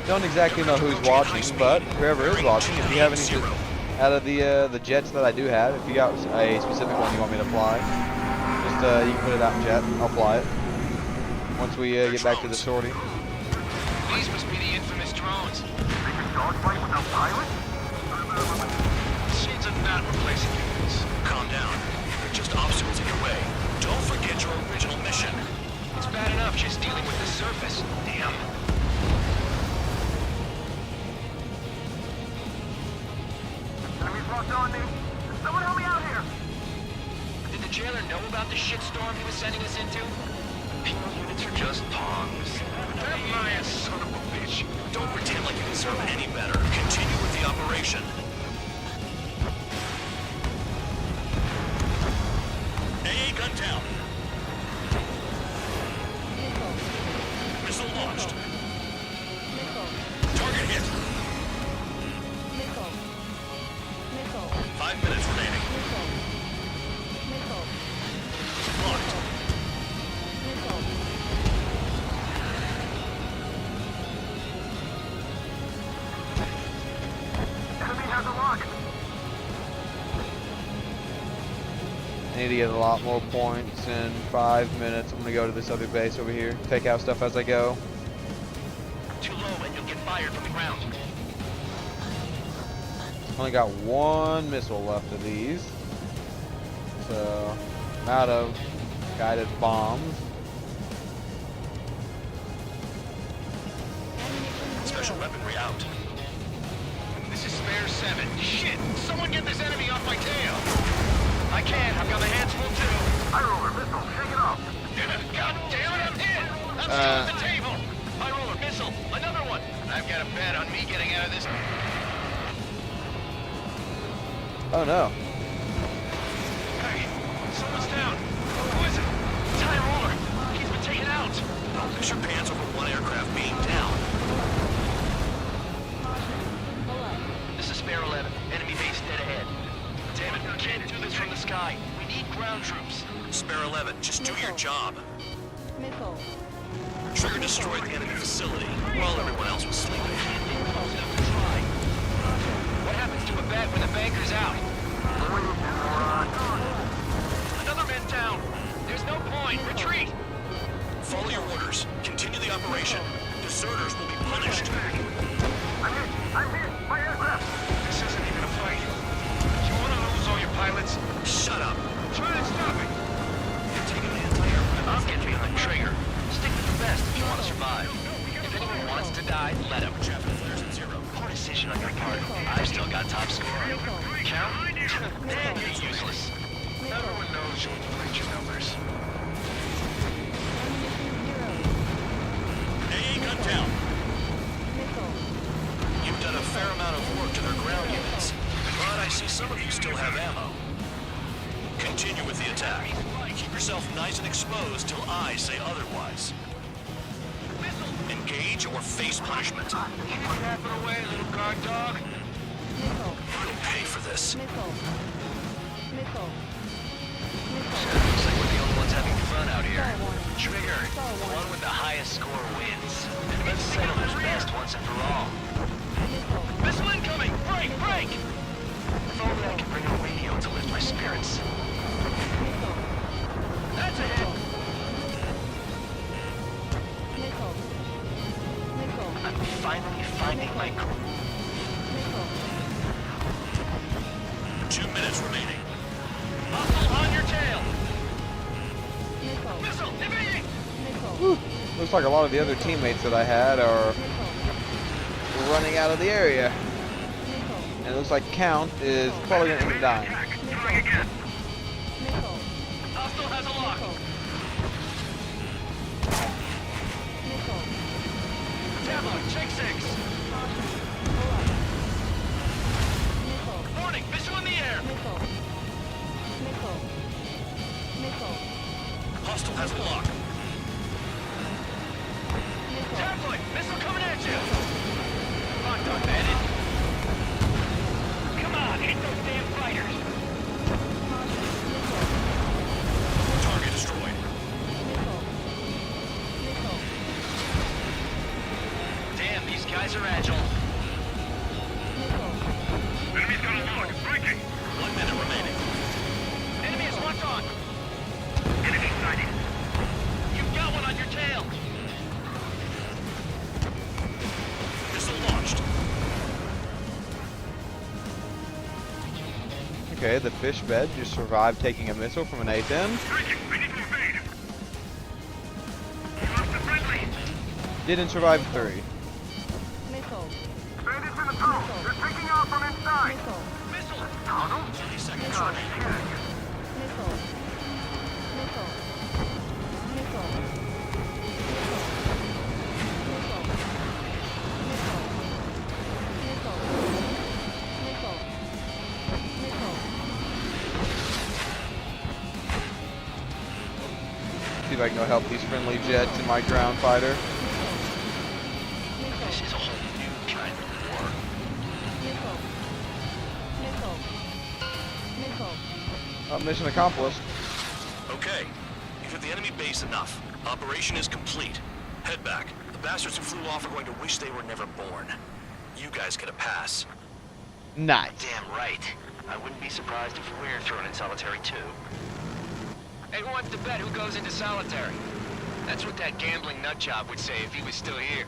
Don't exactly know who's watching, but whoever is watching, if you have any out of the jets that I do have, if you got a specific one you want me to fly, just you can put it out in chat. I'll fly it once we get back to the sortie. These must be the infamous drones. They can dogfight without pilots? Machines are not replacing humans. Calm down. They're just obstacles in your way. Don't forget your original mission. It's bad enough just dealing with the surface. Damn. Enemies locked on me. Someone help me out here. Did the jailer know about the shitstorm he was sending us into? Penal units are just pawns. That Maya son of a bitch. Don't pretend like you deserve any better. Continue with the operation. AA gun down. Missile launched. Target hit. 5 minutes remaining. Locked. need to get a lot more points in 5 minutes. I'm gonna go to this other base over here. Take out stuff as I go. Too low and you'll get fired from the ground. Only got one missile left of these. So, I'm out of guided bombs. Special weaponry out. This is Spare 7. Shit! Someone get this enemy off my tail! I can't. I've got my hands full too. High roller missile, shake it off. God damn it, I'm hit! I'm still at the table! High roller missile, another one! I've got a bet on me getting out of this. Oh no. Hey, someone's down. Who is it? It's High roller. He's been taken out. Don't lose your pants over one aircraft being down. This is Spare 11. Enemy base dead ahead. Damn it, we can't do this from the sky. We need ground troops. Spare 11, just do your job. Missile. Trigger destroyed the enemy facility while everyone else was sleeping. What happens to a bet when the banker's out? Another man down. There's no point. Retreat. Follow your orders. Continue the operation. Deserters will be punished. I'm hit! My aircraft! This isn't even a fight. You want to lose all your pilots? Shut up. Try and stop it. You're taking the anti-aircraft. I'm getting behind the trigger. Stick with the best if you want to survive. If anyone wants to die, let him. Chapter flares at 0. Poor decision on your part. I've still got top score. Count? Man, you're useless. Everyone knows you inflate your numbers. AA gun down. You've done a fair amount of work to their ground units, but I see some of you still have ammo. Continue with the attack. Keep yourself nice and exposed till I say otherwise. Engage or face punishment. Keep tapping away, little guard dog. You'll pay for this. Looks like we're the only ones having fun out here. Trigger, the one with the highest score wins. Let's settle this best once and for all. Missile incoming! Break! Break! If only I could bring a radio to lift my spirits. That's a hit! I'm finally finding my crew. 2 minutes remaining. Hostile on your tail! Missile! Evading! Whew. Looks like a lot of the other teammates that I had are running out of the area. And it looks like Count is probably going to end up dying. Hostile has a lock. Tabloid, check 6. Warning, missile in the air. Hostile has a lock. Tabloid, missile coming at you. Locked on, bandit. Come on, hit those damn fighters. Target destroyed. Damn, these guys are agile. Enemy's got a lock. Breaking! 1 minute remaining. Enemy is locked on. Enemy sighted. You've got one on your tail. Missile launched. Okay, the fish bed just survived taking a missile from an A-10. Breaking! We need to evade! You lost the friendly! Didn't survive 3. Bandits in the tunnel! They're taking off from inside! Missile! Tunnel? 30 seconds God, remaining. shit. See if I can go help these friendly jets in my ground fighter. This is a whole new kind of war. Mission accomplished. Okay. You've hit the enemy base enough. Operation is complete. Head back. The bastards who flew off are going to wish they were never born. You guys get a pass. Nice. Damn right. I wouldn't be surprised if we're thrown in solitary too. Hey, who wants to bet who goes into solitary? That's what that gambling nutjob would say if he was still here.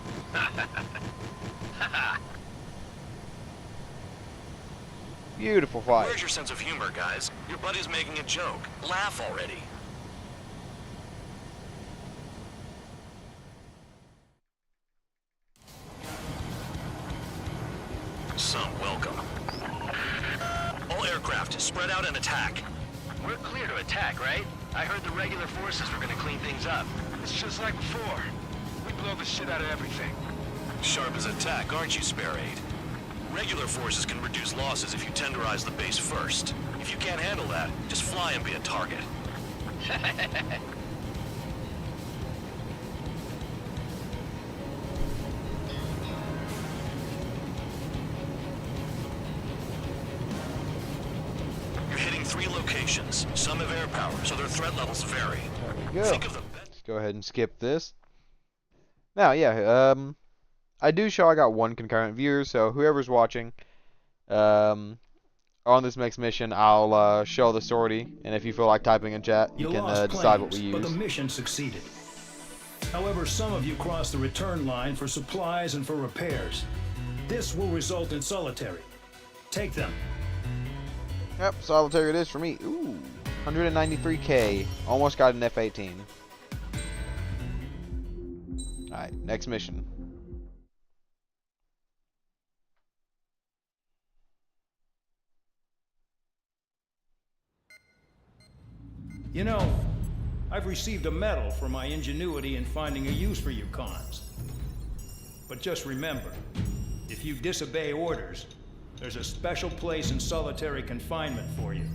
Beautiful fight. Where's your sense of humor, guys? Your buddy's making a joke. Laugh already. Some welcome. All aircraft, spread out and attack. We're clear to attack, right? I heard the regular forces were gonna clean things up. It's just like before. We blow the shit out of everything. Sharp as a tack, aren't you, Spare 8? Regular forces can reduce losses if you tenderize the base first. If you can't handle that, just fly and be a target. You're hitting 3 locations. Some have air power, so their threat levels vary. There we go. Let's go ahead and skip this. Now, yeah, I do show I got 1 concurrent viewer, so whoever's watching, on this next mission, I'll show the sortie, and if you feel like typing in chat, you can decide what we use. But the mission succeeded. However, some of you crossed the return line for supplies and for repairs. This will result in solitary. Take them. Yep, solitary it is for me. Ooh, 193k. Almost got an F-18. Alright, next mission. You know, I've received a medal for my ingenuity in finding a use for you cons. But just remember, if you disobey orders, there's a special place in solitary confinement for you.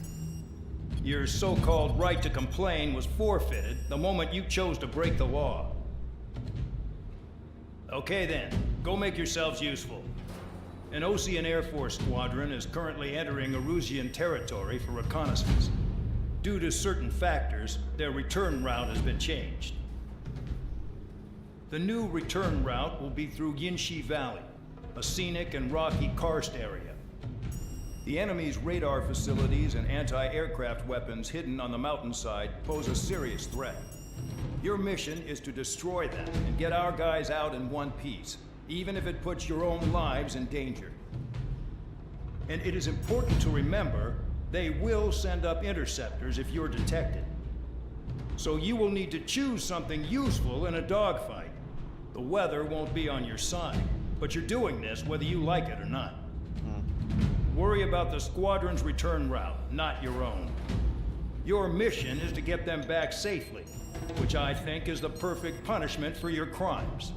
Your so-called right to complain was forfeited the moment you chose to break the law. Okay then, go make yourselves useful. An Osean Air Force squadron is currently entering Erusian territory for reconnaissance. Due to certain factors, their return route has been changed. The new return route will be through Yinshi Valley, a scenic and rocky karst area. The enemy's radar facilities and anti-aircraft weapons hidden on the mountainside pose a serious threat. Your mission is to destroy them and get our guys out in one piece, even if it puts your own lives in danger. And it is important to remember, they will send up interceptors if you're detected. So you will need to choose something useful in a dogfight. The weather won't be on your side, but you're doing this whether you like it or not. Worry about the squadron's return route, not your own. Your mission is to get them back safely, which I think is the perfect punishment for your crimes.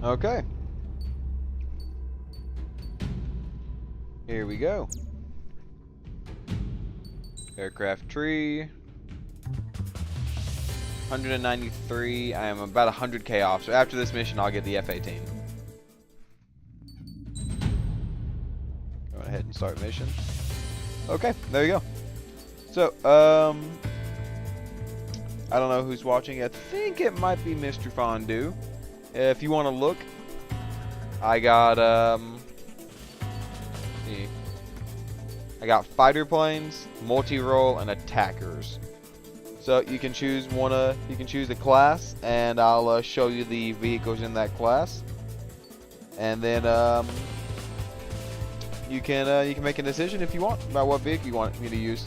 Okay. Here we go. Aircraft tree. 193. I am about 100k off. So after this mission, I'll get the F-18. Go ahead and start mission. Okay, there you go. So, I don't know who's watching. I think it might be Mr. Fondue. If you want to look, I got I got fighter planes, multi-role, and attackers. So you can choose you can choose the class, and I'll show you the vehicles in that class, and then you can make a decision if you want about what vehicle you want me to use.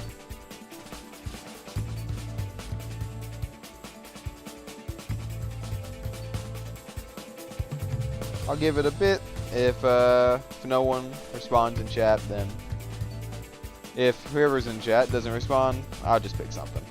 I'll give it a bit. If no one responds in chat, then if whoever's in chat doesn't respond, I'll just pick something.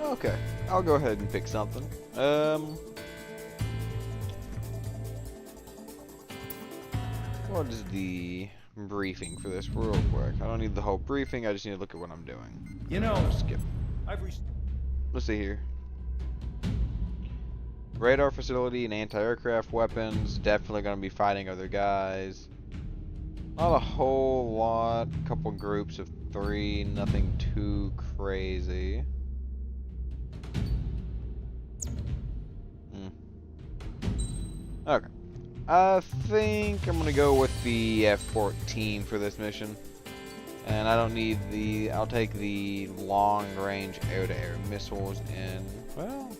Okay, I'll go ahead and pick something. What is the briefing for this real quick? I don't need the whole briefing, I just need to look at what I'm doing. You know, skip. I've Let's see here. Radar facility and anti-aircraft weapons. Definitely going to be fighting other guys. Not a whole lot. Couple groups of 3. Nothing too crazy. Okay. I think I'm going to go with the F-14 for this mission. And I don't need the... I'll take the long-range air-to-air missiles and... Well...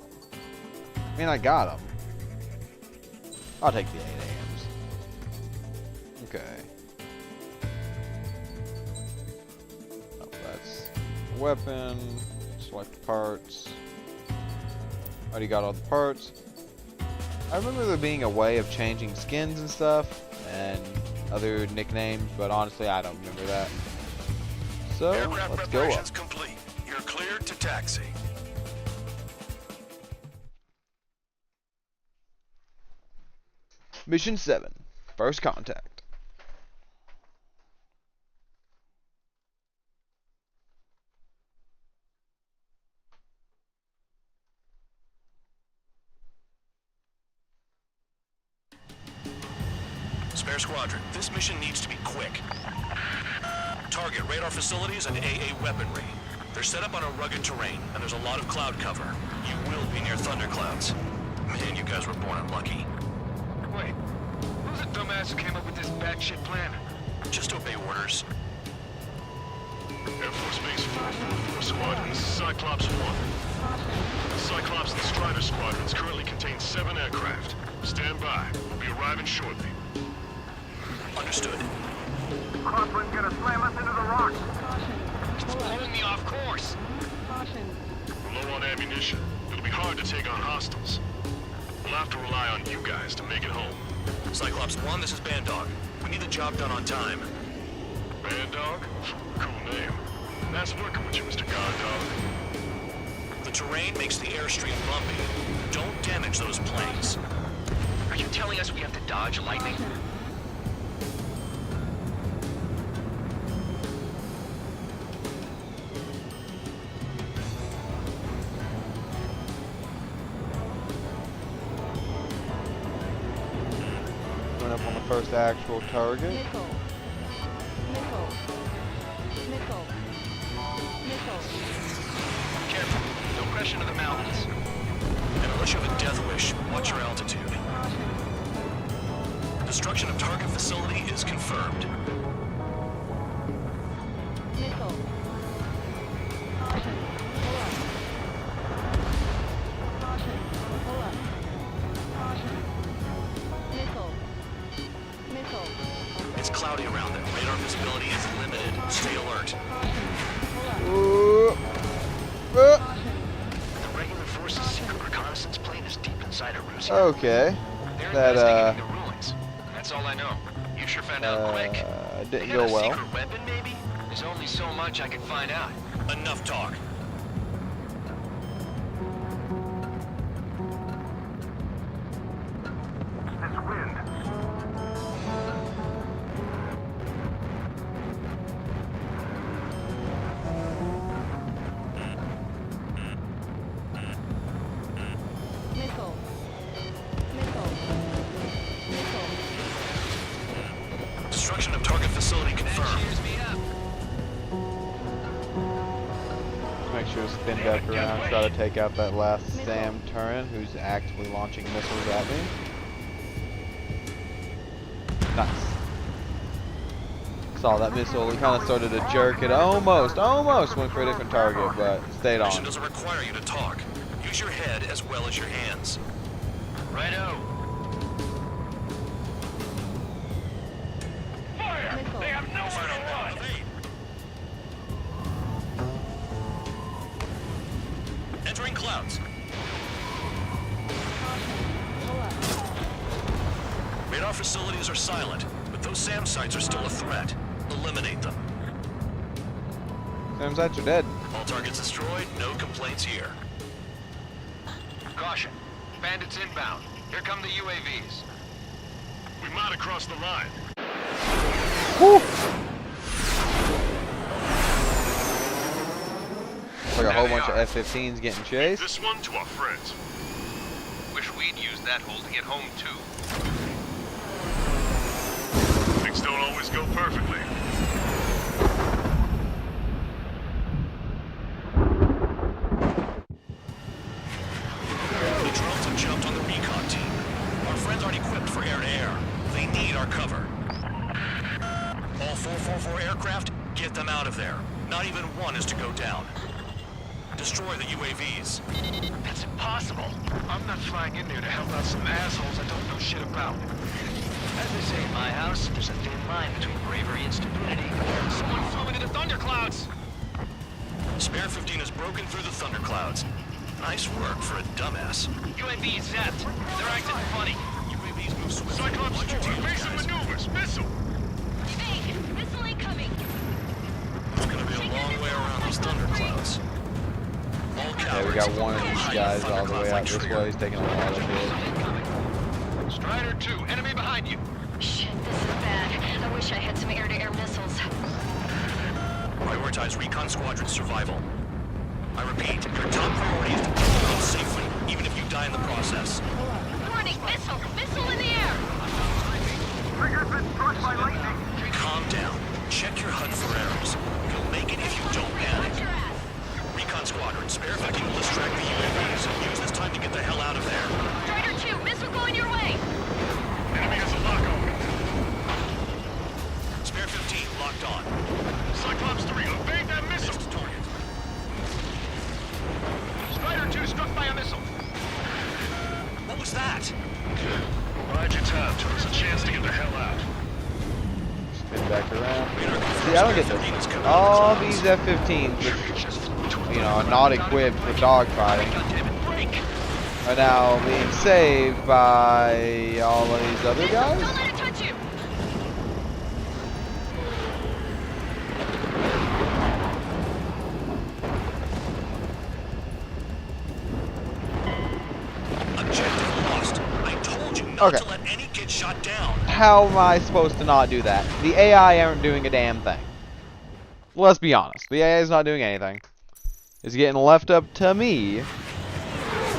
I mean, I got them. I'll take the 8AMs. Okay. Oh, that's a weapon. Select parts. Already got all the parts. I remember there being a way of changing skins and stuff, and other nicknames, but honestly, I don't remember that. So, let's go up. Complete. You're cleared to taxi. Mission 7. First contact. Spare Squadron, this mission needs to be quick. Target radar facilities and AA weaponry. They're set up on a rugged terrain, and there's a lot of cloud cover. You will be near thunderclouds. Man, you guys were born unlucky. Wait, who's the dumbass who came up with this batshit plan? Just obey orders. Air Force Base 444 Squadron, this is Cyclops 1. The Cyclops and Strider Squadrons currently contain 7 aircraft. Stand by. We'll be arriving shortly. Understood. Crosswind gonna slam us into the rocks. It's blowing me off course. We're low on ammunition. It'll be hard to take on hostiles. We'll have to rely on you guys to make it home. Cyclops 1, this is Bandog. We need the job done on time. Bandog? Cool name. Nice working with you, Mr. Guard Dog. The terrain makes the airstream bumpy. Don't damage those planes. Are you telling us we have to dodge lightning? Going up on the first actual target. Careful. No crash into the mountains. And unless you have a death wish, watch your altitude. Destruction of target facility is confirmed. It's cloudy around them. Radar visibility is limited. Stay alert. The regular force's secret reconnaissance plane is deep inside Erusea. Okay. They're That, investigating the ruins. That's all I know. You sure found out quick. didn't They got go a well. secret weapon, maybe? There's only so much I can find out. Enough talk. This wind. Destruction of target facility confirmed. Make sure to spin back around, try to take out that last SAM turret who's actively launching missiles at me. Nice. Saw that missile, it kind of started to jerk. It almost went for a different target, but stayed Mission on. doesn't require you to talk. Use your head as well as your hands. Righto. Fire! They have nowhere to run! Entering clouds. Radar facilities are silent, but those SAM sites are still a threat. Eliminate them. SAM sites are dead. All targets destroyed, no complaints here. Caution. Bandits inbound. Here come the UAVs. We might have crossed the line. Like a whole bunch of F-15s getting chased. This one to our friends. Wish we'd used that hole to get home, too. Things don't always go perfectly. The drones have jumped on the recon team. Our friends aren't equipped for air-to-air. They need our cover. All 444 aircraft, get them out of there. Not even one is to go down. Destroy the UAVs. That's impossible. I'm not flying in there to help out some assholes I don't know shit about. As they say in my house, there's a thin line between bravery and stupidity. Someone flew into the thunderclouds! Spare 15 has broken through the thunderclouds. Nice work for a dumbass. UAV is zapped. They're acting funny. UAVs move swiftly. Cyclops Watch your 4, tails, evasive guys. maneuvers, missile! Evade! Missile incoming! It's gonna be a long way around those thunderclouds. All Okay, we got one of these guys all the way out this way. He's taking a lot of hit. Strider 2, enemy behind you. Shit, this is bad. I wish I had some air-to-air missiles. Prioritize recon squadron survival. I repeat, your top priority is to pull them out safely, even if you die in the process. Warning! Missile! Missile in the air! Trigger's been struck by lightning. Calm down. Check your HUD for errors. You'll make it if you don't panic. Recon squadron, spare 15 will distract the UAVs and use this time to get the hell out of there. Strider 2, missile going your way! Enemy has a lock on. Spare 15 locked on. Cyclops 3, evade that missile. Missed target. Strider 2 struck by a missile. What was that? Bide your time till there's a chance to get the hell out. Spin back around. See, I don't get this. All these F-15s, you know, are not equipped for dogfighting, are now being saved by all of these other guys. Don't let it touch you! Objective lost. I told you not Okay. to let any get shot down. How am I supposed to not do that? The AI aren't doing a damn thing. Let's be honest. The AI is not doing anything. It's getting left up to me. The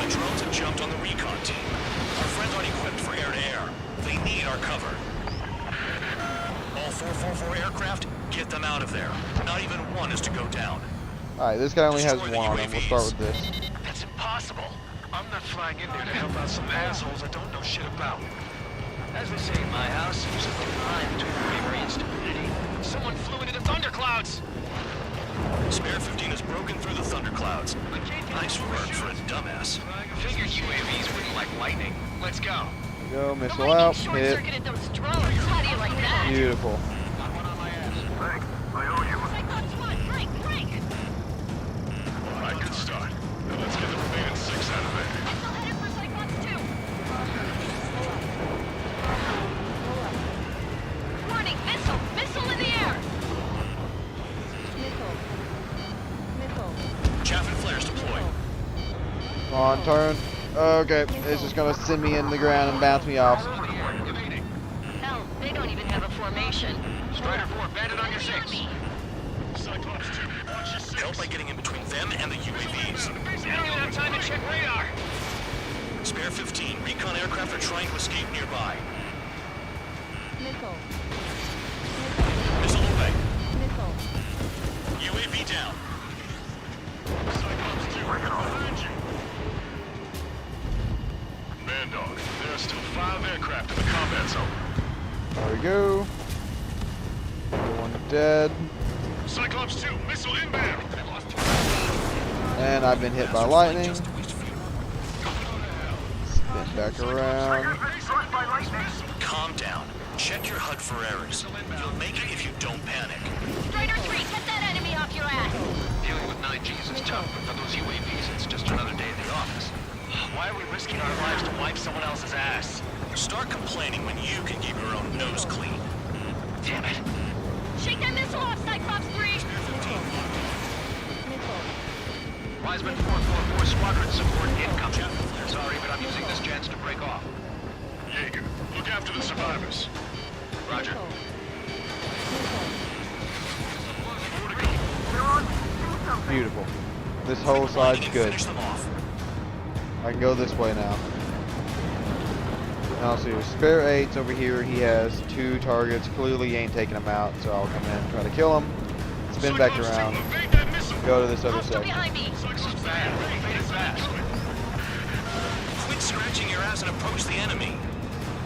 drones have jumped on the recon team. Our friends aren't equipped for air-to-air. They need our cover. All 444 aircraft, get them out of there. Not even one is to go down. Alright, this guy only has Destroy the one on him. We'll start with this. That's impossible. I'm not flying in there to help out some assholes I don't know shit about. As they say in my house, there's a thin line between bravery and stupidity. Someone flew into the thunderclouds! Spare 15 has broken through the thunderclouds. Nice work for a dumbass. Figured UAVs wouldn't like lightning. Let's go. Go, missile out, hit. Short-circuited those drones. How do you like that? Beautiful. Thanks. I owe you. Cyclops 1, break, break! Alright, good start. Now let's get the remaining 6 out of there. Missile headed for Cyclops 2. Warning, missile! Missile in the air! Chaff and flares deployed. Come on, turn. Okay, it's just gonna send me in the ground and bounce me off. Hell, they don't even have a formation. Strider 4, bandit on your 6. Cyclops 2, watch your 6. Help by getting in between them and the UAVs. I don't even have time to check radar. Spare 15, recon aircraft are trying to escape nearby. Missile. Missile away. Missile. UAV down. Cyclops 2, right behind you. Man dog, there are still 5 aircraft in the combat zone. There we go. One dead. Cyclops 2, missile inbound. And I've been hit by lightning. Spin back around. Calm down. Check your HUD for errors. You'll make it if you don't panic. Strider 3, get that enemy off your ass! Dealing with 9Gs is tough, but for those UAVs, it's just another day in the office. Why are we risking our lives to wipe someone else's ass? Start complaining when you can keep your own nose clean. Damn it. Shake that missile off, Cyclops 3! Wiseman 444 Squadron support incoming. Sorry, but I'm using this chance to break off. Jaeger, look after the survivors. Roger. Beautiful. This whole side's good. I can go this way now. Now, see, spare 8's over here. He has 2 targets. Clearly, he ain't taking them out, so I'll come in and try to kill him. Spin back around. Go to this other section. Quit scratching your ass and approach the enemy.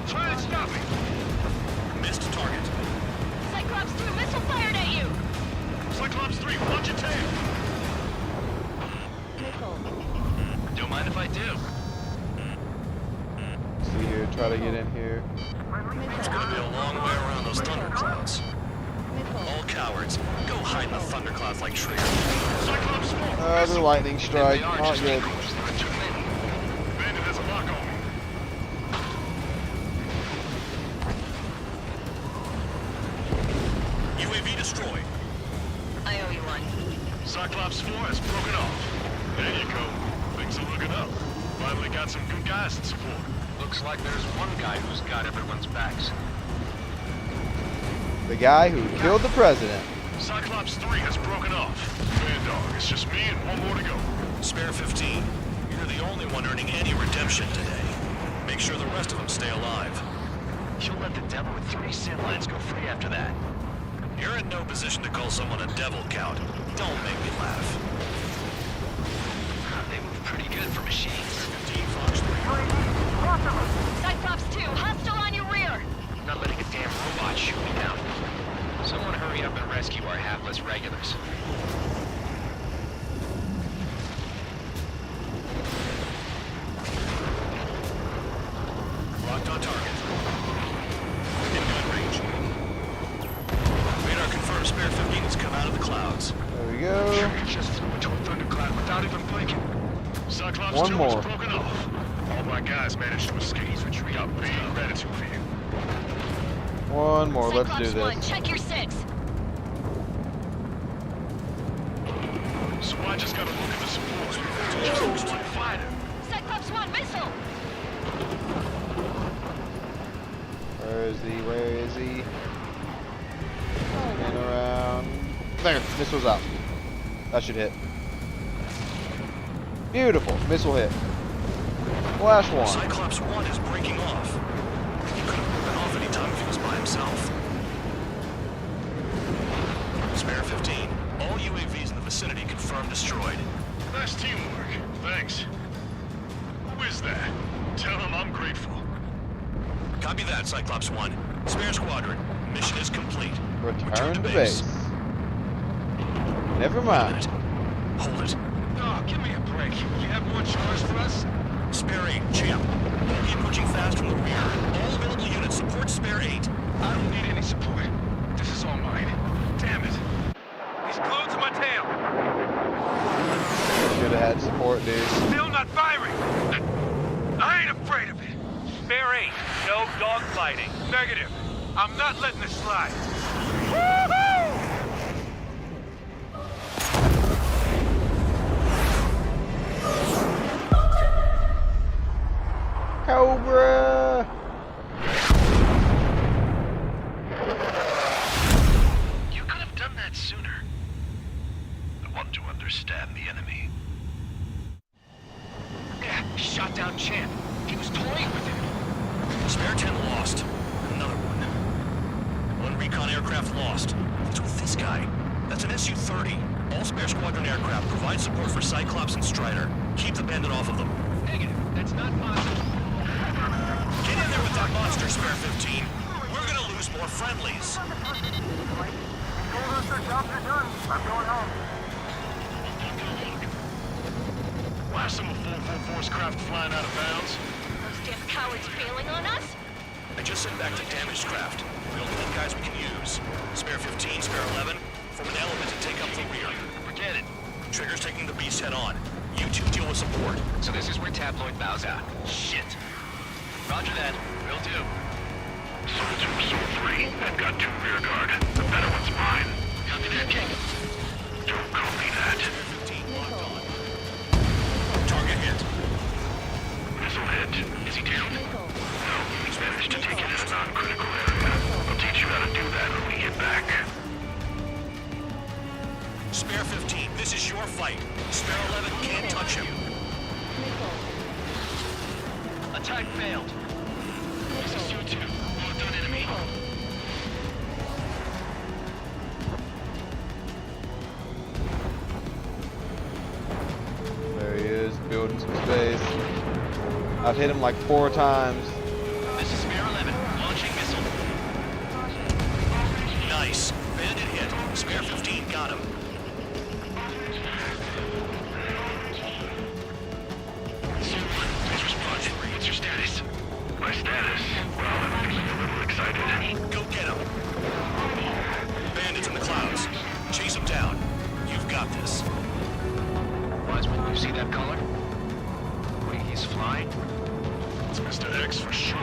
Try to stop me. Missed target. Cyclops 2, missile fired at you! Cyclops 3, watch your tail. Don't mind if I do. See here, try to get in here. It's gonna be a long way around those thunderclouds. All cowards, go hide in the thunderclouds like Trigger. Cyclops 4. Another lightning strike. Not good. Bandit has a lock on me. UAV destroyed. I owe you one. Cyclops 4 has broken off. There you go. Things are looking up. Finally got some good guys in support. Looks like there's one guy who's got everyone's backs. The guy who killed the president. Cyclops 3 has broken off. Bad dog, it's just me and one more to go. Spare 15. You're the only one earning any redemption today. Make sure the rest of them stay alive. You'll let the devil with 3 sin lines go free after that. You're in no position to call someone a devil, Count. Don't make me laugh. They move pretty good for machines. Cyclops 2, hostile on your rear! I'm not letting a damn robot shoot me down. Someone hurry up and rescue our hapless regulars. Locked on target. In gun range. Radar confirms Spare 15 has come out of the clouds. There we go. Just flew into a thundercloud without even blinking. Cyclops One 2 more. has broken off. All my guys managed to escape. We got big gratitude for you. One more. Let's do Cyclops 1, this. check your 6. So I just gotta look at the support. Just one fighter. Cyclops 1, missile! Where is he? Where is he? And around. There. Missile's out. That should hit. Beautiful. Missile hit. Flash 1. Cyclops 1 is breaking off. He could have broken off any time if he was by himself. Spare 15. All UAVs in the vicinity confirmed destroyed. Nice teamwork. Thanks. Who is that? Tell him I'm grateful. Copy that, Cyclops 1. Spare squadron. Mission is complete. Return to base. Never mind. Hold it. Oh, give me a break. You have more chores for us? Spare 8, champ. Enemy approaching fast from the rear. All available units support Spare 8. I don't need any support. This is all mine. Damn it. He's glued to my tail. Should have had support, dude. Still not firing. I ain't afraid of it. Spare 8, no dogfighting. Negative. I'm not letting this slide. Woohoo! Cobra! You could have done that sooner. I want to understand the enemy. Yeah, shot down Champ. He was toying with him. Spare 10 lost. Another one. One recon aircraft lost. What's with this guy? That's an Su-30. All Spare Squadron aircraft provide support for Cyclops and Strider. Keep the bandit off of them. Negative. That's not possible. Get in there with that monster, Spare 15. We're gonna lose more friendlies. I'm going home. Why some 444's craft flying out of bounds? Those damn cowards bailing on us? I just sent back the damaged craft. The only guys we can use. Spare 15, Spare 11, form an element to take up the rear. Forget it. Trigger's taking the beast head on. You two deal with support. So this is where Tabloid bows out. Shit. Roger that. Will do. Soul 2, Soul 3. I've got 2 rear guard. The better one's mine. Copy that, King. Don't copy that. Attack failed. This is you two. Locked on enemy. There he is, building some space. I've hit him like 4 times. This is Spare 11, launching missile. Nice. Bandit hit. Spare 15 got him. Please respond. What's your status? My status? Well, I'm feeling a little excited. Go get him. Bandits in the clouds. Chase them down. You've got this. Wiseman, you see that color? Wait, he's flying? It's Mr. X for sure.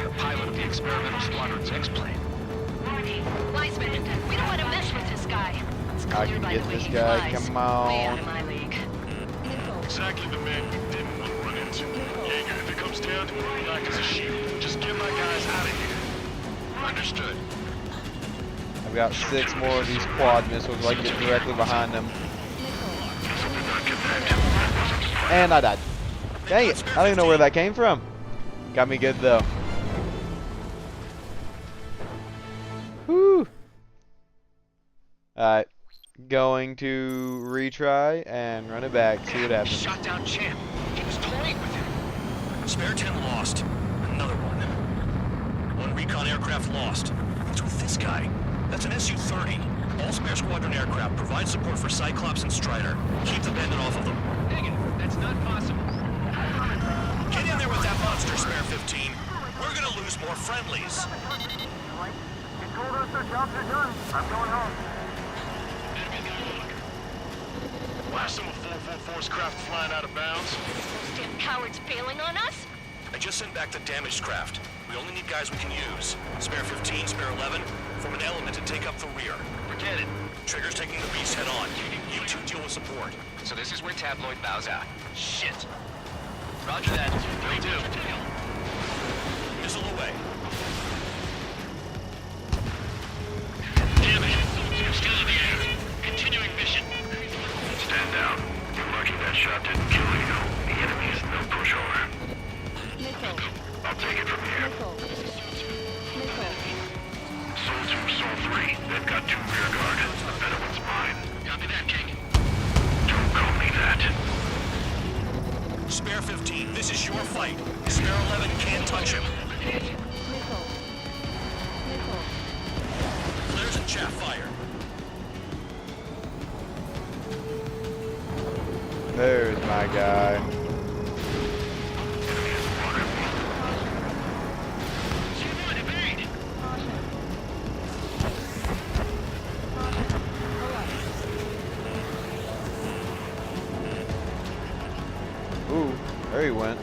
The pilot of the experimental squadron's X-plane. Wiseman, we don't want to mess with this guy. It's I clear can by get the way this he guy. flies. Come Way out on. of my league. Exactly the man you didn't want to run into. Jaeger, if it comes down to it, black as a sheep. Just get my guys out of here. Understood. I've got 6 more of these quad missiles. I can get directly behind them. And I died. Dang it. I don't even know where that came from. Got me good though. Whew. Alright. Going to retry and run it back. See what happens. Shot down Champ. He was toying with him. Spare 10 lost. Another one. 1 recon aircraft lost. What's with this guy? That's an Su-30. All Spare Squadron aircraft provide support for Cyclops and Strider. Keep the Bandit off of them. Negative. That's not possible. Get in there with that monster, Spare 15. We're gonna lose more friendlies. You told us the jobs are done. I'm going home. Last time a 444's craft flying out of bounds. Those damn cowards bailing on us? I just sent back the damaged craft. We only need guys we can use. Spare 15, Spare 11, form an element and take up the rear. Forget it. Trigger's taking the beast head on. You two deal with support. So this is where Tabloid bows out. Shit. Roger that. Will do. Missile away. Damn it. You're still in the air. Continuing mission. Stand down. You're lucky that shot didn't kill you. The enemy is no pushover. I'll take it from here. Soul 2, Soul 3. They've got 2 rear guard. The better one's mine. Copy that, King. Don't call me that. Spare 15, this is your fight. Spare 11 can't touch him. Flares and chaff fire. There's my guy. Ooh, there he went.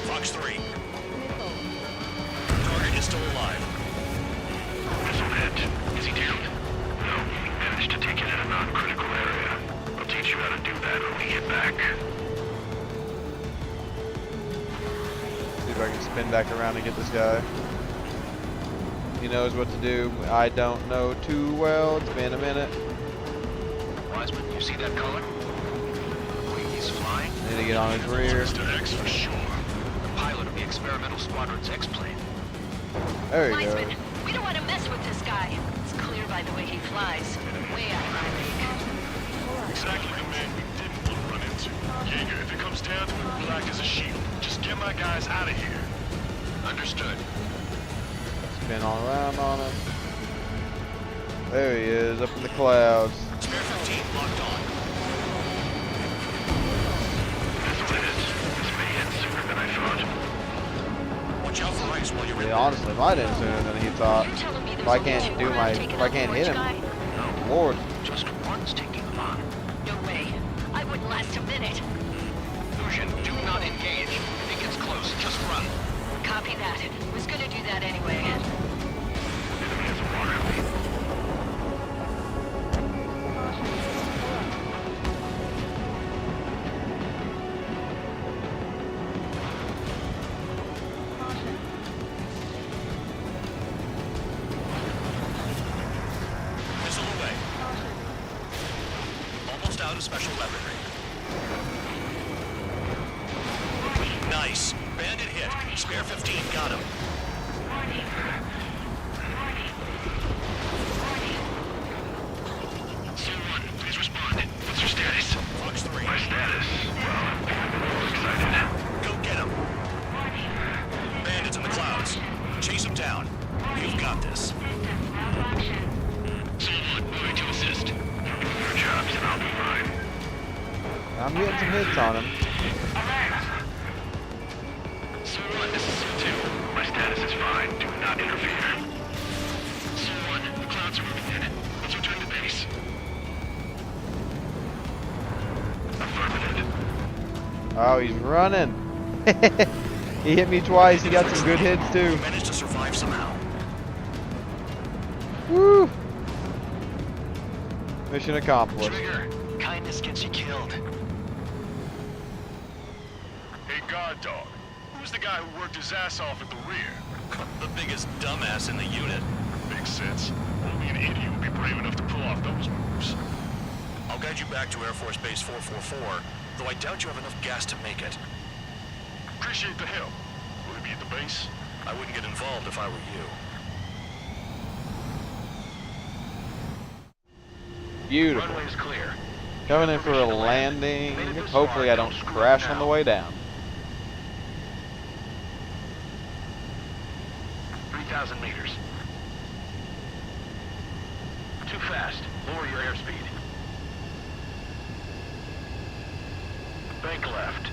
Fox 3. Target is still alive. Missile hit. Is he down? No, he managed to take it in a non-critical area. I'll teach you how to do that when we get back. See if I can spin back around and get this guy. He knows what to do. I don't know too well. It's been a minute. Wiseman, you see that color? Wait, he's flying? Need to get on his rear. Mr. X for sure. The pilot of the experimental squadron's X-plane. There you Wiseman, go. we don't want to mess with this guy. It's clear by the way he flies. Way out of my league. Exactly the man we didn't want to run into. Jaeger, if it comes down to it, black as a sheep. Just get my guys out of here. Understood. Spin all around on him. There he is, up in the clouds. Spare 15 locked on. This may end sooner than I thought. Watch out for ice while you're in Yeah, there. honestly, might end sooner than he thought. If I can't do my, if I can't hit him, Lord. Just one's taking them on. No way. I wouldn't last a minute. Lucian, do not engage. If he gets close, just run. Copy that. Was gonna do that anyway. Enemy has a water lead. Missile away. Almost out of special weaponry. Nice. Bandit hit. Spare 15 got him. Zone 1, please respond. What's your status? Fox 3. My status? Well, excited. Go get him. Bandits in the clouds. Chase them down. You've got this. Zone 1, moving to assist. Your jobs and I'll be fine. I'm getting some hits on him. Zone 1, this is Zone 2. My status is fine. Do not interfere. Zone 1, the clouds are moving in. Let's return to base. Affirmative. Oh, he's running. He hit me twice. He got some good hits too. Managed to survive somehow. Woo! Mission accomplished. Trigger, kindness gets you killed. Hey, guard dog. Who's the guy who worked his ass off at the rear? The biggest dumbass in the unit. Makes sense. Only an idiot would be brave enough to pull off those moves. I'll guide you back to Air Force Base 444, though I doubt you have enough gas to make it. Appreciate the help. Will it be at the base? I wouldn't get involved if I were you. Beautiful. Runway is clear. Coming in for a landing. Hopefully I don't crash on the way down. 3,000 meters. Too fast. Lower your airspeed. Bank left.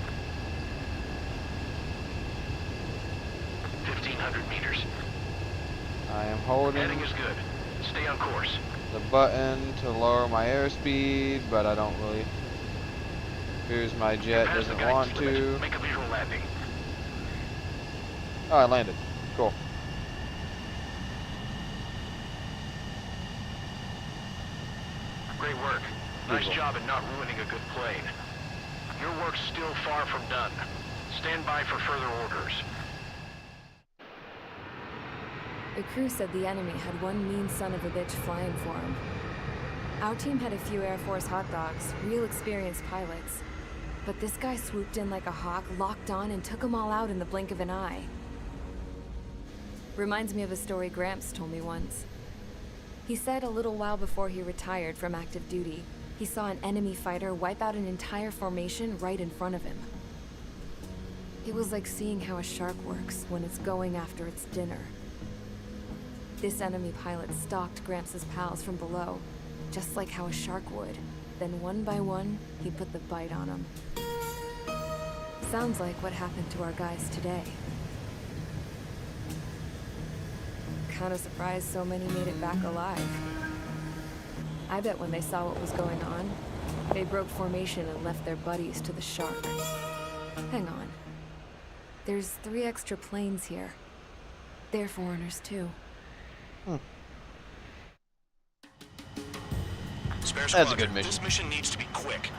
1,500 meters. I am holding Heading is good. Stay on course. the button to lower my airspeed, but I don't really. Here's my jet, Pass the doesn't guidance want limit. to. Make a visual landing. Oh, I landed. Cool. Great work. Nice Beautiful. job in not ruining a good plane. Your work's still far from done. Stand by for further orders. The crew said the enemy had one mean son of a bitch flying for him. Our team had a few Air Force hot dogs, real experienced pilots. But this guy swooped in like a hawk, locked on, and took them all out in the blink of an eye. Reminds me of a story Gramps told me once. He said a little while before he retired from active duty, he saw an enemy fighter wipe out an entire formation right in front of him. It was like seeing how a shark works when it's going after its dinner. This enemy pilot stalked Gramps' pals from below, just like how a shark would. Then one by one, he put the bite on them. Sounds like what happened to our guys today. Kinda surprised so many made it back alive. I bet when they saw what was going on, they broke formation and left their buddies to the shark. Hang on. There's 3 extra planes here. They're foreigners too. Spare That's a squadron, good mission. This mission needs to be quick.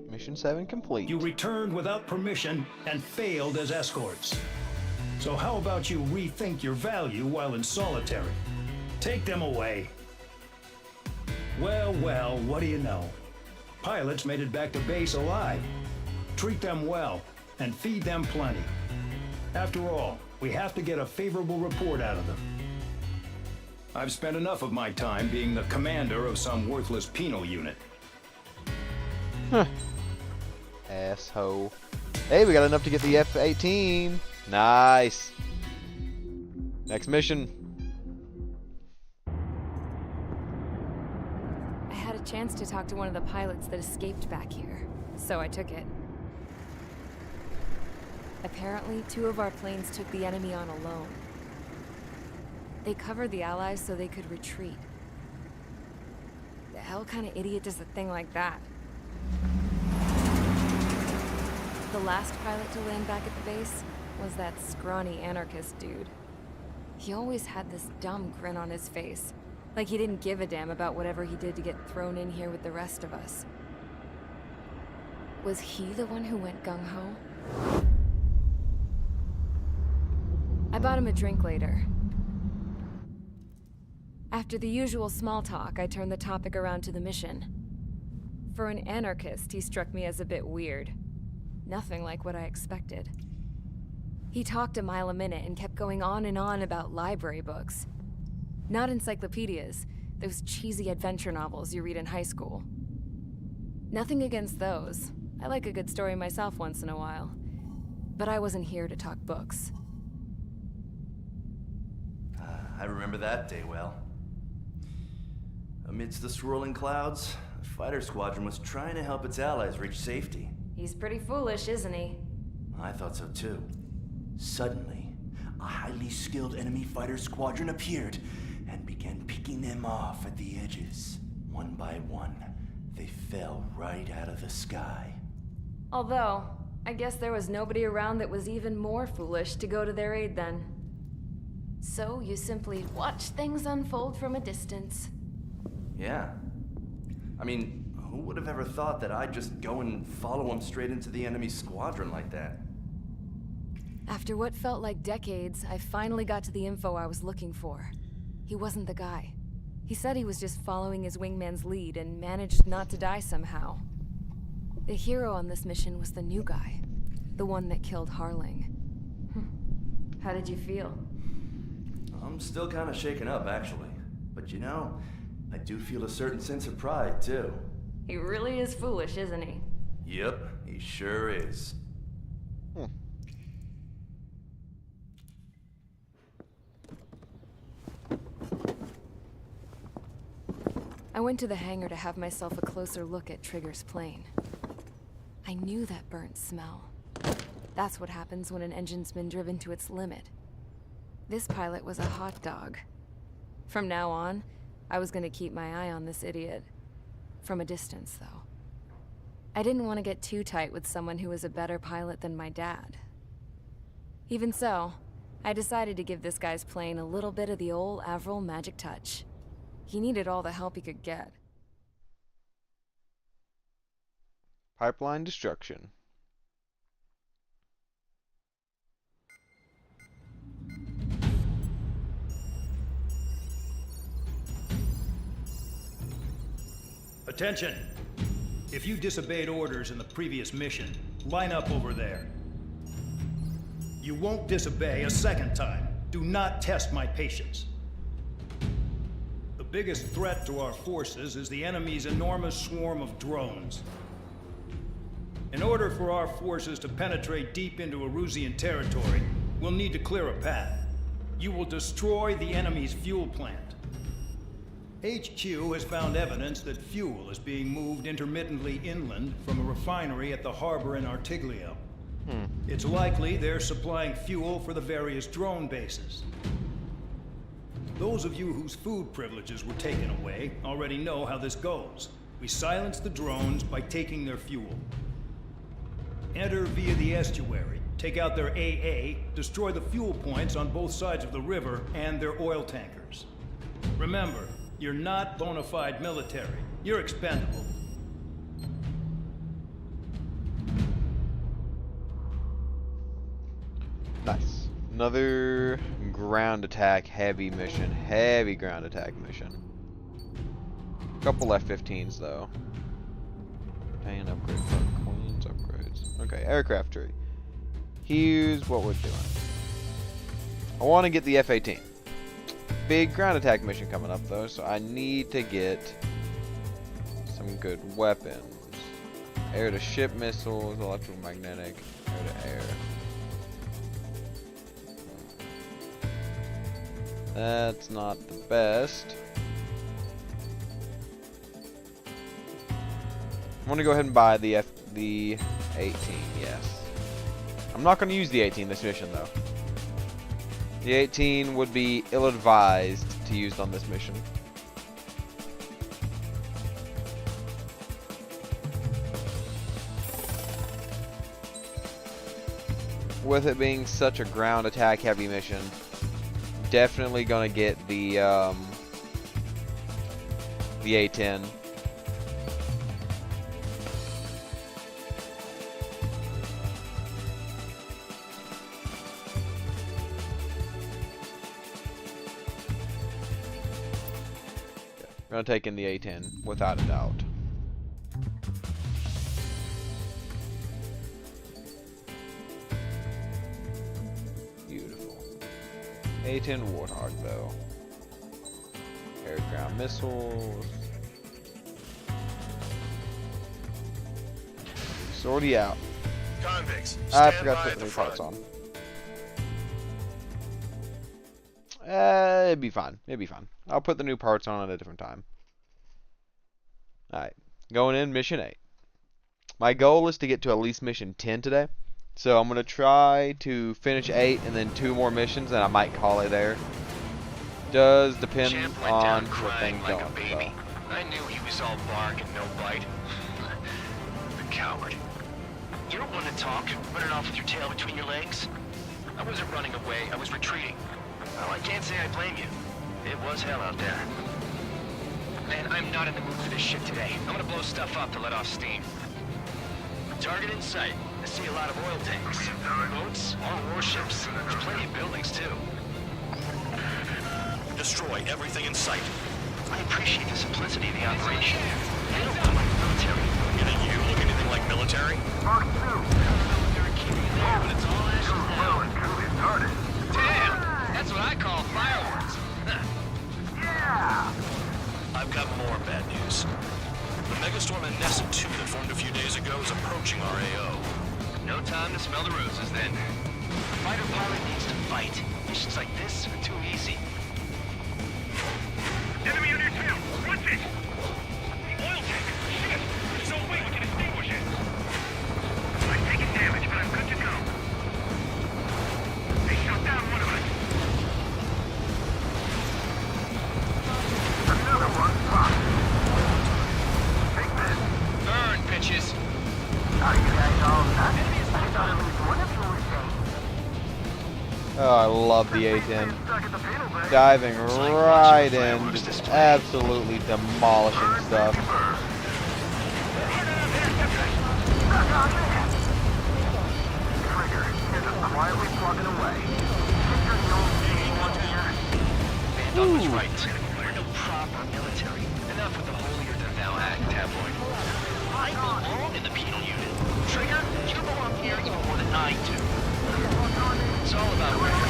Mission 7 complete. You returned without permission and failed as escorts. So how about you rethink your value while in solitary? Take them away. Well, well, what do you know? Pilots made it back to base alive. Treat them well and feed them plenty. After all, we have to get a favorable report out of them. I've spent enough of my time being the commander of some worthless penal unit. Huh. Asshole. Hey, we got enough to get the F-18. Nice. Next mission. I had a chance to talk to one of the pilots that escaped back here, so I took it. Apparently, 2 of our planes took the enemy on alone. They covered the Allies so they could retreat. The hell kind of idiot does a thing like that? The last pilot to land back at the base was that scrawny anarchist dude. He always had this dumb grin on his face, like he didn't give a damn about whatever he did to get thrown in here with the rest of us. Was he the one who went gung-ho? I bought him a drink later. After the usual small talk, I turned the topic around to the mission. For an anarchist, he struck me as a bit weird. Nothing like what I expected. He talked a mile a minute and kept going on and on about library books. Not encyclopedias, those cheesy adventure novels you read in high school. Nothing against those. I like a good story myself once in a while. But I wasn't here to talk books. I remember that day well. Amidst the swirling clouds, the fighter squadron was trying to help its allies reach safety. He's pretty foolish, isn't he? I thought so too. Suddenly, a highly skilled enemy fighter squadron appeared and began picking them off at the edges. One by one, they fell right out of the sky. Although, I guess there was nobody around that was even more foolish to go to their aid then. So you simply watch things unfold from a distance. Yeah. I mean, who would have ever thought that I'd just go and follow him straight into the enemy squadron like that? After what felt like decades, I finally got to the info I was looking for. He wasn't the guy. He said he was just following his wingman's lead and managed not to die somehow. The hero on this mission was the new guy. The one that killed Harling. How did you feel? I'm still kind of shaken up, actually. But you know, I do feel a certain sense of pride, too. He really is foolish, isn't he? Yep, he sure is. I went to the hangar to have myself a closer look at Trigger's plane. I knew that burnt smell. That's what happens when an engine's been driven to its limit. This pilot was a hot dog. From now on, I was going to keep my eye on this idiot. From a distance, though. I didn't want to get too tight with someone who was a better pilot than my dad. Even so, I decided to give this guy's plane a little bit of the old Avril magic touch. He needed all the help he could get. Pipeline destruction. Attention! If you disobeyed orders in the previous mission, line up over there. You won't disobey a second time. Do not test my patience. The biggest threat to our forces is the enemy's enormous swarm of drones. In order for our forces to penetrate deep into Erusian territory, we'll need to clear a path. You will destroy the enemy's fuel plant. HQ has found evidence that fuel is being moved intermittently inland from a refinery at the harbor in Artiglio. It's likely they're supplying fuel for the various drone bases. Those of you whose food privileges were taken away already know how this goes. We silence the drones by taking their fuel. Enter via the estuary, take out their AA, destroy the fuel points on both sides of the river and their oil tankers. Remember, you're not bona fide military. You're expendable. Nice. Another ground attack heavy mission. Heavy ground attack mission. Couple F-15s though. And upgrade for Queen's upgrades. Okay, aircraft tree. Here's what we're doing. I want to get the F-18. Big ground attack mission coming up though, so I need to get some good weapons. Air to ship missiles, electromagnetic, air to air. That's not the best. I'm gonna go ahead and buy the 18, yes. I'm not gonna use the 18 this mission though. The 18 would be ill-advised to use on this mission. With it being such a ground attack heavy mission, definitely gonna get the A-10. We're gonna take in the A-10 without a doubt. Beautiful. A-10 Warthog though. Air ground missiles. Sortie out. Convicts, I stand forgot by to at put the the new front. parts on. It'd be fine. It'd be fine. I'll put the new parts on at a different time. Alright. Going in, mission 8. My goal is to get to at least mission 10 today. So I'm going to try to finish 8 and then 2 more missions, and I might call it there. Does depend on what things like going. a baby. I knew he was all bark and no bite. The coward. You don't want to talk, running off with your tail between your legs? I wasn't running away, I was retreating. Well, I can't say I blame you. It was hell out there. Man, I'm not in the mood for this shit today. I'm gonna blow stuff up to let off steam. Target in sight. I see a lot of oil tanks. Boats, all warships. There's plenty of buildings, too. Destroy everything in sight. I appreciate the simplicity of the operation. They don't look like military. You look anything like military? Mark 2. They're keeping it there, but it's all ashes now. Damn! That's what I call fireworks. Yeah! I've got more bad news. The megastorm in Nessa 2 that formed a few days ago is approaching our AO. No time to smell the roses, then. The fighter pilot needs to fight. Missions like this are too easy. Enemy on your tail! What's it? The oil tank! Shit! There's no way we can extinguish it! I'm taking damage, but I'm good to go. They shot down one of us. Another one popped. Take this. Burn, bitches! Are you guys all done? I thought at least one of you was safe. Oh, I love the A-10. Diving right in, just absolutely demolishing stuff. Trigger, is quietly plugging away. Van was right. We're no proper military. Enough with the holier-than-thou act, tabloid. I belong in the penal unit. Trigger, you belong here even more than I do. It's all about record.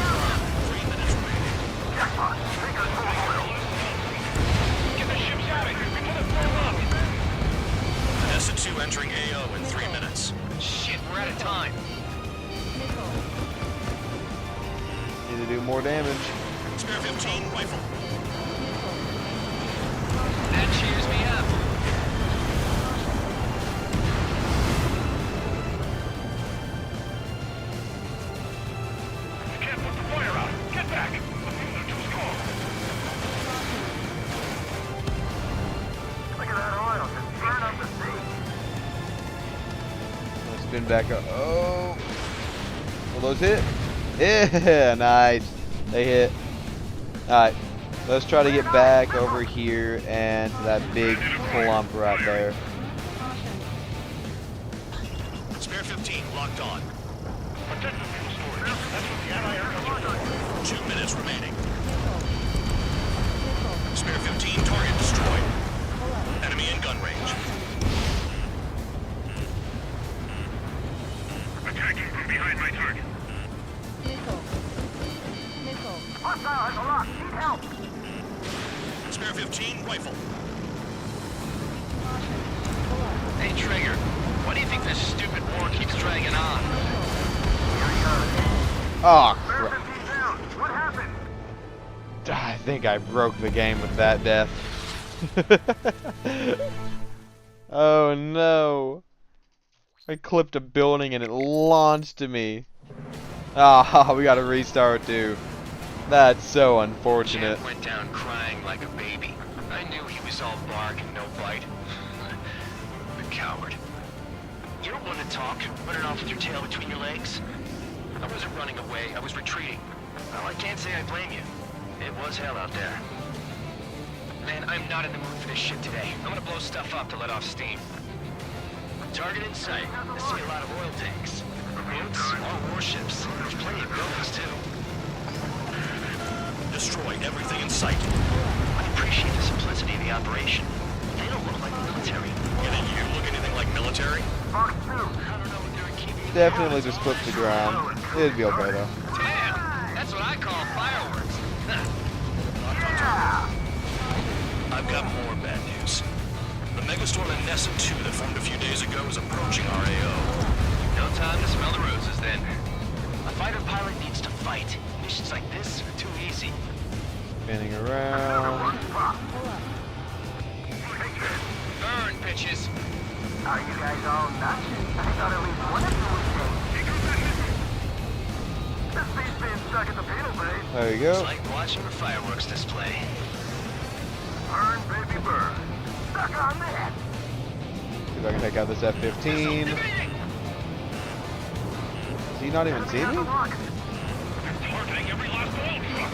3 minutes remaining. Jackpot! Trigger's full of oil. Get the ships out of here. We're gonna blow up. Nessa 2 entering AO in 3 minutes. Shit, we're out of time. Need to do more damage. Spare 15, rifle. That cheers me up. You can't put the fire out. Get back. The fuel too strong. Look at that oil. Just burn up the sea. Let's spin back up. Oh. Will those hit? Yeah, nice. They hit. Alright. Let's try to get back over here and to that big clump right there. Spare 15, locked on. 2 minutes remaining. Spare 15, target destroyed. Enemy in gun range. Attacking from behind my target. Hostile has a lock. Need help. Spare 15, rifle. Hey, Trigger. Why do you think this stupid war keeps dragging on? Oh, crap. What happened? I think I broke the game with that death. Oh no. I clipped a building and it launched me. Ah, we gotta restart too. That's so unfortunate. Champ went down crying like a baby. I knew he was all bark and no bite. The coward. You don't want to talk, running off with your tail between your legs? I wasn't running away, I was retreating. Well, I can't say I blame you. It was hell out there. Man, I'm not in the mood for this shit today. I'm gonna blow stuff up to let off steam. Target in sight. I see a lot of oil tanks. Boats, all warships. There's plenty of buildings, too. Destroy everything in sight. I appreciate the simplicity of the the operation. They don't look like military. You think you look anything like military? Fox 2, I don't know what they're keeping. Definitely just clip the ground. It'd be okay though. Damn, that's what I call fireworks. I've got more bad news. The megastorm in Nessa 2 that formed a few days ago is approaching our AO. No time to smell the roses then. A fighter pilot needs to fight. Missions like this are too easy. Spinning around. Burn, bitches. Are you guys all nuts? I thought at least one of you was safe. This beast being stuck at the penal base. There you go. It's like watching a fireworks display. Burn, baby, burn. Stuck on that. See if I can take out this F-15. Does he not even see me? Targeting every last oil truck.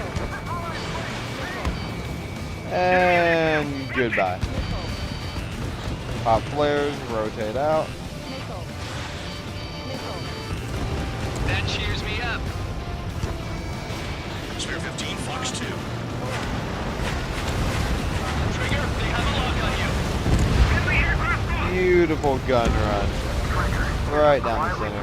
And goodbye. Pop flares, rotate out. That cheers me up. Spear 15, Fox 2. Trigger, they have a lock on you. Beautiful gun run. Right down the center.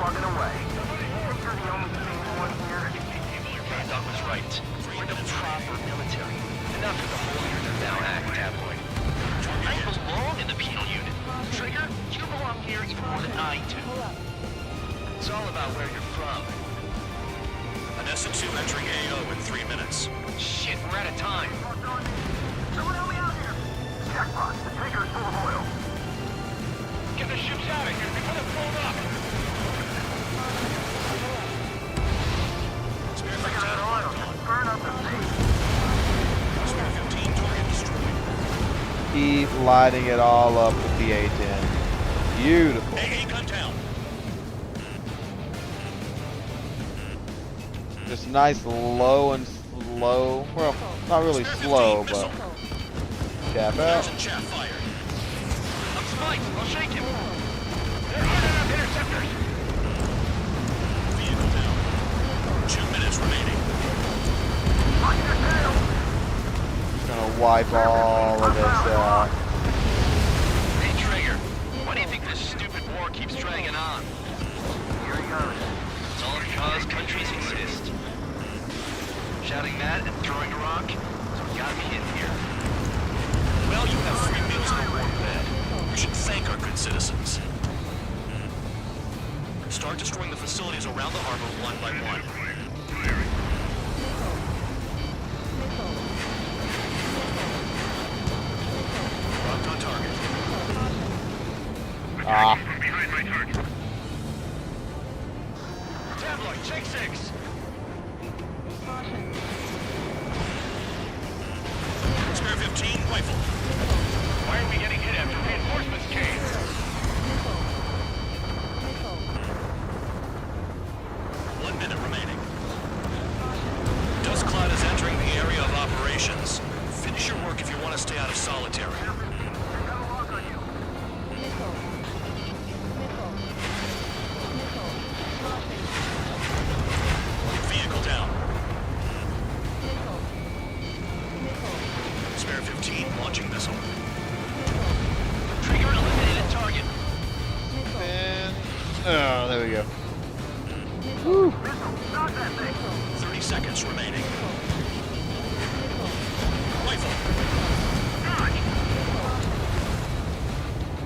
Doug was right. We're the proper military. Enough of the holier than thou act, tabloid. I belong in the penal unit. Trigger, you belong here even more than I do. It's all about where you're from. An SN2 entering AO in 3 minutes. Shit, we're out of time. Someone help me out here. Jackpot, the tanker is full of oil. Get the ships out of here before they're blown up. Spear 15, Burn up the sea. Spear 15, target destroyed. Keep lighting it all up with the A-10. Beautiful. AA gun down. Just nice low and slow. Well, not really slow, but cap out. Chaff fire. I'm spiked. I'll shake him. They're hard enough interceptors. Vehicle down. 2 minutes remaining. Gonna wipe all of this out. Hey, Trigger. Why do you think this stupid war keeps dragging on? Here he goes. It's all because countries exist. Shouting that and throwing a rock, so we gotta be in here. Well, you have 3 meals and a warm bed. You should thank our good citizens. Start destroying the facilities around the harbor one by one. Locked on target. Ah. Behind my target. Tabloid, check 6. Spear 15, rifle. Why aren't we getting hit after reinforcements came? 1 minute remaining. Dust cloud is entering the area of operations. Finish your work if you want to stay out of solitary. Vehicle down. Spare 15 launching missile. Trigger eliminated target. And oh, there we go. Woo. 30 seconds remaining. Rifle.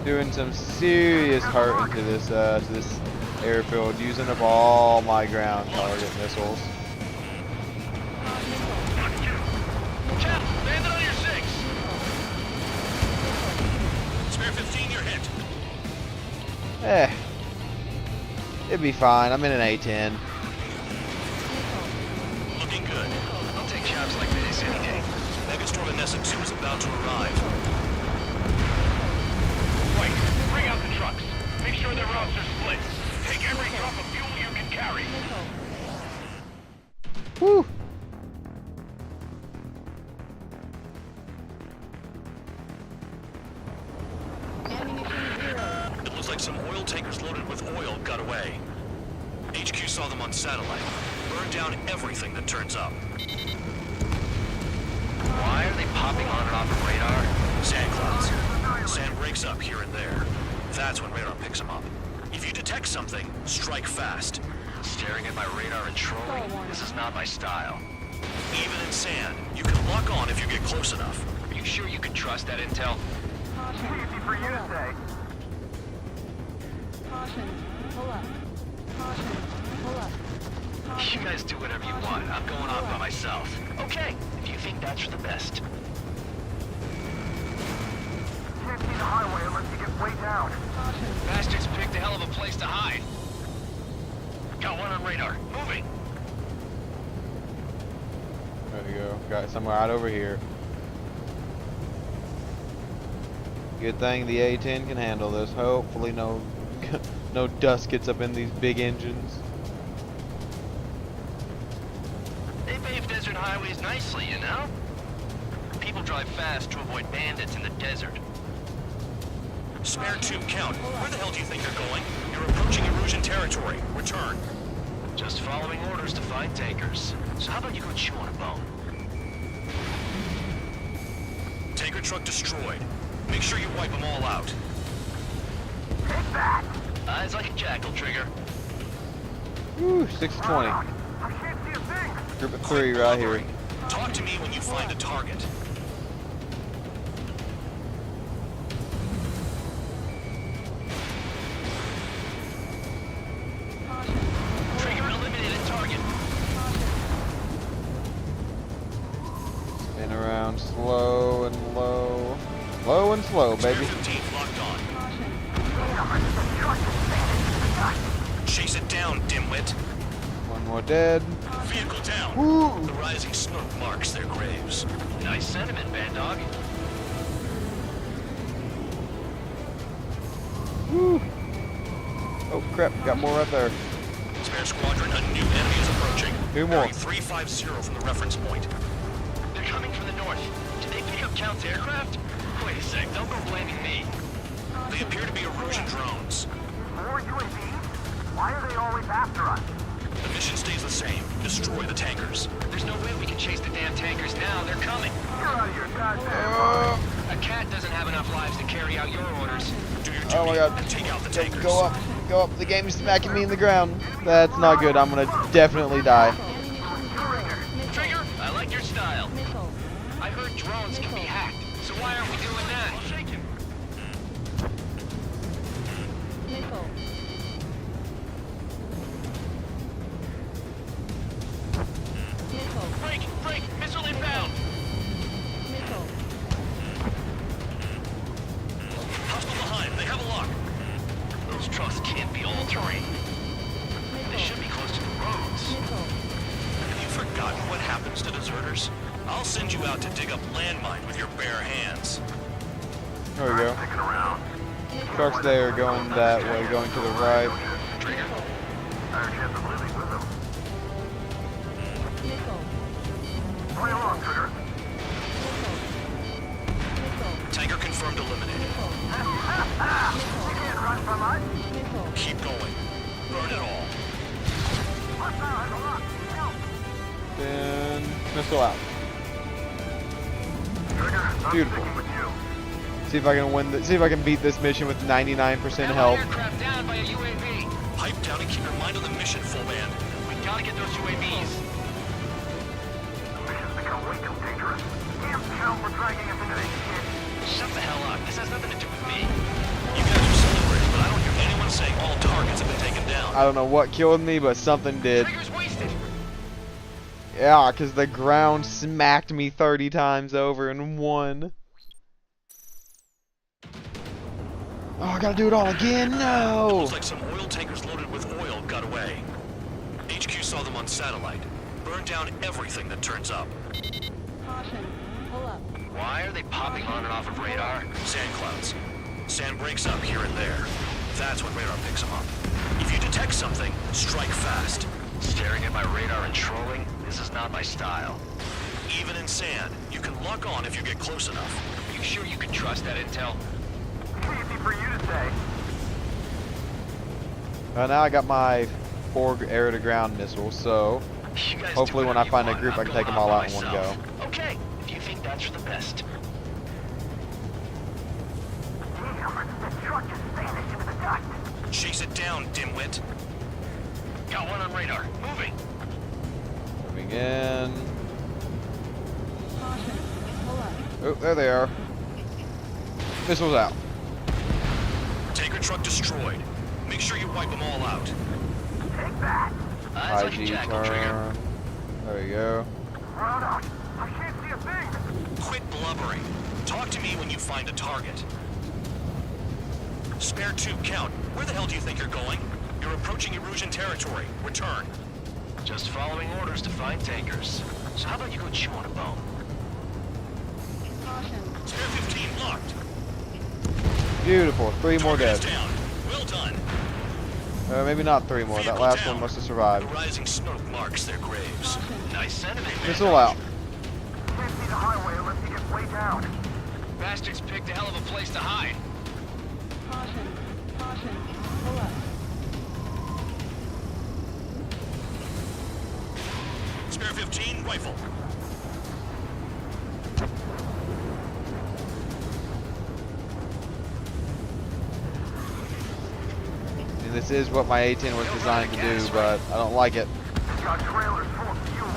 Doing some serious hurt into this to this airfield, using up all my ground target missiles. Chap, landed on your 6. Spare 15, you're hit. It'd be fine. I'm in an A-10. Looking good. I'll take jobs like this any day. Megastorm in Nessa 2 is about to arrive. Wait, bring out the trucks. Make sure their routes are split. Take every drop of fuel you can carry. Woo! It looks like some oil tankers loaded with oil got away. HQ saw them on satellite. Burned down everything that turns up. Why are they popping on and off of radar? Sand clouds. Sand breaks up here and there. That's when radar picks them up. If you detect something, strike fast. Staring at my radar and trolling? This is not my style. Even in sand, you can lock on if you get close enough. Are you sure you can trust that intel? Easy for you to say. Caution. Pull up. Caution. Pull up. You guys do whatever you want. I'm going on by myself. Okay, if you think that's for the best. Can't see the highway unless you get way down. Bastards picked a hell of a place to hide. Got one on radar. Moving. There we go. Got it somewhere out over here. Good thing the A-10 can handle this. Hopefully no no dust gets up in these big engines. They pave desert highways nicely, you know? People drive fast to avoid bandits in the desert. Spare tube count. Where the hell do you think you're going? You're approaching Erusian territory. Return. Just following orders to find tankers. So how about you go chew on a bone? Tanker truck destroyed. Make sure you wipe them all out. Take that! Eyes like a jackal, Trigger. Woo, 620. I can't see a thing! Group of 3 right here. Talk to me when you find a target. Trigger eliminated target. Spin around slow and low. Low and slow, baby. 15 locked on. Chase it down, dimwit. One more dead. Vehicle down. Woo. The rising smoke marks their graves. Nice sentiment, Bad Dog. Woo. Oh crap, got more right there. Spare squadron, a new enemy is approaching. 2 more. Bearing 350 from the reference point. They're coming from the north. Did they pick up Count's aircraft? Wait a sec, don't go blaming me. They appear to be Erusian drones. More UAVs? Why are they always after us? The mission stays the same. Destroy the tankers. There's no way we can chase the damn tankers now. They're coming. You're out of your goddamn A cat doesn't have enough lives to carry out your orders. Do your duty Oh my god. and take out the tankers. Go up. Go up. The game is smacking me in the ground. That's not good. I'm gonna definitely die. Trigger, I like your style. I heard drones can be hacked, so why aren't we doing that? Break! Missile inbound! Hostile behind. They have a lock. Those trucks can't be all-terrain. They should be close to the roads. Have you forgotten what happens to deserters? I'll send you out to dig up landmine with your bare hands. There we go. Trucks there going that way, going to the right. Trigger. Better chance of living with them. Play along, Trigger. Tanker confirmed eliminated. You can't run from us. Keep going. Burn it all. Hostile has a lock. Help. Then missile out. Trigger, I'm Beautiful. sticking with you. See if I can win. See if I can beat this mission with 99% health. Aircraft down by a UAV. Pipe down and keep your mind on the mission, full band. We gotta get those UAVs. The mission's become way too dangerous. Damn hell for dragging us into this shit. Shut the hell up. This has nothing to do with me. You guys are celebrating, but I don't hear anyone saying all targets have been taken down. I don't know what killed me, but something did. Trigger's wasted. Yeah, because the ground smacked me 30 times over and won. Oh, I gotta do it all again? No! Looks like some oil tankers loaded with oil got away. HQ saw them on satellite. Burn down everything that turns up. Caution. Pull up. Why are they popping on and off of radar? Sand clouds. Sand breaks up here and there. That's when radar picks them up. If you detect something, strike fast. Staring at my radar and trolling? This is not my style. Even in sand, you can lock on if you get close enough. You sure you can trust that intel? Easy for you to say. Now I got my 4 air-to-ground missiles, so You guys hopefully do when I whatever find a you group I want. can I'm take them going all by out in one go. myself. Okay, if you think that's for the best. Chase it down, dimwit. Got one on radar. Moving. Moving in. Oh, there they are. Missiles out. Tanker truck destroyed. Make sure you wipe them all out. Take that. Eyes on your IG jackal, Trigger. turn. There you go. Run out. I can't see a thing. Quit blubbering. Talk to me when you find a target. Spare 2, Count. Where the hell do you think you're going? You're approaching Erusian territory. Return. Just following orders to find tankers. So how about you go chew on a bone? Spare 15 locked. Beautiful. 3 more dead. Down. Well done. Maybe not 3 more. That last one must have survived. The rising smoke marks their graves. Nice sentiment, man. Missile out. Can't see the highway unless you get way down. Bastards picked a hell of a place to hide. Spare 15 rifle. And this is what my A10 was designed to do, but I don't like it. Got trailers full of fuel.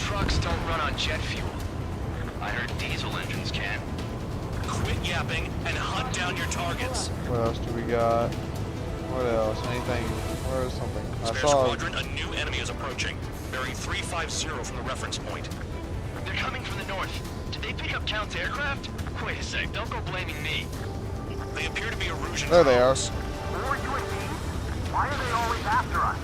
Trucks don't run on jet fuel. I heard diesel engines can. Quit yapping and hunt down your targets. What else do we got? What else? Anything? Where is something? I Spare saw. squadron, a new enemy is approaching. Bearing 350 from the reference point. They're coming from the north. Did they pick up Count's aircraft? Wait a sec, don't go blaming me. They appear to be Erusian There they are. drones. More UAVs? Why are they always after us?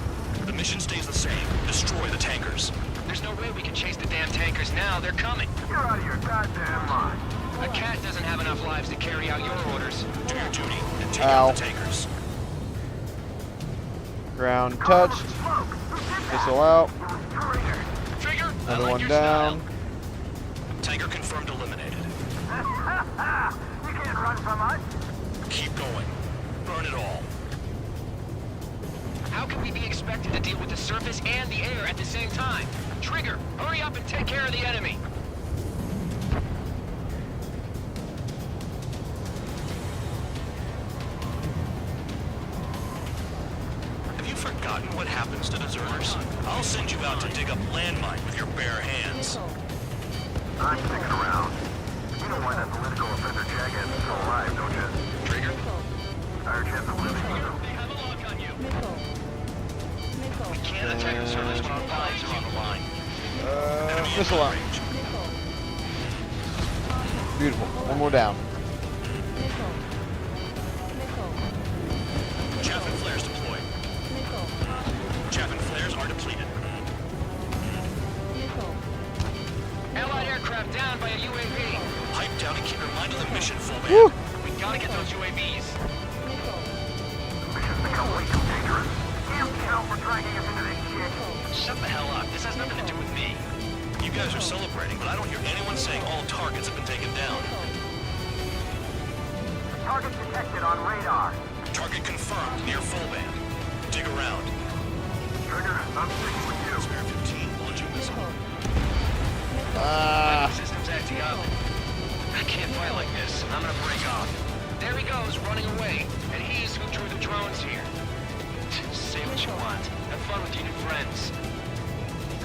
The mission stays the same. Destroy the tankers. There's no way we can chase the damn tankers now. They're coming. You're out of your goddamn mind. A cat doesn't have enough lives to carry out your orders. Do your duty and take Ow. out the tankers. Ground touched. Missile out. Trigger, Another one down. Tanker confirmed eliminated. You can't run from us. Keep going. Burn it all. How can we be expected to deal with the surface and the air at the same time? Trigger, hurry up and take care of the enemy. Have you forgotten what happens to deserters? I'll send you out to dig up landmine with your bare hands. I'm sticking around. You know why that political offender jackass is still alive, don't you? Trigger? Higher chance of living, too. They have a lock on you. We can't attack the surface when our bodies are on the line. Missile out. Beautiful. One more down. Chaff and flares deployed. Chaff and flares are depleted. Allied aircraft down by a UAV. Pipe down and keep your mind on the mission, full man. We gotta get those UAVs. Mission's become way too dangerous. Damn Cal for dragging us into this shit. Shut the hell up. This has nothing to do with me. You guys are celebrating, but I don't hear anyone saying all targets have been taken down. Target detected on radar. Target confirmed near full band. Dig around. Trigger, I'm sticking with you. Spare 15, launching missile. My system's acting up. I can't fight like this. I'm gonna break off. There he goes, running away. And he's who drew the drones here. Say what you want. Have fun with your new friends.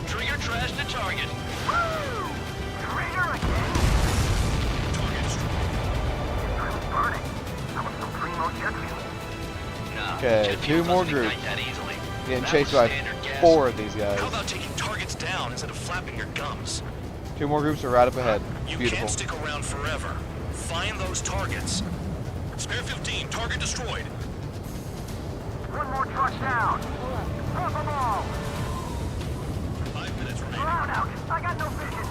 Trigger trash the target. Woo! Trigger again. Target destroyed. I was burning. That was some primo jet fuel. Nah, Okay, jet 2 fuel more doesn't groups. ignite that easily. Getting That chased was by standard gas. 4 of these guys. How about taking targets down instead of flapping your gums? 2 more groups are right up ahead. You Beautiful. can't stick around forever. Find those targets. Spare 15, target destroyed. One more truck down. Drop them all. 5 minutes remaining. Ground out. I got no vision.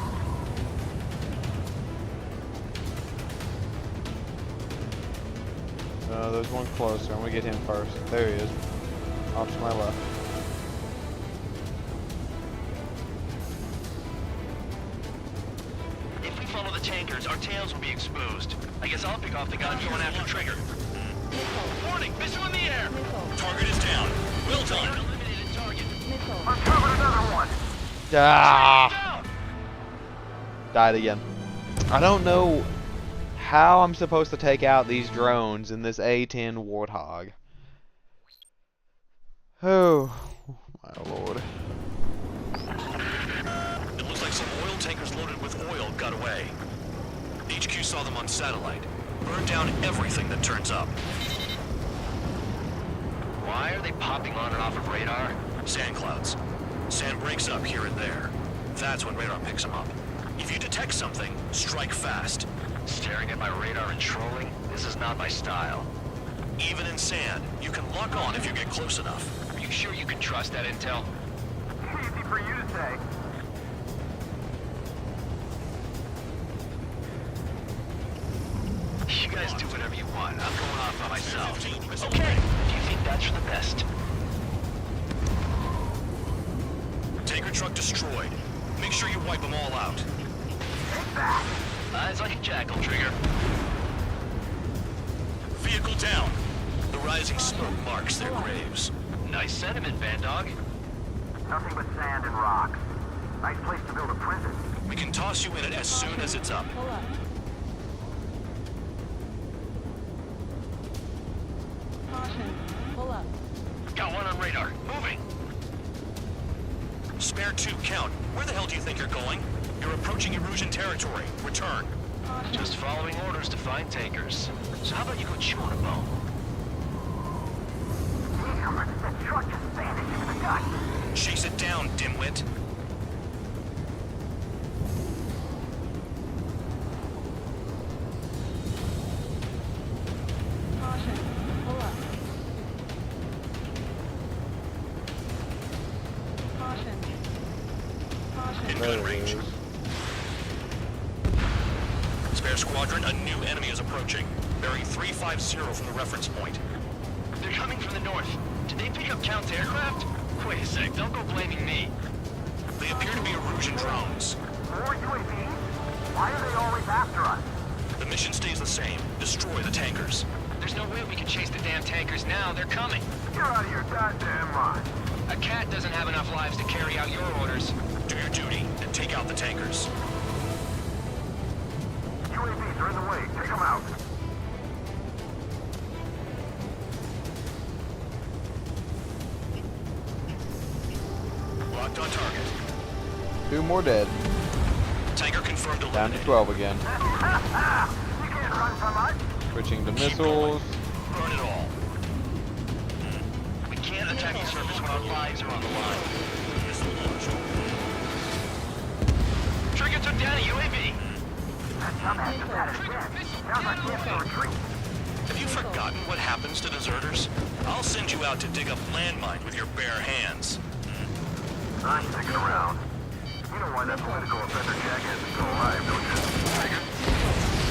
There's one closer. I'm gonna get him first. There he is. Off to my left. If we follow the tankers, our tails will be exposed. I guess I'll pick off the gun going after Trigger. Warning! Missile in the air! Target is down. Well done. Eliminated target. Uncovered another one. Ah! Died again. I don't know how I'm supposed to take out these drones in this A10 Warthog. Oh, my lord. It looks like some oil tankers loaded with oil got away. HQ saw them on satellite. Burned down everything that turns up. Why are they popping on and off of radar? Sand clouds. Sand breaks up here and there. That's when radar picks them up. If you detect something, strike fast. Staring at my radar and trolling? This is not my style. Even in sand, you can lock on if you get close enough. Are you sure you can trust that intel? Easy for you to say. You guys do whatever you want. I'm going off by myself. Okay, if you think that's for the best. Tanker truck destroyed. Make sure you wipe them all out. Take that! Eyes like a jackal, Trigger. Vehicle down. The rising smoke marks their graves. Nice sentiment, Bandog. Nothing but sand and rocks. Nice place to build a prison. We can toss you in it as soon as it's up. Caution. Pull up. Got one on radar. Moving. Spare 2, count. Where the hell do you think you're going? You're approaching Erusian territory. Return. Just following orders to find tankers. So how about you go chew on a bone? Damn, that truck just vanished into the gut. Chase it down, dimwit. Caution. Pull up. Caution. Caution. In gun range. Spare squadron, a new enemy is approaching. Bearing 350 from the reference point. They're coming from the north. Did they pick up Count's aircraft? Wait a sec, don't go blaming me. They appear to be Erusian drones. More UAVs? Why are they always after us? The mission stays the same. Destroy the tankers. There's no way we can chase the damn tankers now. They're coming. You're out of your goddamn mind. A cat doesn't have enough lives to carry out your orders. Do your duty and take out the tankers. UAVs are in the way. Take them out. Locked on target. 2 more dead. Tanker confirmed Down eliminated. to 12 again. You can't run from us. Switching to missiles. Burn it all. We can't attack the surface when our lives are on the line. Missile launch. Trigger took down a UAV. That dumbass just had a dead. Sounds like he has to retreat. Have you forgotten what happens to deserters? I'll send you out to dig up landmines with your bare hands. I'm sticking around. You know why that political offender jackass is still alive, don't you?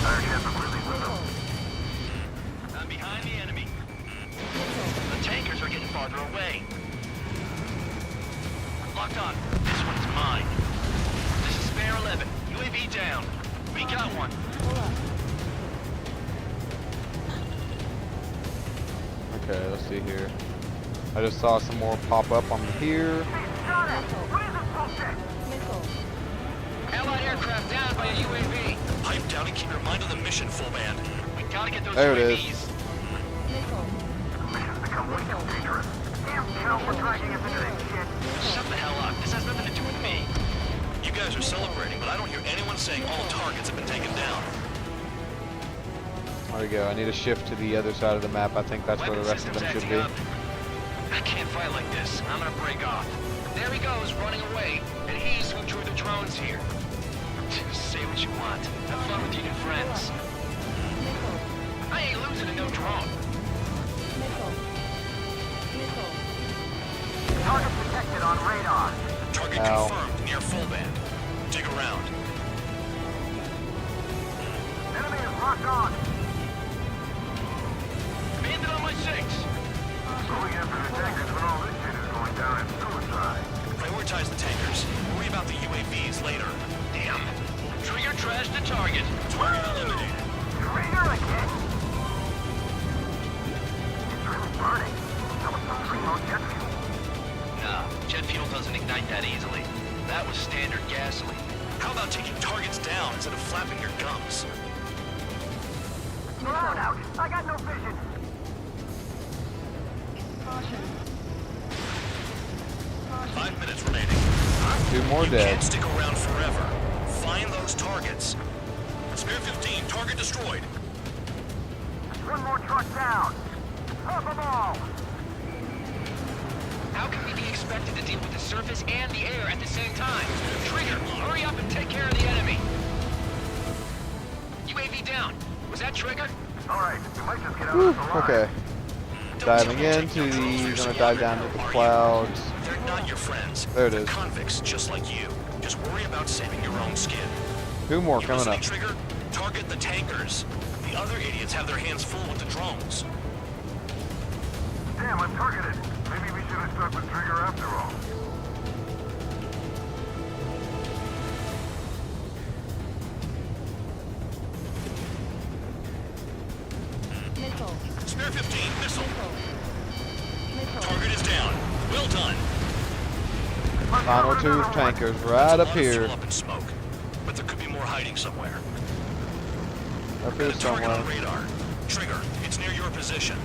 Higher chance of really with him. I'm behind the enemy. The tankers are getting farther away. Locked on. This one's mine. This is Spare 11. UAV down. We got one. Okay, let's see here. I just saw some more pop up on here. Got it! What is this bullshit? Allied aircraft down by a UAV. Pipe down and keep your mind on the mission, full band. We gotta get those There it UAVs. is. Mission's become way too dangerous. Damn Cal for dragging us into this shit. Shut the hell up. This has nothing to do with me. You guys are celebrating, but I don't hear anyone saying all targets have been taken down. There we go. I need to shift to the other side of the map. I think that's where the rest of them should be. I can't fight like this. I'm gonna break off. There he goes, running away. And he's who drew the drones here. Say what you want. Have fun with your new friends. I ain't losing to no drone. Target detected on radar. Target Ow. confirmed near full band. Dig around. Enemy is locked on. Bandit on my 6. Going after the tankers when all this shit is going down is suicide. Prioritize the tankers. Worry about the UAVs later. Damn. Trigger trashed the target. Target eliminated. Trigger again? It's really burning. That was some primo jet fuel. Nah, jet fuel doesn't ignite that easily. That was standard gasoline. How about taking targets down instead of flapping your gums? Drown out. I got no vision. Caution. 5 minutes remaining. 2 more You dead. can't stick around forever. Find those targets. Spare 15, target destroyed. One more truck down. Pop them all. How can we be expected to deal with the surface and the air at the same time? Trigger, hurry up and take care of the enemy. UAV down. Was that Trigger? All right, we might just get out of the line. Okay. Diving into the... Gonna dive down to the clouds. They're not your friends. There it They're is. convicts, just like you. Just worry about saving your own skin. 2 more You coming listening, up. Trigger? Target the tankers. The other idiots have their hands full with the drones. Damn, I'm targeted. Maybe we should have stuck with Trigger after all. Spare 15, missile. Target is down. Well done. Final 2 tankers right up here. Up in smoke, but there could be more hiding somewhere. Up here Target somewhere. on radar. Trigger, it's near your position.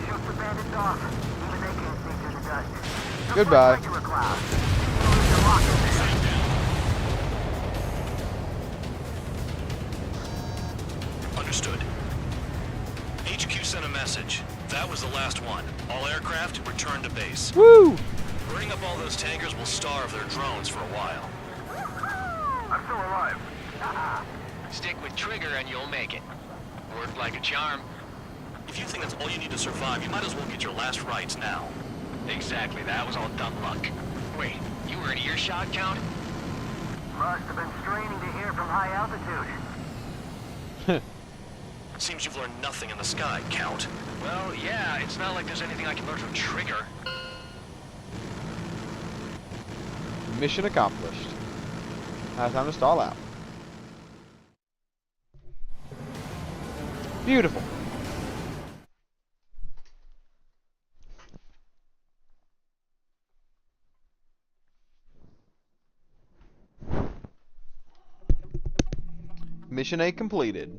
Shoot the bandits off. Even they can't see through the dust. Just Goodbye. like regular cloud. You're locked in there. Understood. HQ sent a message. That was the last one. All aircraft return to base. Woo! Bring up all those tankers will starve their drones for a while. I'm still alive. Stick with Trigger and you'll make it. Worked like a charm. If you think that's all you need to survive, you might as well get your last rites now. Exactly, that was all dumb luck. Wait, you were in earshot, Count? Must have been straining to hear from high altitude. Seems you've learned nothing in the sky, Count. Well, yeah, it's not like there's anything I can learn from Trigger. Mission accomplished. Now time to stall out. Beautiful. Mission A completed.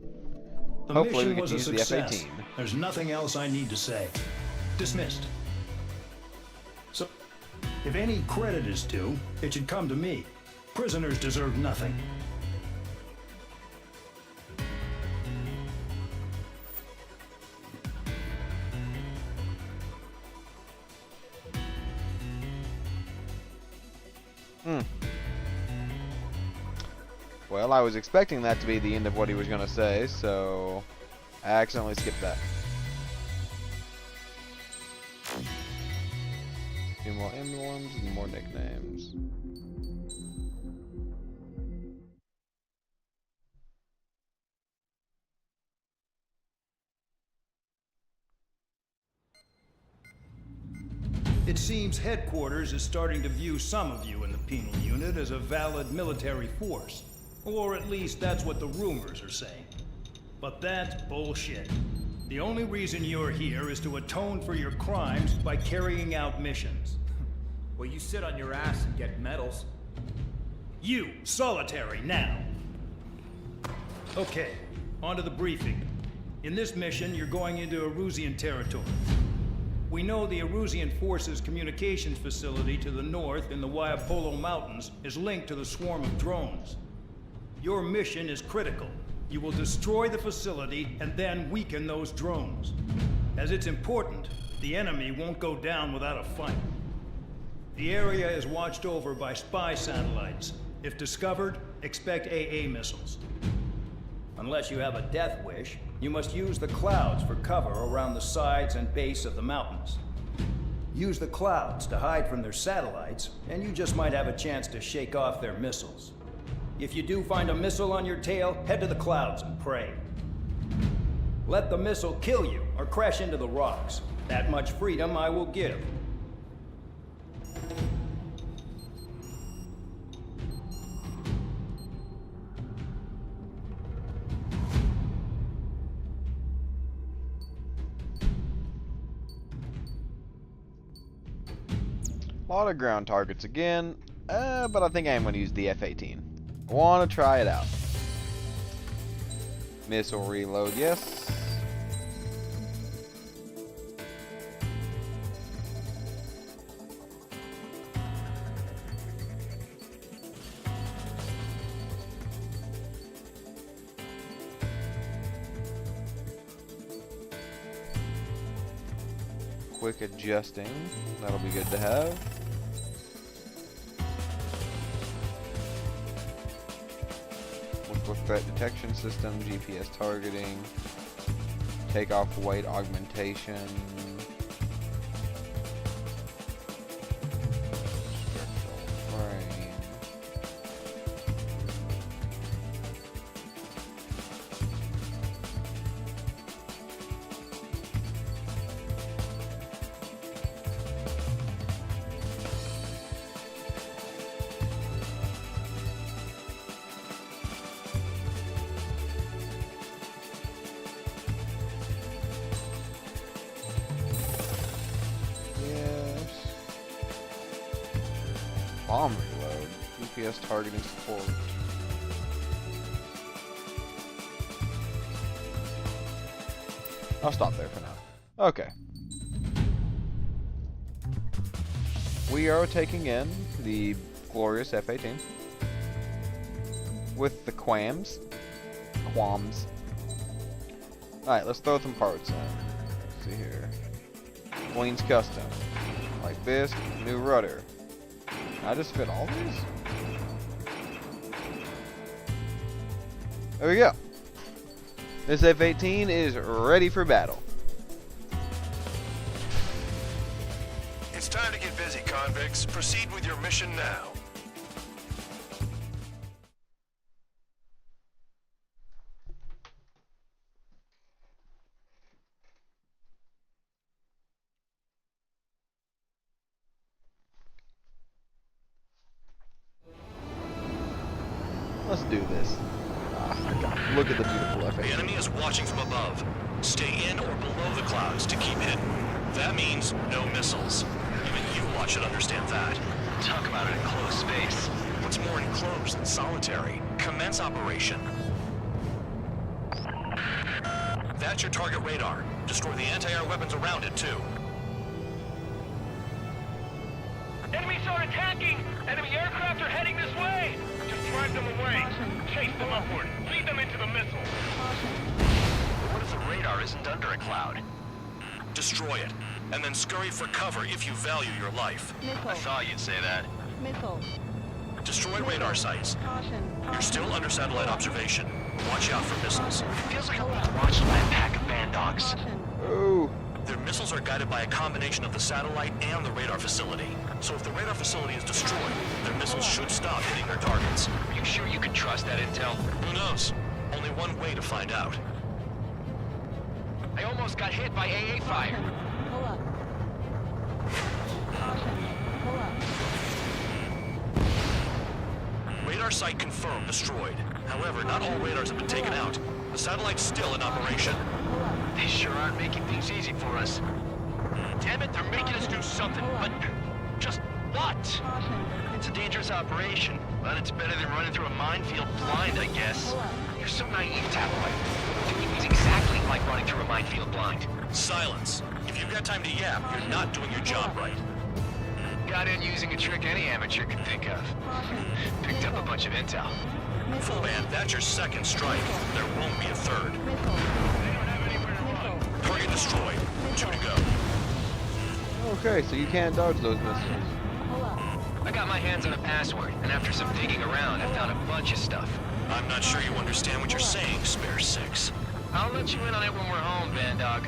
The Hopefully we mission can was a use the success. F-18. There's nothing else I need to say. Dismissed. So, if any credit is due, it should come to me. Prisoners deserve nothing. Well, I was expecting that to be the end of what he was going to say, so I accidentally skipped that. A few more emblems and more nicknames. It seems headquarters is starting to view some of you in the penal unit as a valid military force. Or at least that's what the rumors are saying. But that's bullshit. The only reason you're here is to atone for your crimes by carrying out missions. Well, you sit on your ass and get medals. You, solitary, now. Okay, on to the briefing. In this mission, you're going into Erusian territory. We know the Erusian Forces communications facility to the north in the Waiapolo Mountains is linked to the swarm of drones. Your mission is critical. You will destroy the facility and then weaken those drones. As it's important, the enemy won't go down without a fight. The area is watched over by spy satellites. If discovered, expect AA missiles. Unless you have a death wish, you must use the clouds for cover around the sides and base of the mountains. Use the clouds to hide from their satellites, and you just might have a chance to shake off their missiles. If you do find a missile on your tail, head to the clouds and pray. Let the missile kill you or crash into the rocks. That much freedom I will give. A lot of ground targets again, but I think I'm going to use the F-18. I want to try it out. Missile reload, yes. quick adjusting. That'll be good to have. With threat detection system, GPS targeting, takeoff weight augmentation, structural frame. Bomb reload. GPS targeting support. I'll stop there for now. Okay. We are taking in the glorious F-18 with the Quams. Alright, let's throw some parts in. Let's see here. Queen's Custom. Like this. New rudder. I just fit all these? There we go. This F-18 is ready for battle. It's time to get busy, convicts. Proceed with your mission now. Let's do this. Look at the beautiful F-18. The enemy is watching from above. Stay in or below the clouds to keep hidden. That means no missiles. Even you lot should understand that. Talk about an enclosed space. What's more enclosed than solitary? Commence operation. That's your target radar. Destroy the anti-air weapons around it, too. Enemies are attacking! Enemy aircraft are heading this way! Just drive them away. Chase them upward. Lead them into the missile. What if the radar isn't under a cloud? Destroy it, and then scurry for cover if you value your life. Missile. I thought you'd say that. Missile. Destroy radar sites. You're still under satellite observation. Watch out for missiles. Feels like I'm being watched by a pack of band dogs. Oh. Their missiles are guided by a combination of the satellite and the radar facility. So if the radar facility is destroyed, their missiles should stop hitting their targets. Are you sure you can trust that intel? Who knows? Only one way to find out. I almost got hit by AA fire. Pull up. Caution. Pull up. Radar site confirmed destroyed. However, not all radars have been taken out. The satellite's still in operation. They sure aren't making things easy for us. Damn it, they're making us do something, but just what? It's a dangerous operation, but it's better than running through a minefield blind, I guess. You're so naive, Tabloid. Doing things exactly like running through a minefield blind. Silence. If you've got time to yap, you're not doing your job right. Got in using a trick any amateur can think of. Picked up a bunch of intel. Full band, that's your second strike. There won't be a third. Target destroyed. 2 to go. Okay, so you can't dodge those missiles. I got my hands on a password, and after some digging around, I found a bunch of stuff. I'm not sure you understand what you're saying, Spare 6. I'll let you in on it when we're home, Bandog.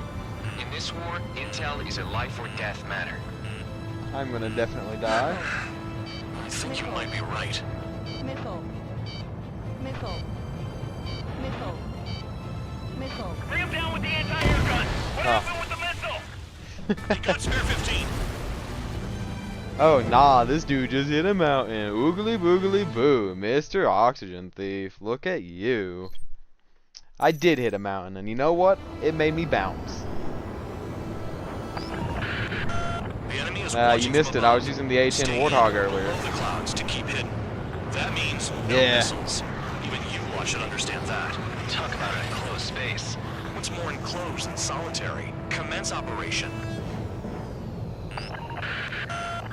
In this war, intel is a life or death matter. I'm gonna definitely die. I think you might be right. Missile. Missile. Missile. Missile. Bring him down with the anti-air gun. What happened with the missile? He got Spare 15. Oh nah, this dude just hit a mountain. Oogly boogly boo, Mr. Oxygen Thief. Look at you. I did hit a mountain, and you know what? It made me bounce. You missed it. I was using the A-10 Warthog earlier. The clouds to keep hidden. That means no missiles. Even you lot should understand that. Talk about an enclosed space. What's more enclosed than solitary? Commence operation.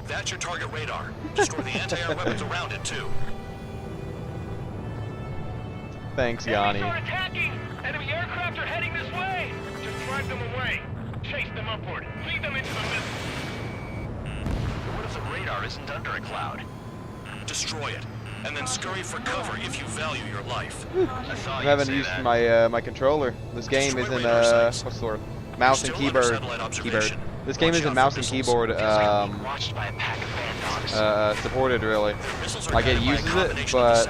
That's your target radar. Destroy the anti-air weapons around it, too. Thanks, Yanni. Enemies are attacking! Enemy aircraft are heading this way! Just drive them away. Chase them upward. Lead them into the mist. What if the radar isn't under a cloud? Destroy it, and then scurry for cover if you value your life. I haven't used my my controller. This game isn't what's the word? Mouse and keyboard. This game isn't mouse and keyboard supported really. Like it uses it, but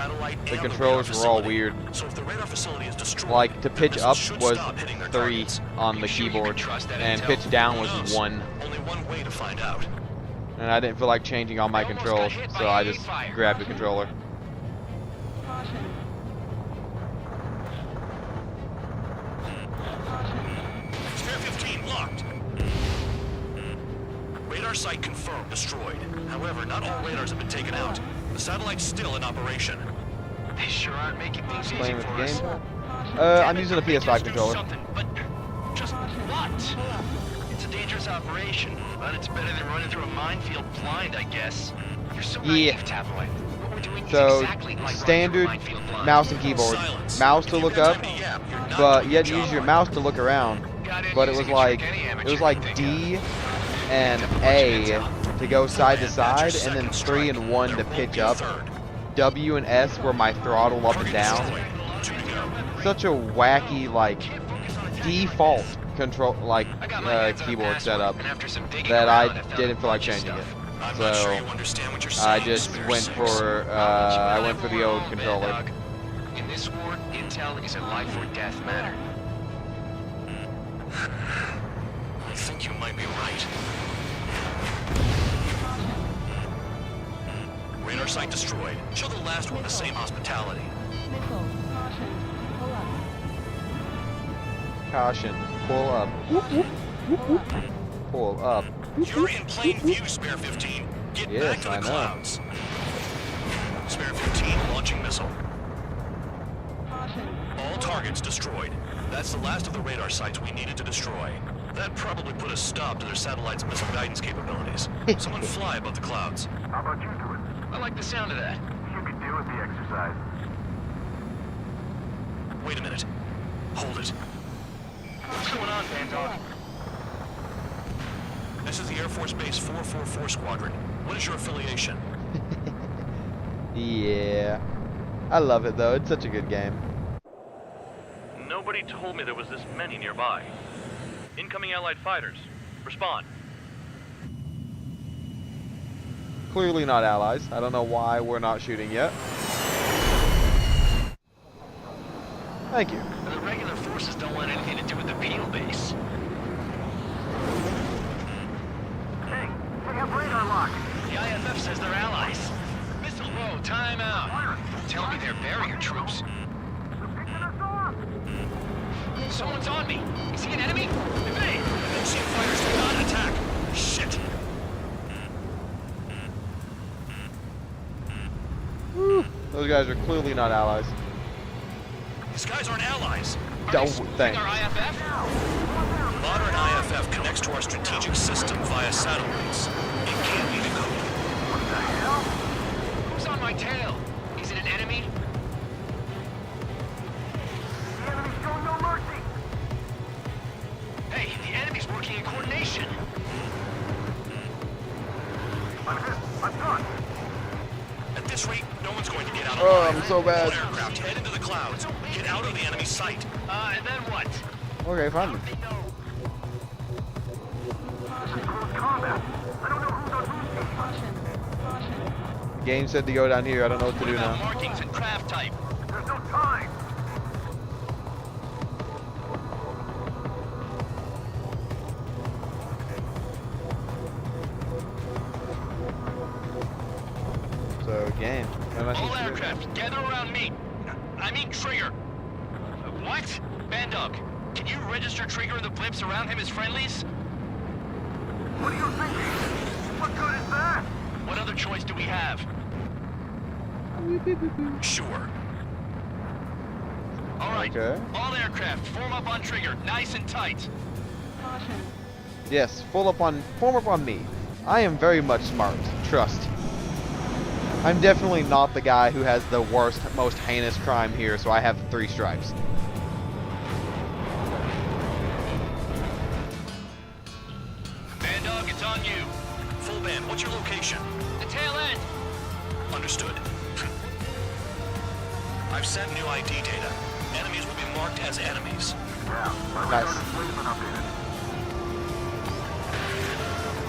the controllers were all weird. Like to pitch up was 3 on the keyboard, and pitch down was 1. Only one way to find out. And I didn't feel like changing all my controls, so I just grabbed the controller. Spare 15 locked. Radar site confirmed destroyed. However, not all radars have been taken out. The satellite's still in operation. They sure aren't making things easy Playing with for the us. game. I'm using a PS5 controller. Just what? It's a dangerous operation, but it's better than running through a minefield blind, I guess. You're so naive, Tabloid. What we're doing is So exactly like standard running through a minefield blind. mouse and keyboard. Mouse to look up, but you had to use your mouse to look around. But it was like D and A to go side to side, and then 3 and 1 to pitch up. W and S were my throttle up and down. Such a wacky like default control like keyboard setup that I didn't feel like changing it. So I just went for the old controller. In this war, intel is a life or death matter. I think you might be right. Radar site destroyed. Show the last one the same hospitality. Caution, pull up. Pull up. You're in plain view, Spare 15. Get back to the clouds. Spare 15 launching missile. All targets destroyed. That's the last of the radar sites we needed to destroy. That probably put a stop to their satellite's missile guidance capabilities. Someone fly above the clouds. How about you do it? I like the sound of that. You could do with the exercise. Wait a minute. Hold it. What's going on, Bandog? This is the Air Force Base 444 Squadron. What is your affiliation? Yeah. I love it though, it's such a good game. Nobody told me there was this many nearby. Incoming Allied fighters. Respond. Clearly not allies. I don't know why we're not shooting yet. Thank you. The regular forces don't want anything to do with the Peel base. Hey, they have radar lock. The IFF says they're allies. Missile row, time out. Tell me they're barrier troops. Someone's on me. Is he an enemy? Evade! OCN fighters do not attack. Shit. Woo. Those guys are clearly not allies. These guys aren't allies. Don't think. Our IFF? Modern IFF connects to our strategic system via satellites. It can't be decoded. What the hell? Who's on my tail? Is it an enemy? The enemy's showing no mercy. Hey, the enemy's working in coordination. I'm hit. I'm done. At this rate, no one's going to get out of Oh, I'm so bad. All aircraft head into the clouds. Get out of the enemy sight. And then what? Okay, fine. This is close combat. I don't know who's on whose team. Game said to go down here. I don't know what to do What about now. markings and craft type? There's no time. So game. What am I All supposed to do? aircraft, gather around me. I mean Trigger. What? Bandog, can you register Trigger and the blips around him as friendlies? What are you thinking? What good is that? What other choice do we have? Sure. All right. Okay. All aircraft, form up on Trigger, nice and tight. Yes, form up on me. I am very much smart. Trust. I'm definitely not the guy who has the worst, most heinous crime here, so I have 3 stripes. what's your location? The tail end. Understood. I've sent new ID data. Enemies will be marked as enemies. Nice.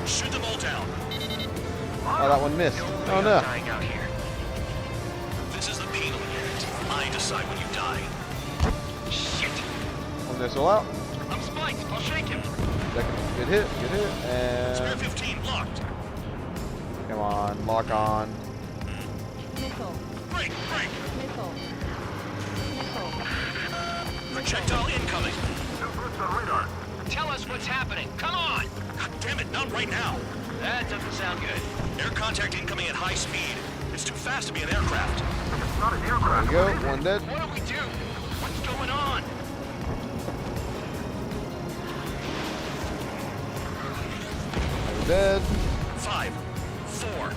Shoot them all down. Oh, that one missed. Oh no. Dying out here. This is the penal unit. I decide when you die. Shit. One missile out. I'm spiked. I'll shake him. Second. Good hit. Good hit. Spare And 15 locked. come on, lock on. Missile. Break, break. Missile. Missile. Projectile incoming. Tell us what's happening. Come on. God damn it, not right now. That doesn't sound good. Air contact incoming at high speed. It's too fast to be an aircraft. It's not an There aircraft. we go. One dead. What do we do? What's going on? Another dead. 5, 4,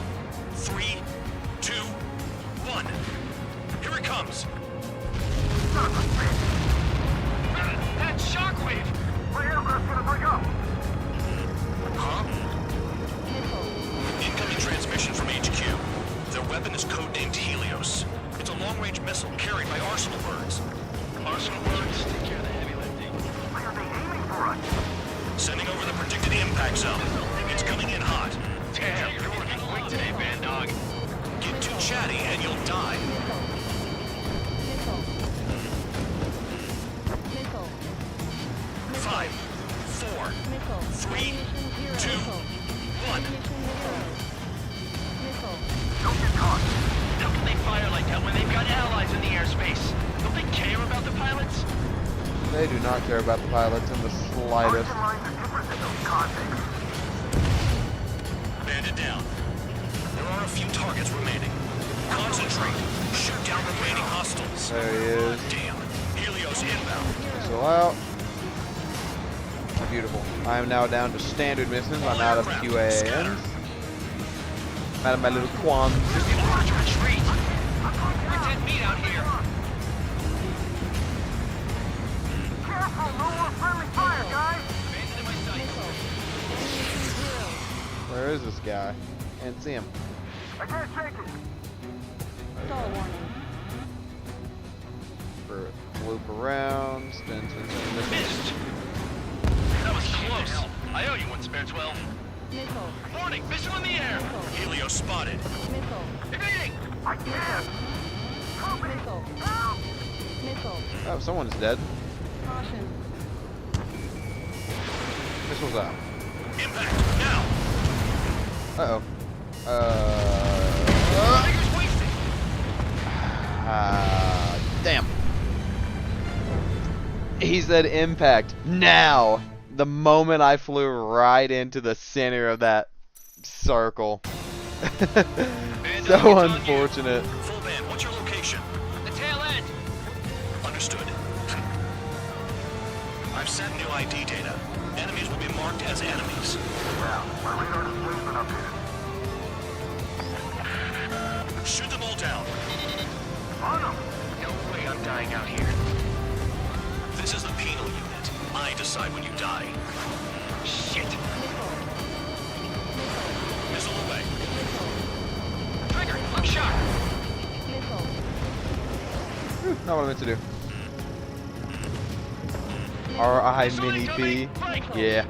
3, 2, 1. Here it comes. That shockwave. My aircraft's gonna break up. Huh? Incoming transmission from HQ. Their weapon is codenamed Helios. It's a long-range missile carried by Arsenal birds. Arsenal birds, take care of the heavy lifting. Why are they aiming for us? Sending over the predicted impact zone. It's coming in hot. Damn, you're working quick today, Band Dog. Get too chatty and you'll die. Missile. 5, 4, Missile. 3, 2, 1. Missile. Don't get caught. How can they fire like that when they've got allies in the airspace? Don't they care about the pilots? They do not care about the pilots in the slightest. Arson lines are different than those contacts. Banded down. There are a few targets remaining. Concentrate. Shoot down remaining hostiles. There he is. Damn. Helios inbound. Missile out. Beautiful. I am now down to standard missions. I'm out of QANs. I'm out of my little quams. Retreat. We're dead meat out here. Careful, no more friendly fire, guys. Abandoned my sight. Where is this guy? Can't see him. I can't shake it. Stall warning. Loop around. Spin. Missed. That was close. I owe you one, Spare 12. Missile. Warning, missile in the air. Helios spotted. Missile. Evading. I can't. Missile. Missile. Oh, someone is dead. Caution. Missile's out. Impact now. Uh-oh. Tiger's wasted. Damn. He said impact now. The moment I flew right into the center of that circle. So unfortunate. Full band, what's your location? The tail end. Understood. I've sent new ID data. Enemies will be marked as enemies. Yeah, my radar display's been updated. Shoot them all down. On them. No way I'm dying out here. This is the penal unit. I decide when you die. Shit. Missile away. Trigger, I'm shot. Missile. Not what I meant to do. R.I. Mini B. Yeah.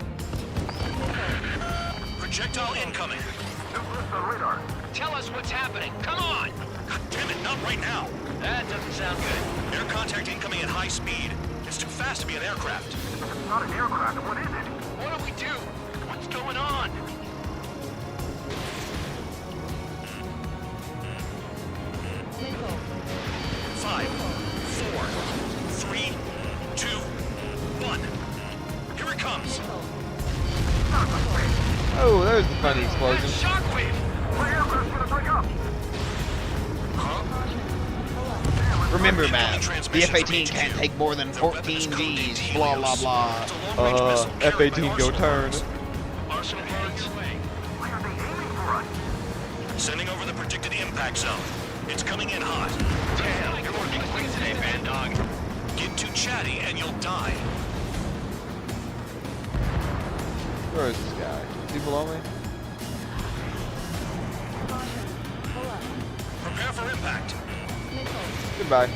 Projectile incoming. Radar. Tell us what's happening. Come on. God damn it, not right now. That doesn't sound good. Air contact incoming at high speed. It's too fast to be an aircraft. It's not an aircraft. What is it? What do we do? What's going on? Missile. 5, 4, 3, 2, 1. Here it comes. Oh, there's the funny explosion. Shockwave. My aircraft's gonna break up. Remember, man, the F-18 can't take more than 14 Gs. Blah blah blah. F-18 go turn. Arsenal birds. Why are they aiming for us? Sending over the predicted impact zone. It's coming in hot. Damn, you're working quick today, Band Dog. Get too chatty and you'll die. Where is this guy? Is he below me? for impact. Goodbye.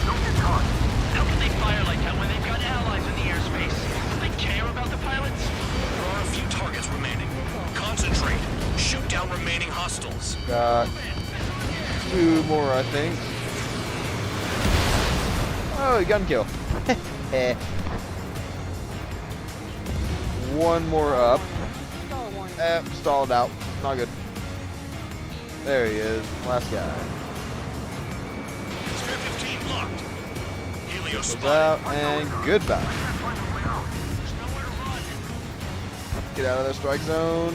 Don't get caught. How can they fire like that when they've got allies in the airspace? Do they care about the pilots? There are a few targets remaining. Concentrate. Shoot down remaining hostiles. Got 2 more, I think. Oh, gun kill. 1 more up. Stalled out. Not good. There he is. Last guy. Spare 15 locked. Helios Goes out and goodbye. Get out of the strike zone.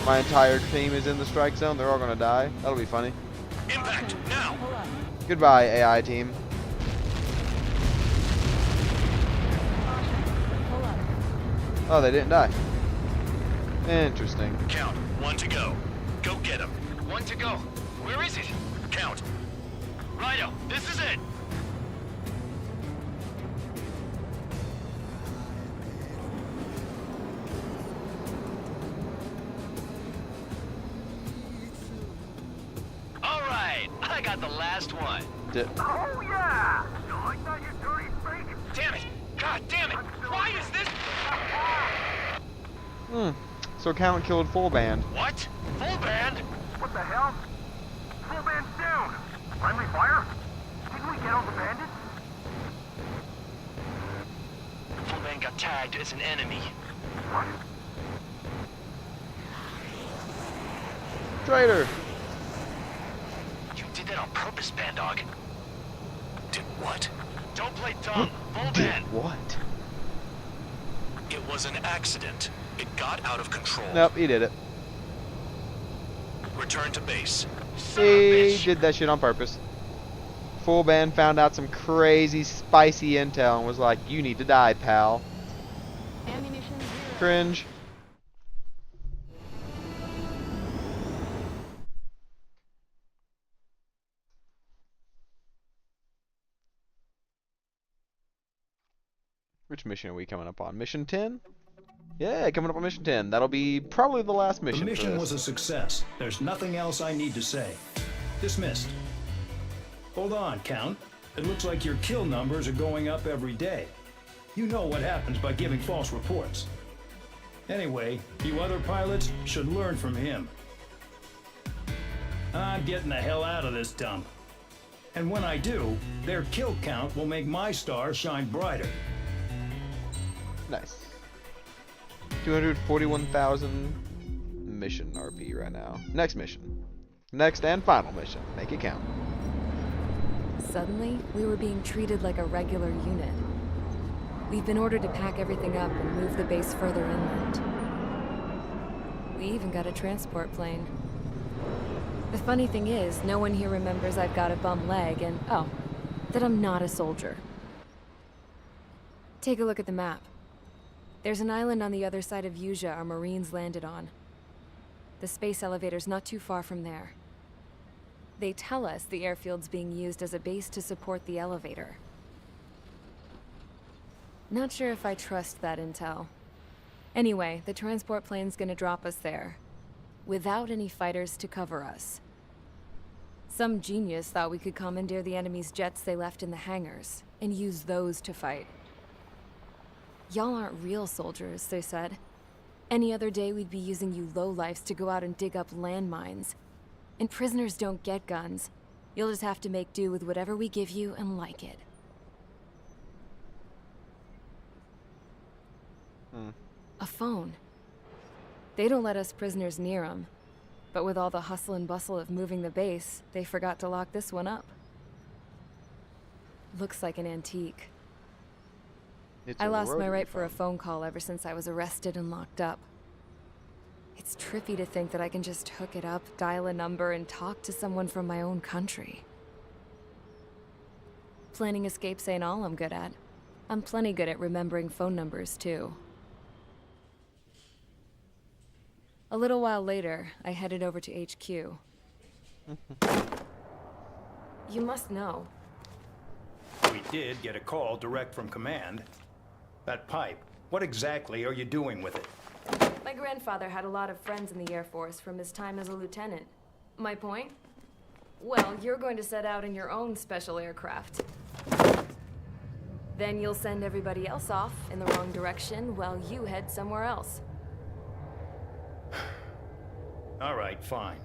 My entire team is in the strike zone. They're all gonna die. That'll be funny. Impact now. Goodbye, AI team. Oh, they didn't die. Interesting. Count. 1 to go. Go get him. 1 to go. Where is it? Count. Rhino, this is it. All right, I got the last one. Oh yeah! You like that, you dirty freak? Damn it! God damn it! Why is this? So Count killed full band. What? Full band? What the hell? Full band's down. Friendly fire? Didn't we get all the bandits? Full band got tagged as an enemy. What? Traitor. You did that on purpose, Bandog. Did what? Don't play dumb. Full band. What? It was an accident. It got out of control. Nope, he did it. Return to base. He did that shit on purpose. Full band found out some crazy spicy intel and was like, "You need to die, pal." Cringe. Which mission are we coming up on? Mission 10? Yeah, coming up on mission 10. That'll be probably the last mission. The mission was a success. There's nothing else I need to say. Dismissed. Hold on, Count. It looks like your kill numbers are going up every day. You know what happens by giving false reports. Anyway, you other pilots should learn from him. I'm getting the hell out of this dump. And when I do, their kill count will make my star shine brighter. Nice. 241,000 mission RP right now. Next mission. Next and final mission. Make it count. Suddenly, we were being treated like a regular unit. We've been ordered to pack everything up and move the base further inland. We even got a transport plane. The funny thing is, no one here remembers I've got a bum leg and, oh, that I'm not a soldier. Take a look at the map. There's an island on the other side of Usea our Marines landed on. The space elevator's not too far from there. They tell us the airfield's being used as a base to support the elevator. Not sure if I trust that intel. Anyway, the transport plane's gonna drop us there, without any fighters to cover us. Some genius thought we could commandeer the enemy's jets they left in the hangars, and use those to fight. Y'all aren't real soldiers, they said. Any other day we'd be using you lowlifes to go out and dig up landmines. And prisoners don't get guns. You'll just have to make do with whatever we give you and like it. A phone. They don't let us prisoners near them. But with all the hustle and bustle of moving the base, they forgot to lock this one up. Looks like an antique. I lost my right for a phone call ever since I was arrested and locked up. It's trippy to think that I can just hook it up, dial a number, and talk to someone from my own country. Planning escapes ain't all I'm good at. I'm plenty good at remembering phone numbers, too. A little while later, I headed over to HQ. You must know. We did get a call direct from command. That pipe, what exactly are you doing with it? My grandfather had a lot of friends in the Air Force from his time as a lieutenant. My point? Well, you're going to set out in your own special aircraft. Then you'll send everybody else off in the wrong direction while you head somewhere else. All right, fine.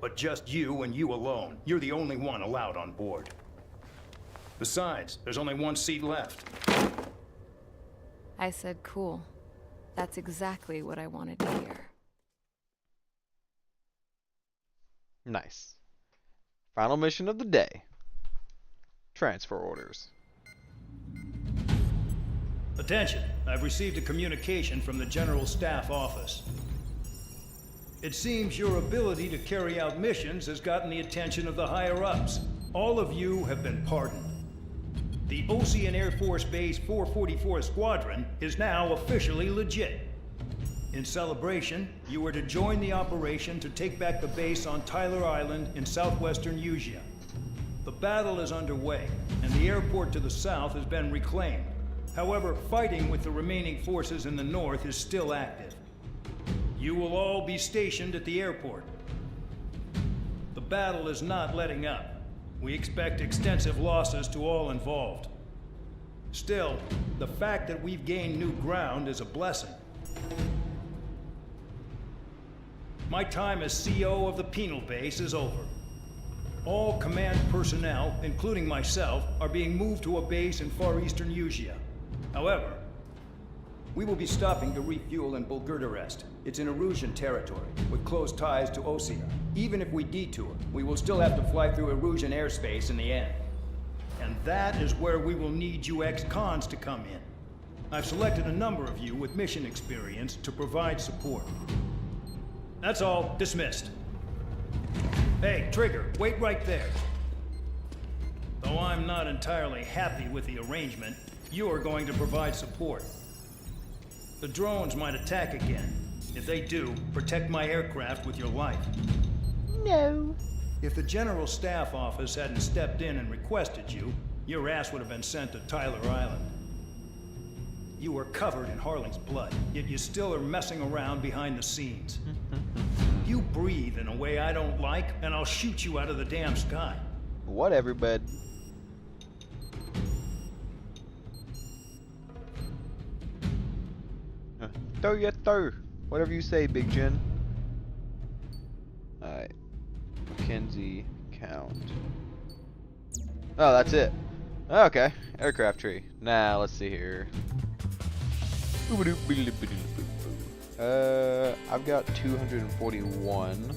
But just you and you alone. You're the only one allowed on board. Besides, there's only one seat left. I said cool. That's exactly what I wanted to hear. Nice. Final mission of the day. Transfer orders. Attention, I've received a communication from the General Staff Office. It seems your ability to carry out missions has gotten the attention of the higher-ups. All of you have been pardoned. The Ocean Air Force Base 444 Squadron is now officially legit. In celebration, you are to join the operation to take back the base on Tyler Island in southwestern Usea. The battle is underway, and the airport to the south has been reclaimed. However, fighting with the remaining forces in the north is still active. You will all be stationed at the airport. The battle is not letting up. We expect extensive losses to all involved. Still, the fact that we've gained new ground is a blessing. My time as CO of the penal base is over. All command personnel, including myself, are being moved to a base in far eastern Usea. However, we will be stopping to refuel in Bulgurdarest. It's in Erusian territory, with close ties to Osea. Even if we detour, we will still have to fly through Erusian airspace in the end. And that is where we will need you ex-cons to come in. I've selected a number of you with mission experience to provide support. That's all. Dismissed. Hey, Trigger, wait right there. Though I'm not entirely happy with the arrangement, you are going to provide support. The drones might attack again. If they do, protect my aircraft with your life. No. If the General Staff Office hadn't stepped in and requested you, your ass would have been sent to Tyler Island. You are covered in Harling's blood, yet you still are messing around behind the scenes. You breathe in a way I don't like, and I'll shoot you out of the damn sky. Whatever, bud. Throw ya throw. Whatever you say, Big Jen. Alright. Mackenzie count. Oh, that's it. Okay. Aircraft tree. Now, let's see here. I've got 241.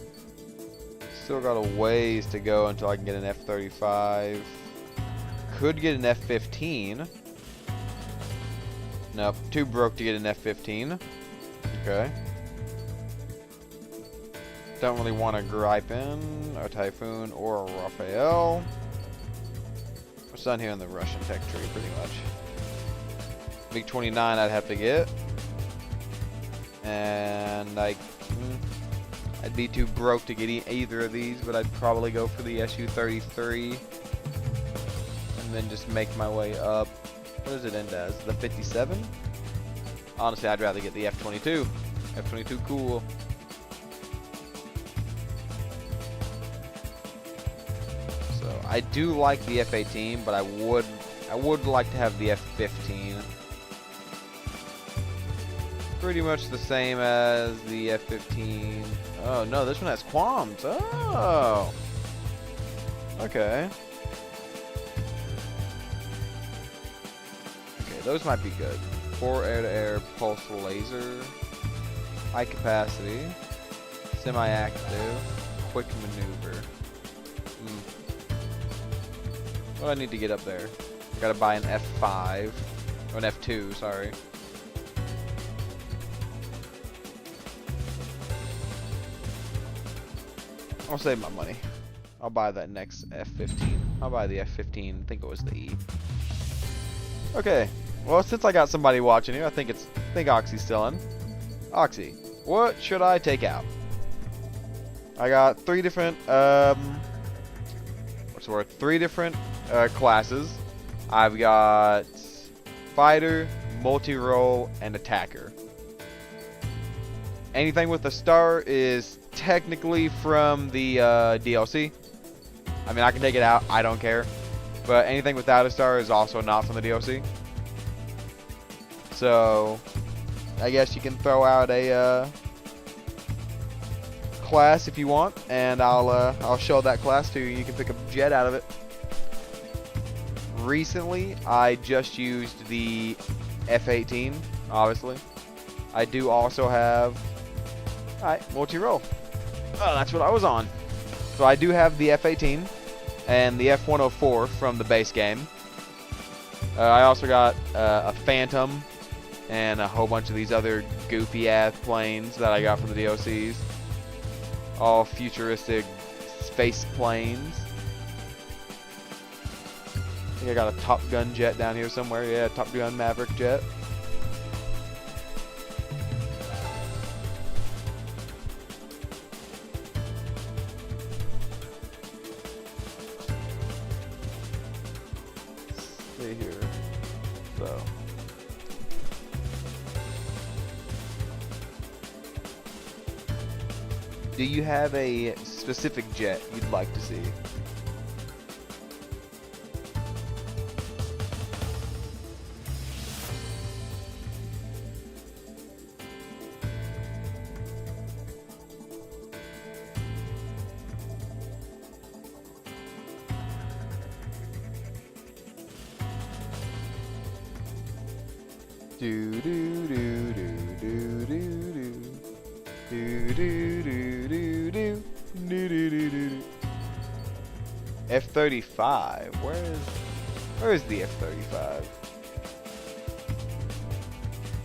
Still got a ways to go until I can get an F-35. Could get an F-15. Nope, too broke to get an F-15. Okay. Don't really want a Gripen, a Typhoon, or a Raphael. What's down here in the Russian tech tree, pretty much. MiG-29 I'd have to get. And I'd be too broke to get either of these, but I'd probably go for the Su-33. And then just make my way up. What does it end as? The 57? Honestly, I'd rather get the F-22. F-22 cool. So I do like the F-18, but I would like to have the F-15. Pretty much the same as the F-15. Oh no, this one has qualms. Oh. Okay. Those might be good. 4 air-to-air pulse laser, high capacity, semi-active, quick maneuver. What do I need to get up there? I gotta buy an F5, or an F2, sorry. I'll save my money. I'll buy that next F-15. I'll buy the F-15. I think it was the E. Okay. Well, since I got somebody watching here, I think Oxy's still in. Oxy, what should I take out? I got 3 different, three different classes. I've got fighter, multi-role, and attacker. Anything with a star is technically from the DLC. I mean, I can take it out. I don't care. But anything without a star is also not from the DLC. So, I guess you can throw out a class if you want, and I'll show that class to you. You can pick a jet out of it. Recently, I just used the F-18, obviously. I do also have, alright, multi-roll. Oh, that's what I was on. So I do have the F-18 and the F-104 from the base game. I also got a Phantom and a whole bunch of these other goofy-ass planes that I got from the DLCs. All futuristic space planes. I think I got a Top Gun jet down here somewhere. Yeah, Top Gun Maverick jet. See here. So. Do you have a specific jet you'd like to see? Do do do do do do do do do do do do do. F-35. Where is the F-35?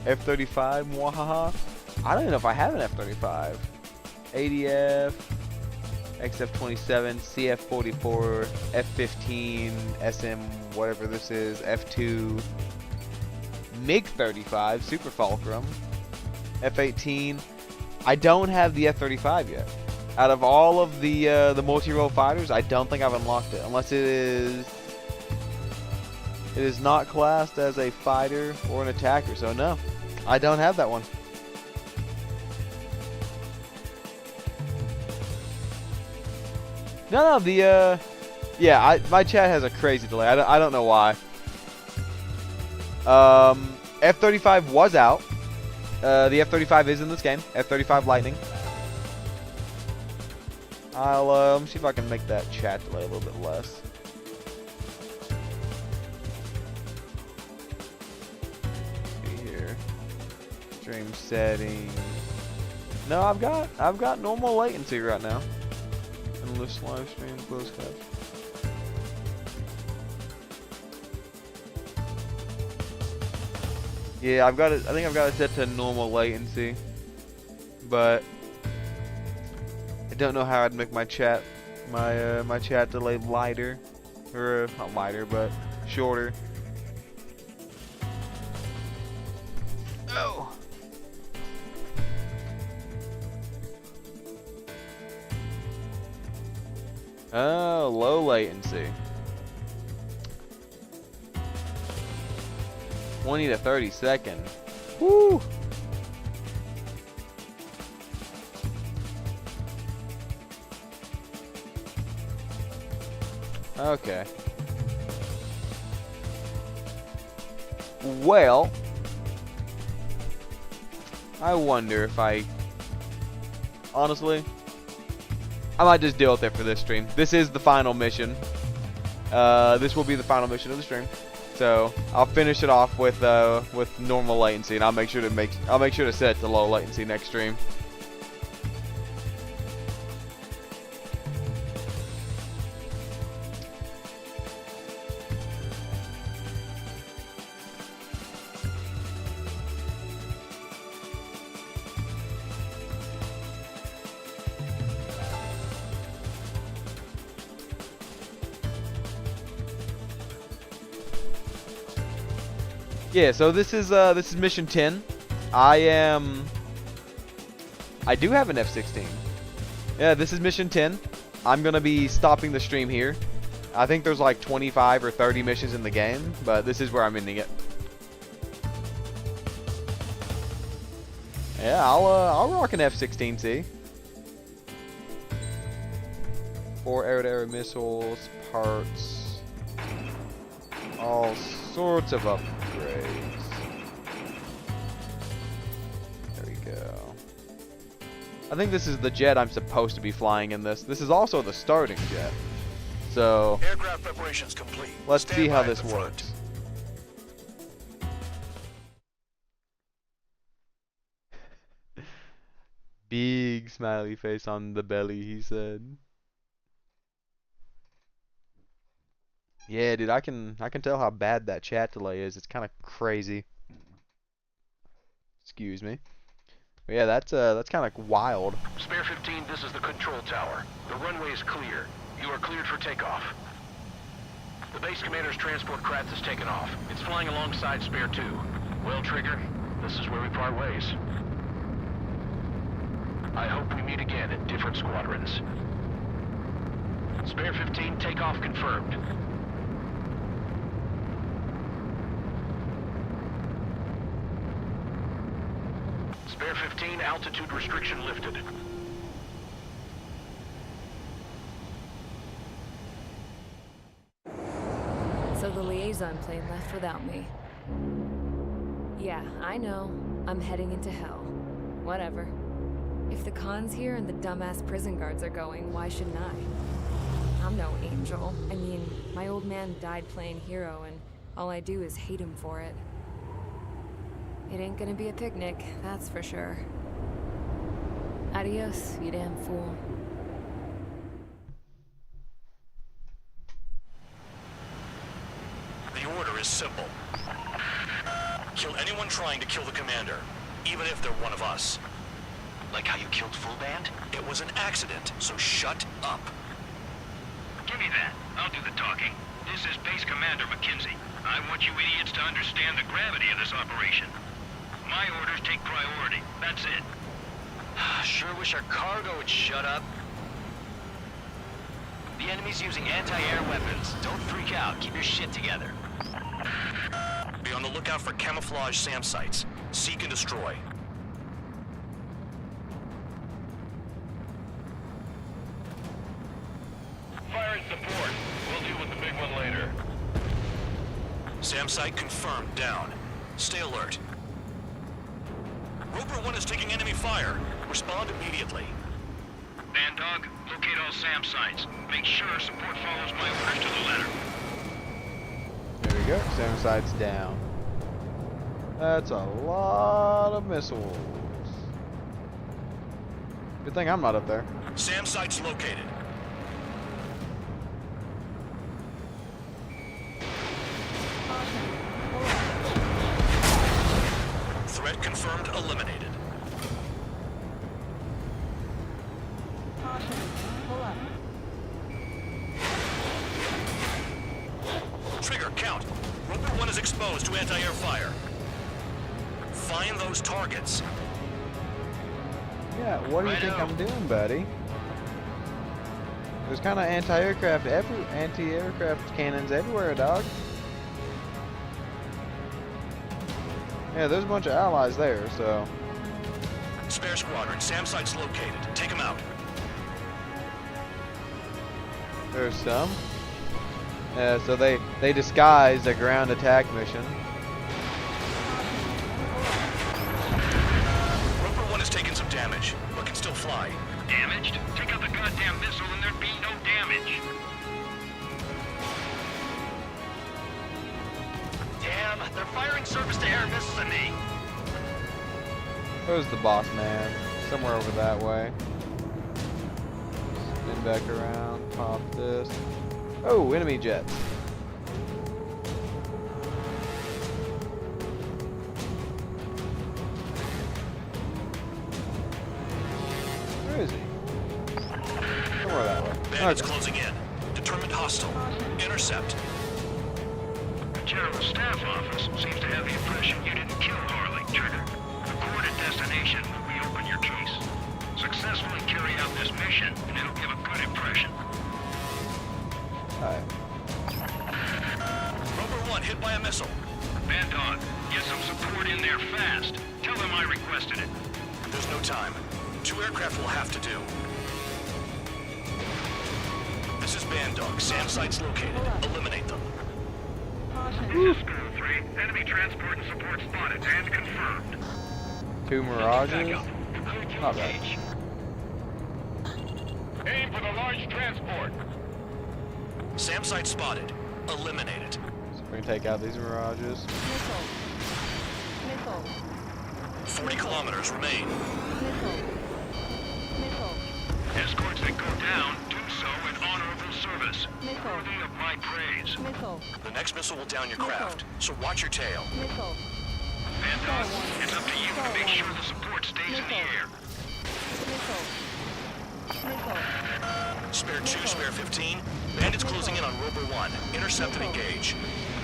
F-35. Mwahaha. I don't even know if I have an F-35. ADF, XF-27, CF-44, F-15, SM, whatever this is, F-2. MiG-35, Super Fulcrum, F-18. I don't have the F-35 yet. Out of all of the multi-role fighters, I don't think I've unlocked it, unless it is not classed as a fighter or an attacker. So no, I don't have that one. No, yeah, my chat has a crazy delay. I don't know why. F-35 was out. The F-35 is in this game. F-35 Lightning. I'll see if I can make that chat delay a little bit less. See here. Stream settings. No, I've got normal latency right now. Endless live stream, closed caption. Yeah, I think I've got it set to normal latency, but I don't know how I'd make my chat, my chat delay lighter, or not lighter, but shorter. Oh. Oh, low latency. 20 to 30 seconds. Woo! Okay. Well, I wonder if honestly, I might just deal with it for this stream. This is the final mission. This will be the final mission of the stream. So I'll finish it off with normal latency, and I'll make sure to set it to low latency next stream. Yeah, so this is mission 10. I do have an F-16. Yeah, this is mission 10. I'm gonna be stopping the stream here. I think there's like 25 or 30 missions in the game, but this is where I'm ending it. Yeah, I'll rock an F-16C. 4 air-to-air missiles, parts, all sorts of upgrades. There we go. I think this is the jet I'm supposed to be flying in this. This is also the starting jet. So, Aircraft preparations complete. let's Stand see by how at this the front. works. Big smiley face on the belly, he said. Yeah, dude, I can tell how bad that chat delay is. It's kind of crazy. Excuse me. But yeah, that's kind of wild. Spare 15, this is the control tower. The runway is clear. You are cleared for takeoff. The base commander's transport craft has taken off. It's flying alongside Spare 2. Well, Trigger, this is where we part ways. I hope we meet again in different squadrons. Spare 15, takeoff confirmed. Spare 15, altitude restriction lifted. So the liaison plane left without me. Yeah, I know. I'm heading into hell. Whatever. If the Khan's here and the dumbass prison guards are going, why shouldn't I? I'm no angel. I mean, my old man died playing hero, and all I do is hate him for it. It ain't gonna be a picnic, that's for sure. Adios, you damn fool. The order is simple. Kill anyone trying to kill the commander, even if they're one of us. Like how you killed Full Band? It was an accident, so shut up. Give me that. I'll do the talking. This is Base Commander McKenzie. I want you idiots to understand the gravity of this operation. My orders take priority. That's it. Sure wish our cargo would shut up. The enemy's using anti-air weapons. Don't freak out. Keep your shit together. Be on the lookout for camouflage SAM sites. Seek and destroy. Fire and support. We'll deal with the big one later. SAM site confirmed. Down. Stay alert. Roper 1 is taking enemy fire. Respond immediately. Bandog, locate all SAM sites. Make sure support follows my orders to the letter. There we go. SAM sites down. That's a lot of missiles. Good thing I'm not up there. SAM site's located. Threat confirmed. Eliminated. Trigger, count. Roper 1 is exposed to anti-air fire. Find those targets. Yeah, what do you think I'm doing, buddy? There's kind of anti-aircraft cannons everywhere, dog. Yeah, there's a bunch of allies there, so. Spare squadron, SAM site's located. Take them out. There's some. Yeah, so they disguised a ground attack mission. Roper 1 has taken some damage, but can still fly. Damaged? Take out the goddamn missile and there'd be no damage. Damn, they're firing surface-to-air missiles at me. Where's the boss man? Somewhere over that way. Spin back around, pop this. Oh, enemy jets. Where is he? Somewhere that way. Bandits closing in. Determined hostile. Intercept. The General Staff Office seems to have the impression you didn't kill Harley, Trigger. Report at destination when we open your case. Successfully carry out this mission, and it'll give a good impression. Alright. Roper 1 hit by a missile. Bandog, get some support in there fast. Tell them I requested it. There's no time. 2 aircraft will have to do. This is Bandog. SAM site's located. Eliminate them. This is School 3. Enemy transport and support spotted and confirmed. 2 Mirages. Not bad. Aim for the large transport. SAM site spotted. Eliminate it. So we're gonna take out these Mirages. 40 kilometers remain. Escorts that go down do so in honorable service. Worthy of my praise. The next missile will down your craft, so watch your tail. Bandog, it's up to you to make sure the support stays in the air. Spare 2, spare 15. Bandits closing in on Rover 1. Intercept and engage.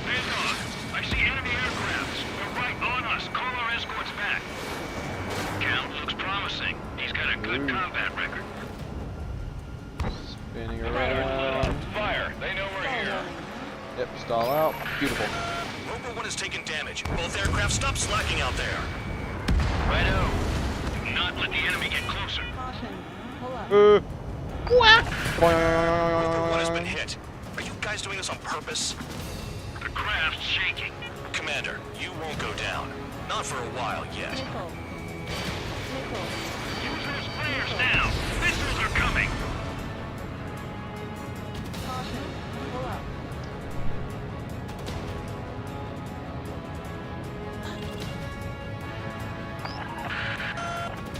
Bandog, I see enemy aircrafts. They're right on us. Call our escorts back. Count looks promising. He's got a good combat record. Spinning around. Fire. They know we're here. Yep, stall out. Beautiful. Rover 1 has taken damage. Both aircraft stop slacking out there. Righto. Do not let the enemy get closer. Rover 1 has been hit. Are you guys doing this on purpose? The craft's shaking. Commander, you won't go down. Not for a while yet. Use those flares now. Missiles are coming.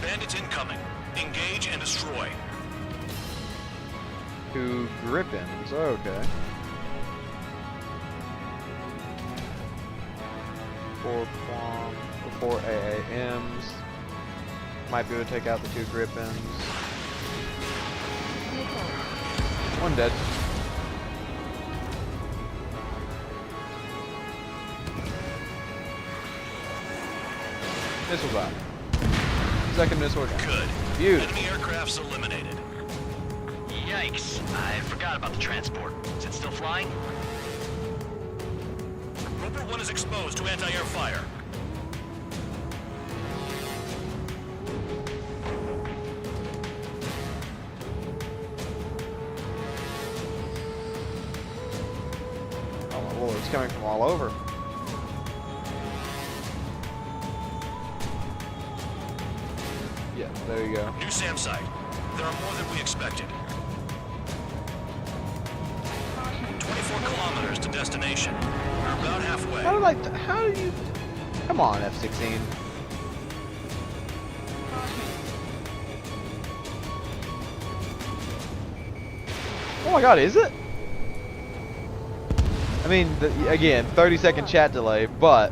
Bandits incoming. Engage and destroy. 2 Griffins. Okay. 4 AAMs. Might be able to take out the 2 Griffins. 1 dead. Missile's out. Second missile down. Good. Beautiful. Enemy aircraft's eliminated. Yikes. I forgot about the transport. Is it still flying? Rover 1 is exposed to anti-air fire. Oh my lord, it's coming from all over. Yeah, there you go. New SAM site. There are more than we expected. 24 kilometers to destination. We're about halfway. How do you... Come on, F-16. Oh my god, is it? I mean, again, 30-second chat delay, but...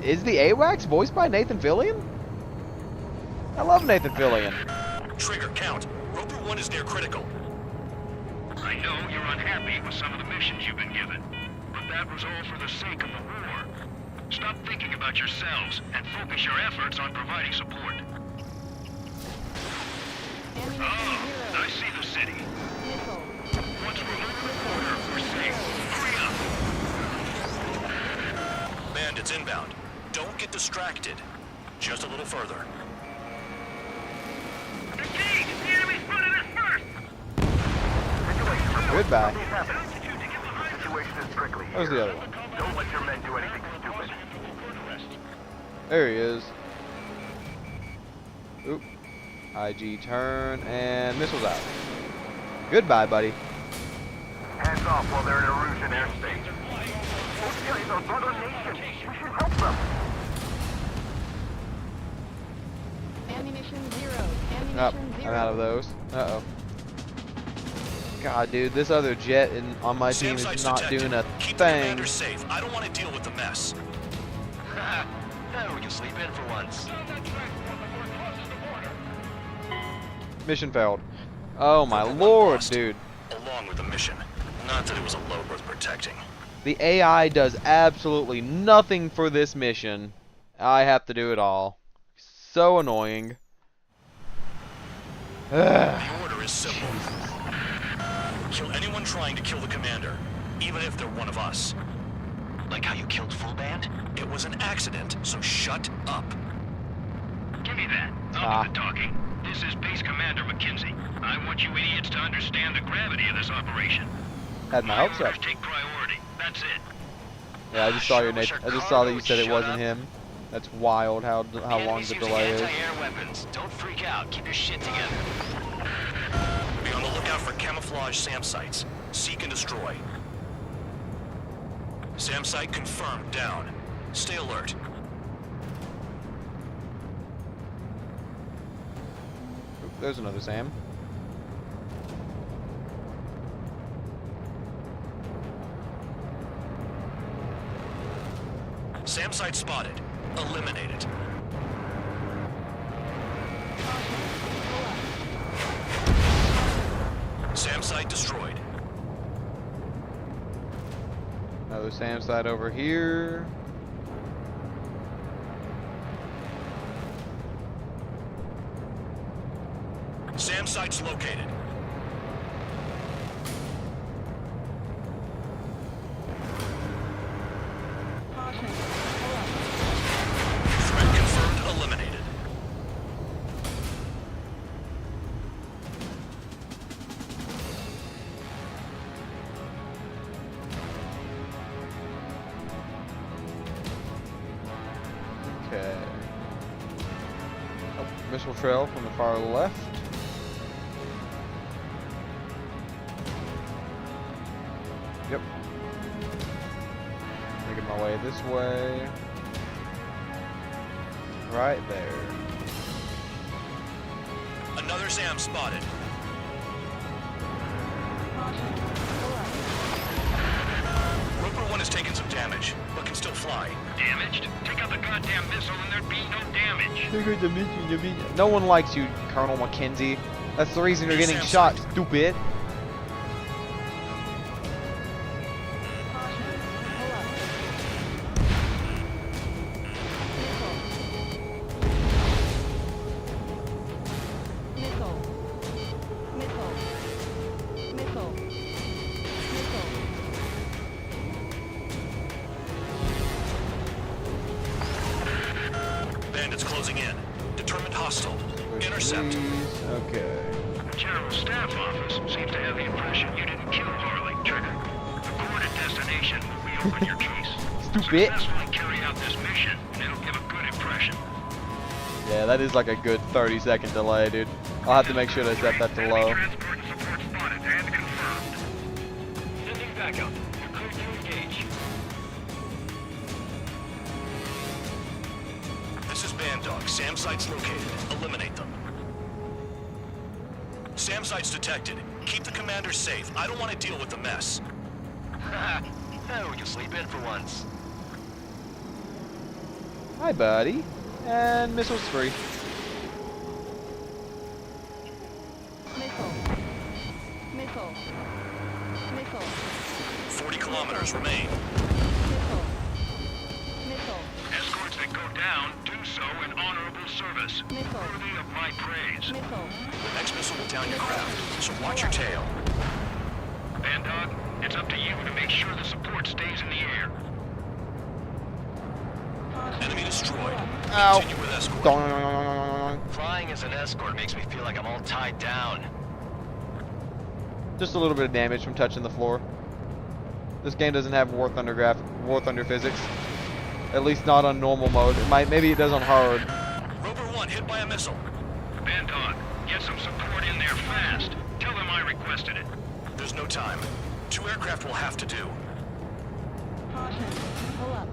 Is the AWACS voiced by Nathan Fillion? I love Nathan Fillion. Trigger, count. Rover 1 is near critical. I know you're unhappy with some of the missions you've been given, but that was all for the sake of the war. Stop thinking about yourselves and focus your efforts on providing support. I see the city. Once we're over the border, we're safe. Hurry up! Bandits inbound. Don't get distracted. Just a little further. Engage! The enemy spotted us first! Goodbye. Situation is strictly That was the other one. Don't let your men do anything stupid. There he is. Oop. IG turn, and missiles out. Goodbye, buddy. Hands off while they're in Erusian airspace. Russia is our brother nation. We should help them. Ammunition 0. Oh, I'm out of those. Uh-oh. God, dude, this other jet on my team is not doing a Keep the thing. commander safe. I don't want to deal with the mess. Now we can sleep in for once. Mission failed. Oh my lord, dude. Along with the mission. Not that it was a load worth protecting. The AI does absolutely nothing for this mission. I have to do it all. So annoying. The order is simple. Kill anyone trying to kill the commander, even if they're one of us. Like how you killed Full Band? It was an accident, so shut up. Give me that. I'll do the talking. This is Base Commander McKenzie. I want you idiots to understand the gravity of this operation. Had my hopes up. Orders take priority. That's it. Yeah, I just saw your name. I just saw that you said it wasn't him. That's wild. How long the delay is. Anti-air weapons. Don't freak out. Keep your shit together. Be on the lookout for camouflage SAM sites. Seek and destroy. SAM site confirmed. Down. Stay alert. Oop, there's another SAM. SAM site spotted. Eliminate it. SAM site destroyed. Another SAM site over here. SAM site's located. Threat confirmed. Eliminated. Okay. Oh, missile trail from the far left. Yep. Making my way this way. Right there. Another SAM spotted. Roper 1 has taken some damage, but can still fly. Damaged? Take out the goddamn missile and there'd be no damage. No one likes you, Colonel Mackenzie. That's the reason you're getting shot, stupid. Bandits closing in. Determined hostile. Intercept. Okay. The General Staff Office seems to have the impression you didn't kill Harley, Trigger. Report at destination when we open your case. Stupid. Successfully carry out this mission, and it'll give a good impression. Yeah, that is like a good 30-second delay, dude. I'll have to make sure to set that to low. Sending backup. You're clear to engage. This is Band Dog. SAM site's located. Eliminate them. SAM site's detected. Keep the commander safe. I don't want to deal with the mess. We can sleep in for once. Hi, buddy. And missiles free. Missile. Missile. Missile. 40 kilometers remain. Missile. Missile. Escorts that go down do so in honorable service. Worthy of my praise. Missile. The next missile will down your craft, so watch your tail. Band Dog, it's up to you to make sure the support stays in the air. Enemy destroyed. Ow. Continue with escort. Flying as an escort makes me feel like I'm all tied down. Just a little bit of damage from touching the floor. This game doesn't have War Thunder physics. At least not on normal mode. Maybe it does on hard. Rover 1 hit by a missile. Band Dog, get some support in there fast. Tell them I requested it. There's no time. 2 aircraft will have to do. Caution. Pull up.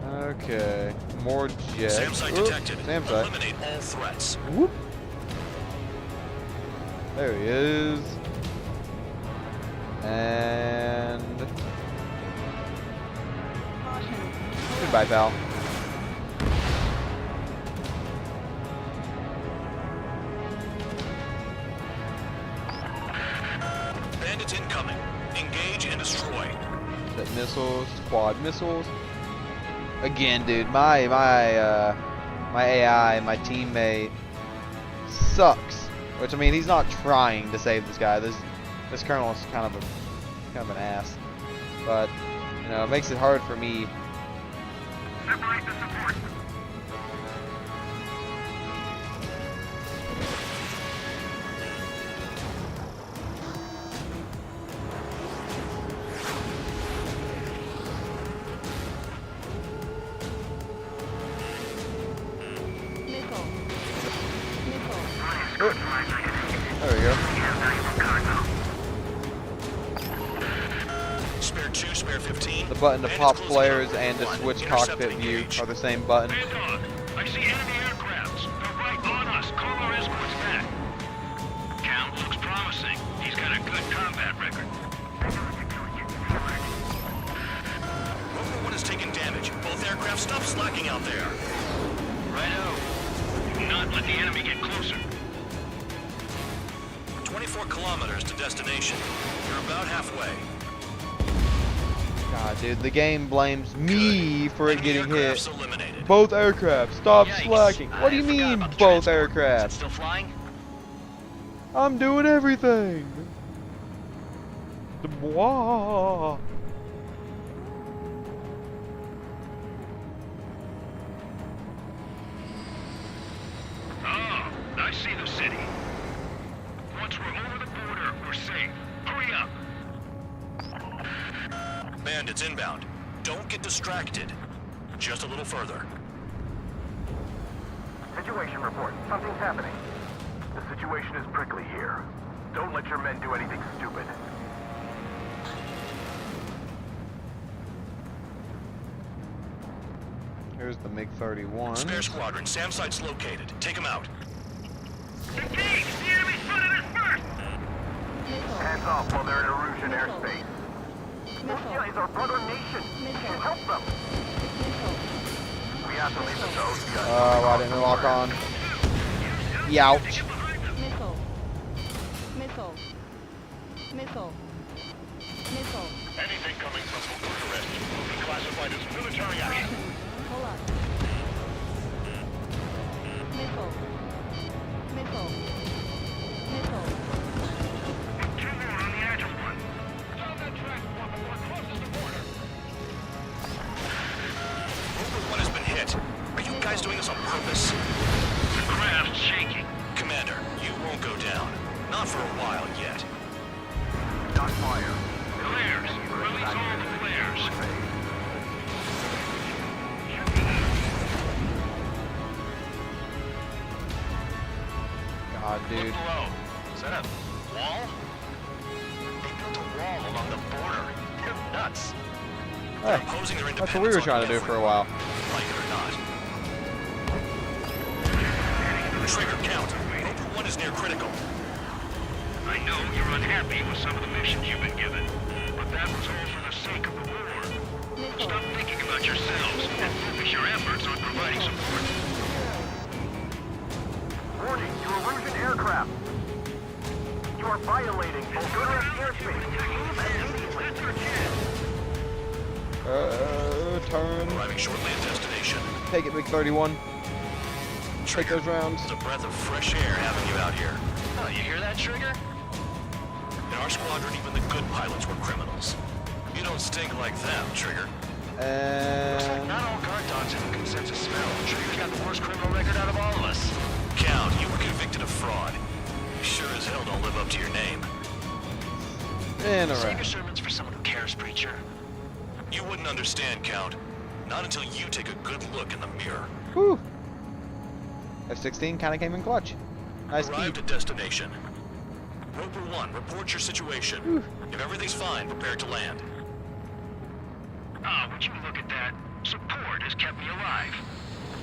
Okay. More jets. SAM site Oops, detected. SAM site. Eliminate all threats. Whoop. There he is. And goodbye, pal. Bandits incoming. Engage and destroy. Set missiles, quad missiles. Again, dude, my AI, my teammate sucks. Which, I mean, he's not trying to save this guy. This colonel is kind of an ass. But, you know, it makes it hard for me. Separate the support. There we go. Spare 2, spare 15. The button to pop flares and to switch cockpit view are the same button. I see enemy aircrafts. They're right on us. Call our escorts back. Count looks promising. He's got a good combat record. Rover 1 has taken damage. Both aircraft stop slacking out there. Righto. Do not let the enemy get closer. 24 kilometers to destination. You're about halfway. God, dude, the game blames me for it getting hit. Eliminated. Both aircraft, stop Yikes. slacking. What do you mean, both aircraft? Still flying? I'm doing everything. The bois. Oh, I see the city. Once we're over the border, we're safe. Hurry up. Bandits inbound. Don't get distracted. Just a little further. Situation report. Something's happening. The situation is prickly here. Don't let your men do anything stupid. Here's the MiG-31. Spare squadron. SAM site's located. Take them out. Engage! The enemy's spotted us first! Hands off while they're in Erusian airspace. Russia is our brother nation. We should help them. We have to leave the zone. Oh, why didn't we lock on? Youch. Missile. Missile. Missile. Missile. Anything coming from Bucharest will be classified as military action. Pull up. Missile. Missile. Missile. Two more on the Agile one. Down that track before it crosses the border. Rover 1 has been hit. Are you guys doing this on purpose? The craft's shaking. Commander, you won't go down. Not for a while yet. Not fire. Flares. Release all the flares. God, dude. Look below. Is that a wall? They built a wall along the border. They're nuts. Hey, Imposing their that's what we independence were on trying to do for a while. Like it or not. Trigger, count. Rover 1 is near critical. I know you're unhappy with some of the missions you've been given, but that was all for the sake of the war. Stop thinking about yourselves and focus your efforts on providing support. Warning to Erusian aircraft. You are violating Bulgarian airspace. That's our chance. Turn. Arriving shortly at destination. Take it, MiG-31. Take those rounds. It's a breath of fresh air having you out here. Oh, you hear that, Trigger? In our squadron, even the good pilots were criminals. You don't stink like them, Trigger. Looks like not all guard dogs have a consensus smell. Trigger's got the worst criminal record out of all of us. Count, you were convicted of fraud. You sure as hell don't live up to your name. Save your sermons for someone who cares, preacher. You wouldn't understand, Count. Not until you take a good look in the mirror. Whew. F-16 kind of came in clutch. Nice Arrived at destination. Roper 1, report your situation. If everything's fine, prepare to land. Ah, would you look at that? Support has kept me alive.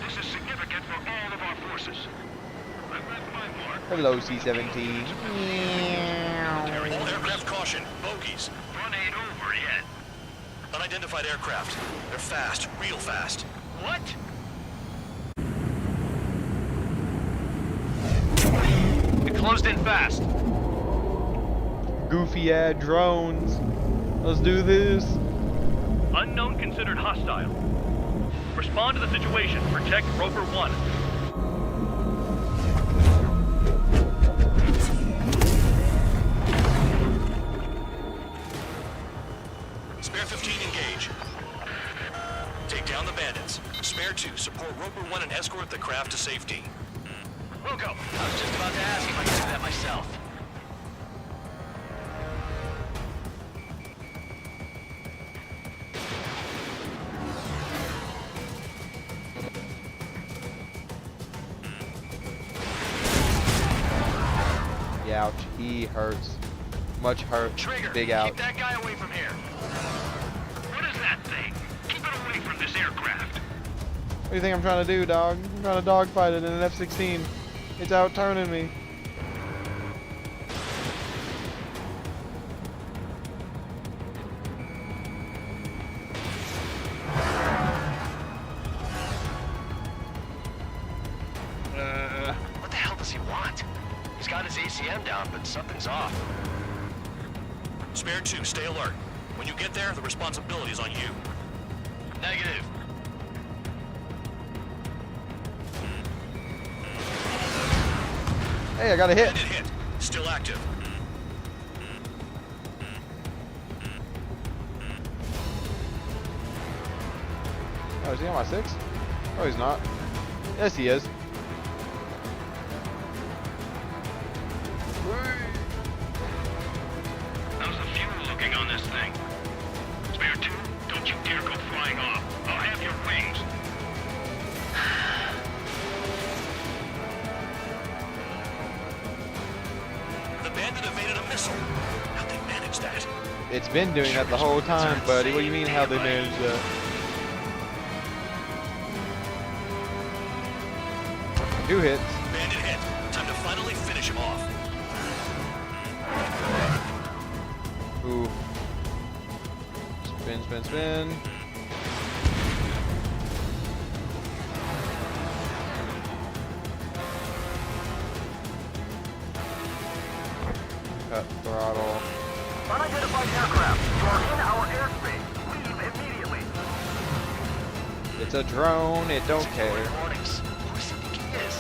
This is significant for all of our forces. I've left my mark. Hello, C-17. All aircraft caution. Bogies. Run ain't over yet. Unidentified aircraft. They're fast. Real fast. What? It closed in fast. Goofy-ass drones. Let's do this. Unknown considered hostile. Respond to the situation. Protect Roper 1. Spare 15, engage. Take down the bandits. Spare 2, support Roper 1 and escort the craft to safety. Wilco, I was just about to ask if I could do that myself. Ouch. He hurts. Much hurt. Trigger, Big ouch. keep that guy away from here. What is that thing? Keep it away from this aircraft. What do you think I'm trying to do, dog? I'm trying to dogfight it in an F-16. It's out turning me. What the hell does he want? He's got his ACM down, but something's off. Spare 2, stay alert. When you get there, the responsibility is on you. Negative. Hey, I got a hit. Bandit hit. Still active. Oh, is he on my 6? Oh, he's not. Yes, he is. How's the fuel looking on this thing? Spare 2, don't you dare go flying off. I'll have your wings. The bandit evaded a missile. How'd they manage that? It's been doing that the whole time, buddy. What do you mean how they managed that? Two hits. Bandit hit. Time to finally finish him off. Ooh. Spin, spin, spin. Cut throttle. Unidentified aircraft. You are in our airspace. Leave immediately. It's a drone. It don't care. Warnings. Who does he think he is?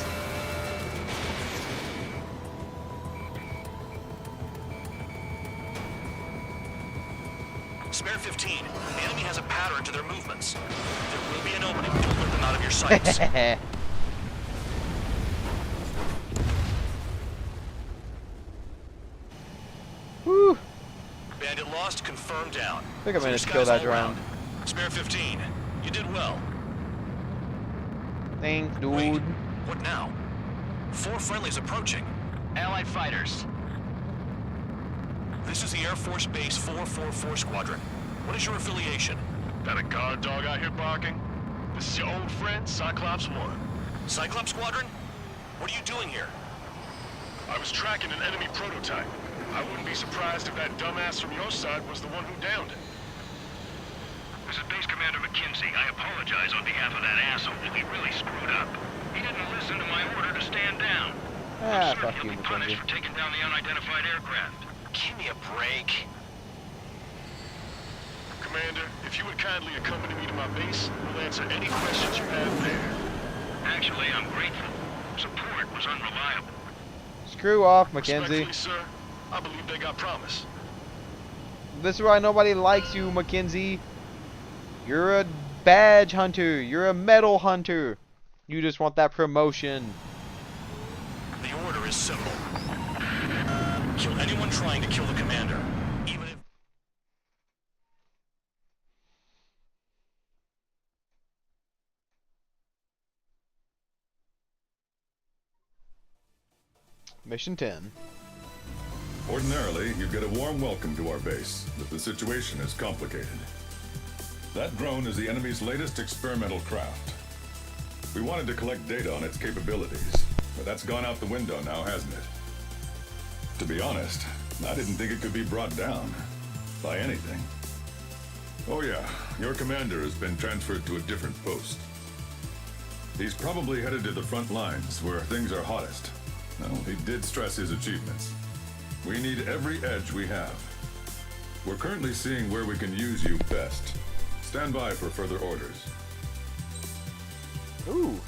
Spare 15. The enemy has a pattern to their movements. There will be an opening. Don't let them out of your sights. Whew. Bandit lost, confirmed down. I think I managed to Clear kill that skies all drone. around. Spare 15. You did well. Thanks, dude. Wait, what now? 4 friendlies approaching. Allied fighters. This is the Air Force Base 444 Squadron. What is your affiliation? Got a guard dog out here barking? This is your old friend, Cyclops 1. Cyclops Squadron? What are you doing here? I was tracking an enemy prototype. I wouldn't be surprised if that dumbass from your side was the one who downed it. This is Base Commander McKenzie. I apologize on behalf of that asshole. He really screwed up. He didn't listen to my order to stand down. I'm certain he'll be punished for taking down the unidentified aircraft. Give me a break. Commander, if you would kindly accompany me to my base, we'll answer any questions you have there. Actually, I'm grateful. Support was unreliable. Screw off, Mackenzie. Respectfully, sir, I believe they got promise. This is why nobody likes you, Mackenzie. You're a badge hunter. You're a medal hunter. You just want that promotion. The order is simple. Kill anyone trying to kill the commander, even if... Mission 10. Ordinarily, you'd get a warm welcome to our base, but the situation is complicated. That drone is the enemy's latest experimental craft. We wanted to collect data on its capabilities, but that's gone out the window now, hasn't it? To be honest, I didn't think it could be brought down by anything. Oh yeah, your commander has been transferred to a different post. He's probably headed to the front lines, where things are hottest. No, he did stress his achievements. We need every edge we have. We're currently seeing where we can use you best. Stand by for further orders. Ooh.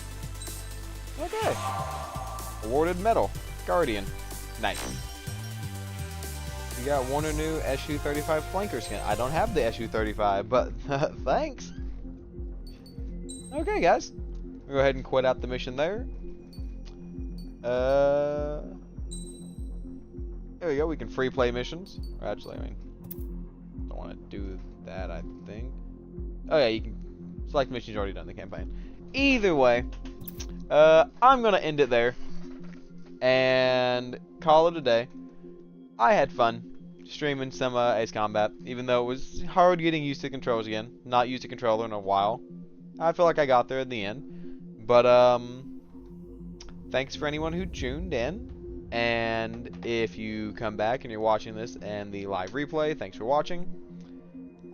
Okay. Awarded medal. Guardian. Nice. You got one or new SU-35 flanker skin. I don't have the SU-35, but thanks. Okay, guys. We'll go ahead and quit out the mission there. There we go. We can free play missions. Or actually, I mean, don't want to do that, I think. Oh yeah, you can select missions you've already done in the campaign. Either way, I'm gonna end it there and call it a day. I had fun streaming some Ace Combat, even though it was hard getting used to controls again. Not used to controller in a while. I feel like I got there in the end. But, thanks for anyone who tuned in. And if you come back and you're watching this and the live replay, thanks for watching.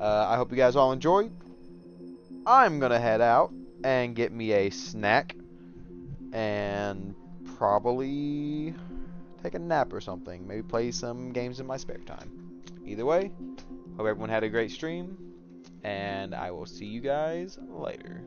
I hope you guys all enjoyed. I'm gonna head out and get me a snack. And probably take a nap or something. Maybe play some games in my spare time. Either way, hope everyone had a great stream. And I will see you guys later.